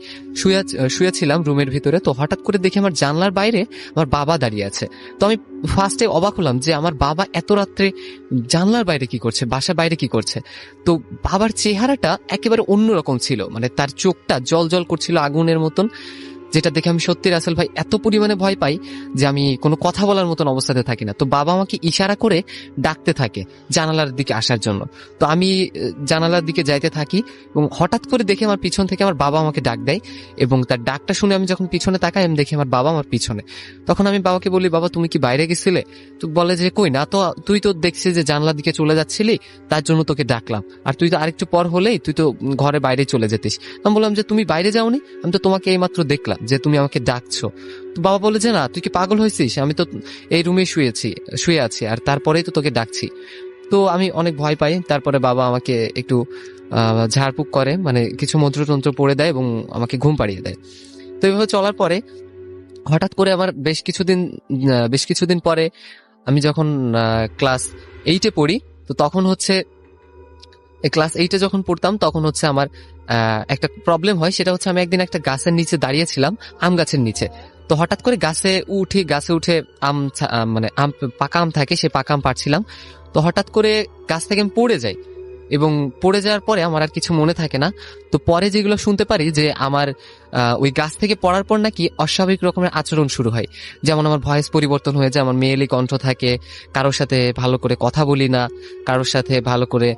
শুয়েছিলাম রুমের ভিতরে। তো হঠাৎ করে দেখি আমার জানলার বাইরে আমার বাবা দাঁড়িয়ে আছে। তো আমি ফার্স্টে অবাক হলাম যে আমার বাবা এত রাত্রে জানলার বাইরে কি করছে, বাসার বাইরে কি করছে। তো বাবার চেহারাটা একেবারে অন্যরকম ছিল, মানে তার চোখটা জল জল করছিল আগুনের মতন, যেটা দেখে আমি সত্যি রাসেল ভাই এত পরিমাণে ভয় পাই যে আমি কোনো কথা বলার মতন অবস্থাতে থাকি না। তো বাবা আমাকে ইশারা করে ডাকতে থাকে জানালার দিকে আসার জন্য। তো আমি জানালার দিকে যাইতে থাকি এবং হঠাৎ করে দেখে আমার পিছন থেকে আমার বাবা আমাকে ডাক দেয়, এবং তার ডাকটা শুনে আমি যখন পিছনে তাকাই আমি দেখি আমার বাবা আমার পিছনে। তখন আমি বাবাকে বলি, বাবা তুমি কি বাইরে গেছিলে? তো বলে যে কই না তো, তুই তো দেখছিস যে জানলার দিকে চলে যাচ্ছিলি, তার জন্য তোকে ডাকলাম, আর তুই তো আরেকটু পর হলেই তুই তো ঘরে বাইরে চলে যেতিস। আমি বললাম যে তুমি বাইরে যাওনি, আমি তো তোমাকে এইমাত্র দেখলাম যে তুমি আমাকে ডাকছো। তো বাবা বলে যে না, তুই কি পাগল হয়েছিস, আমি তো এই রুমে শুয়ে আছি আর তারপরেই তো তোকে ডাকছি। তো আমি অনেক ভয় পাই। তারপরে বাবা আমাকে একটু ঝাড়ফুঁক করে, মানে কিছু মন্ত্রতন্ত্র পড়ে দেয় এবং আমাকে ঘুম পাড়িয়ে দেয়। তো এইভাবে চলার পরে হঠাৎ করে আমার বেশ কিছুদিন পরে আমি যখন ক্লাস 8-এ পড়ি, তো তখন হচ্ছে ক্লাস 8-এ যখন পড়তাম তখন হচ্ছে আমার একটা প্রবলেম হয়। সেটা হচ্ছে আমি একদিন একটা গাছের নিচে দাঁড়িয়েছিলাম, আম গাছের নিচে। তো হঠাৎ করে গাছে উঠে পাকা আম থাকে, সে পাকা আম পাড়ছিলাম। তো হঠাৎ করে গাছ থেকে আমি পড়ে যাই, এবং পড়ে যাওয়ার পরে আমার আর কিছু মনে থাকে না। তো পরে যেগুলো শুনতে পারি যে আমার ওই গাছ থেকে পড়ার পর নাকি অস্বাভাবিক রকমের আচরণ শুরু হয়, যেমন আমার ভয়েস পরিবর্তন হয়ে যায়, আমার মেয়েলি কণ্ঠ থাকে, কারোর সাথে ভালো করে কথা বলি না, কারোর সাথে ভালো করে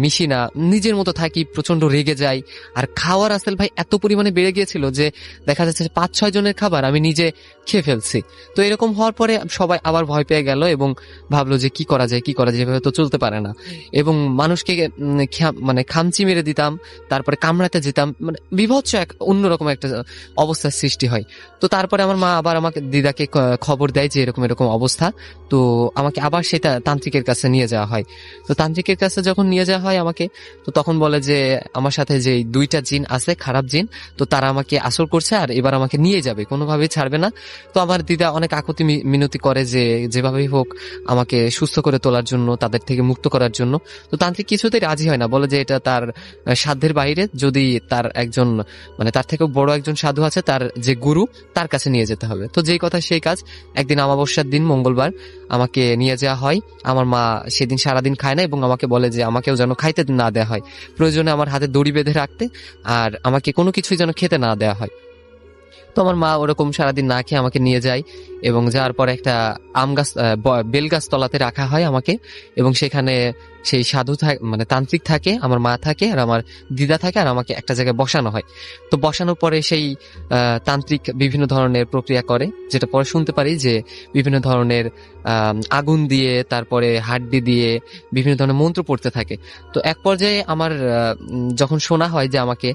মিশি না, নিজের মতো থাকি, প্রচন্ড রেগে যাই। আর খাওয়ার আসল ভাই এত পরিমাণে বেড়ে গিয়েছিল যে দেখা যাচ্ছে 5-6 জনের খাবার আমি নিজে খেয়ে ফেলছি। তো এরকম হওয়ার পরে সবাই আবার ভয় পেয়ে গেল এবং ভাবলো যে কি করা যায়, এভাবে তো চলতে পারে না। এবং মানুষকে খামচি মেরে দিতাম, তারপরে কামড়াতে যেতাম, মানে বিভৎস এক অন্যরকম একটা অবস্থার সৃষ্টি হয়। তো তারপরে আমার মা আবার আমাকে দিদাকে খবর দেয় যে এরকম অবস্থা। তো আমাকে আবার সেটা তান্ত্রিকের কাছে নিয়ে যাওয়া হয়। তো তান্ত্রিকের কাছে যখন নিয়ে যাওয়া হয় আমাকে, তো তখন বলে যে আমার সাথে যে 2টা জিন আছে, খারাপ জিন, তো তারা আমাকে আসর করছে আর এবার আমাকে নিয়ে যাবে, কোনোভাবেই ছাড়বে না। তো আমার দিদা অনেক আকুতি মিনতি করে যে যেভাবেই হোক আমাকে সুস্থ করে তোলার জন্য, তাদের থেকে মুক্ত করার জন্য। তো তান্ত্রিক কিছুতেই রাজি হয় না, বলে যে এটা তার সাধ্যের বাইরে, যদি তার একজন তার থেকেও বড় একজন সাধু আছে, তার যে গুরু, তার কাছে নিয়ে যেতে হবে। তো যেই কথা সেই কাজ, একদিন অমাবস্যার দিন মঙ্গলবার আমাকে নিয়ে যাওয়া হয়। আমার মা সেদিন সারাদিন খায় না এবং আমাকে বলে যে আমাকেও যেন খাইতে না দেওয়া হয়, প্রয়োজনে আমার হাতে দড়ি বেঁধে রাখতে, আর আমাকে কোনো কিছুই যেন খেতে না দেওয়া হয়। তো আমার মা ওরকম সারাদিন না খেয়ে আমাকে নিয়ে যায় এবং যাওয়ার পর একটা বেলগাছ তলাতে রাখা হয় আমাকে, এবং সেখানে সেই সাধু তান্ত্রিক থাকে, আমার মা থাকে আর আমার দিদা থাকে, আর আমাকে একটা জায়গায় বসানো হয়। তো বসানোর পরে সেই তান্ত্রিক বিভিন্ন ধরনের প্রক্রিয়া করে, যেটা পরে শুনতে পারি যে বিভিন্ন ধরনের আগুন দিয়ে, তারপরে হাড্ডি দিয়ে বিভিন্ন ধরনের মন্ত্র পড়তে থাকে। তো এক পর্যায়ে আমার যখন শোনা হয় যে আমাকে,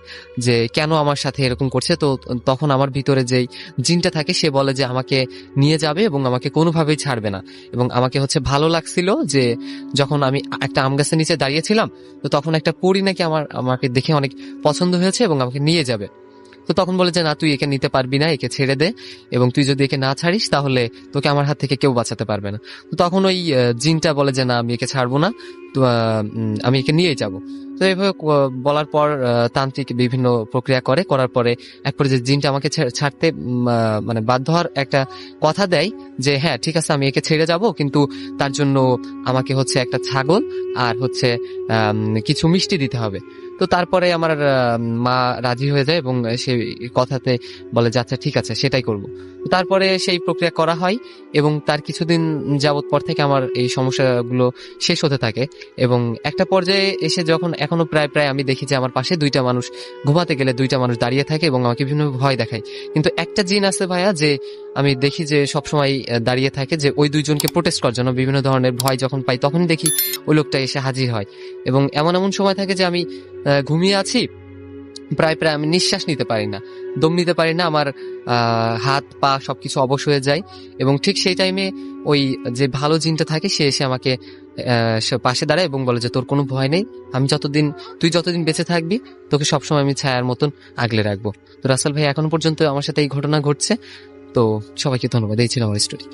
যে কেন আমার সাথে এরকম করছে, তো তখন আমার ভিতরে যেই জিনটা থাকে সে বলে যে আমাকে নিয়ে যাবে এবং আমাকে কোনোভাবেই ছাড়বে না। এবং আমাকে ভালো লাগছিল যে যখন আমি একটা আম গাছের নিচে দাঁড়িয়েছিলাম, তো তখন একটা পরী নাকি আমাকে দেখে অনেক পছন্দ হয়েছে এবং আমাকে নিয়ে যাবে। তো তখন বলে যে না, তুই একে নিতে পারবি না, একে ছেড়ে দে, এবং তুই যদি একে না ছাড়িস তাহলে তোকে আমার হাত থেকে কেউ বাঁচাতে পারবে না। তো তখন ওই জিনটা বলে যে না, আমি একে ছাড়বো না, তো আমি একে নিয়ে যাব। তো এইভাবে বলার পর তান্ত্রিক বিভিন্ন প্রক্রিয়া করার পরে এক পর্যায়ে জিনটা আমাকে ছাড়তে বাধ্য হওয়ার একটা কথা দেয় যে হ্যাঁ ঠিক আছে, আমি একে ছেড়ে যাব, কিন্তু তার জন্য আমাকে একটা ছাগল আর কিছু মিষ্টি দিতে হবে। তো তারপরে আমার মা রাজি হয়ে যায় এবং সেই কথাতে বলে যে আচ্ছা ঠিক আছে, সেটাই করব। তারপরে সেই প্রক্রিয়া করা হয় এবং তার কিছুদিন যাবত পর থেকে আমার এই সমস্যাগুলো শেষ হতে থাকে। এবং একটা পর্যায়ে এসে যখন এখনো প্রায় আমি দেখি যে আমার পাশে 2টা মানুষ, ঘুমাতে গেলে 2টা মানুষ দাঁড়িয়ে থাকে এবং আমাকে বিভিন্ন ভয় দেখায়। কিন্তু একটা জিন আছে ভাইয়া, যে আমি দেখি যে সবসময় দাঁড়িয়ে থাকে, যে ওই 2 জনকে প্রোটেস্ট করার জন্য। বিভিন্ন ধরনের ভয় যখন পাই তখনই দেখি ওই লোকটা এসে হাজির হয়। এবং এমন সময় থাকে যে আমি ঘুমিয়ে আছি, প্রায় আমি নিঃশ্বাস নিতে পারি না, দম নিতে পারি না, আমার হাত পা সবকিছু অবশ হয়ে যায়। এবং ঠিক সেই টাইমে ওই যে ভালো জিনটা থাকে সে এসে আমাকে পাশে দাঁড়ায় এবং বলে যে তোর কোনো ভয় নেই, তুই যতদিন বেঁচে থাকবি তোকে সবসময় আমি ছায়ার মতন আগলে রাখবো। তো রাসেল ভাই, এখনো পর্যন্ত আমার সাথে এই ঘটনা ঘটছে। তো সবাইকে ধন্যবাদ, এই ছিল আমার স্টোরি।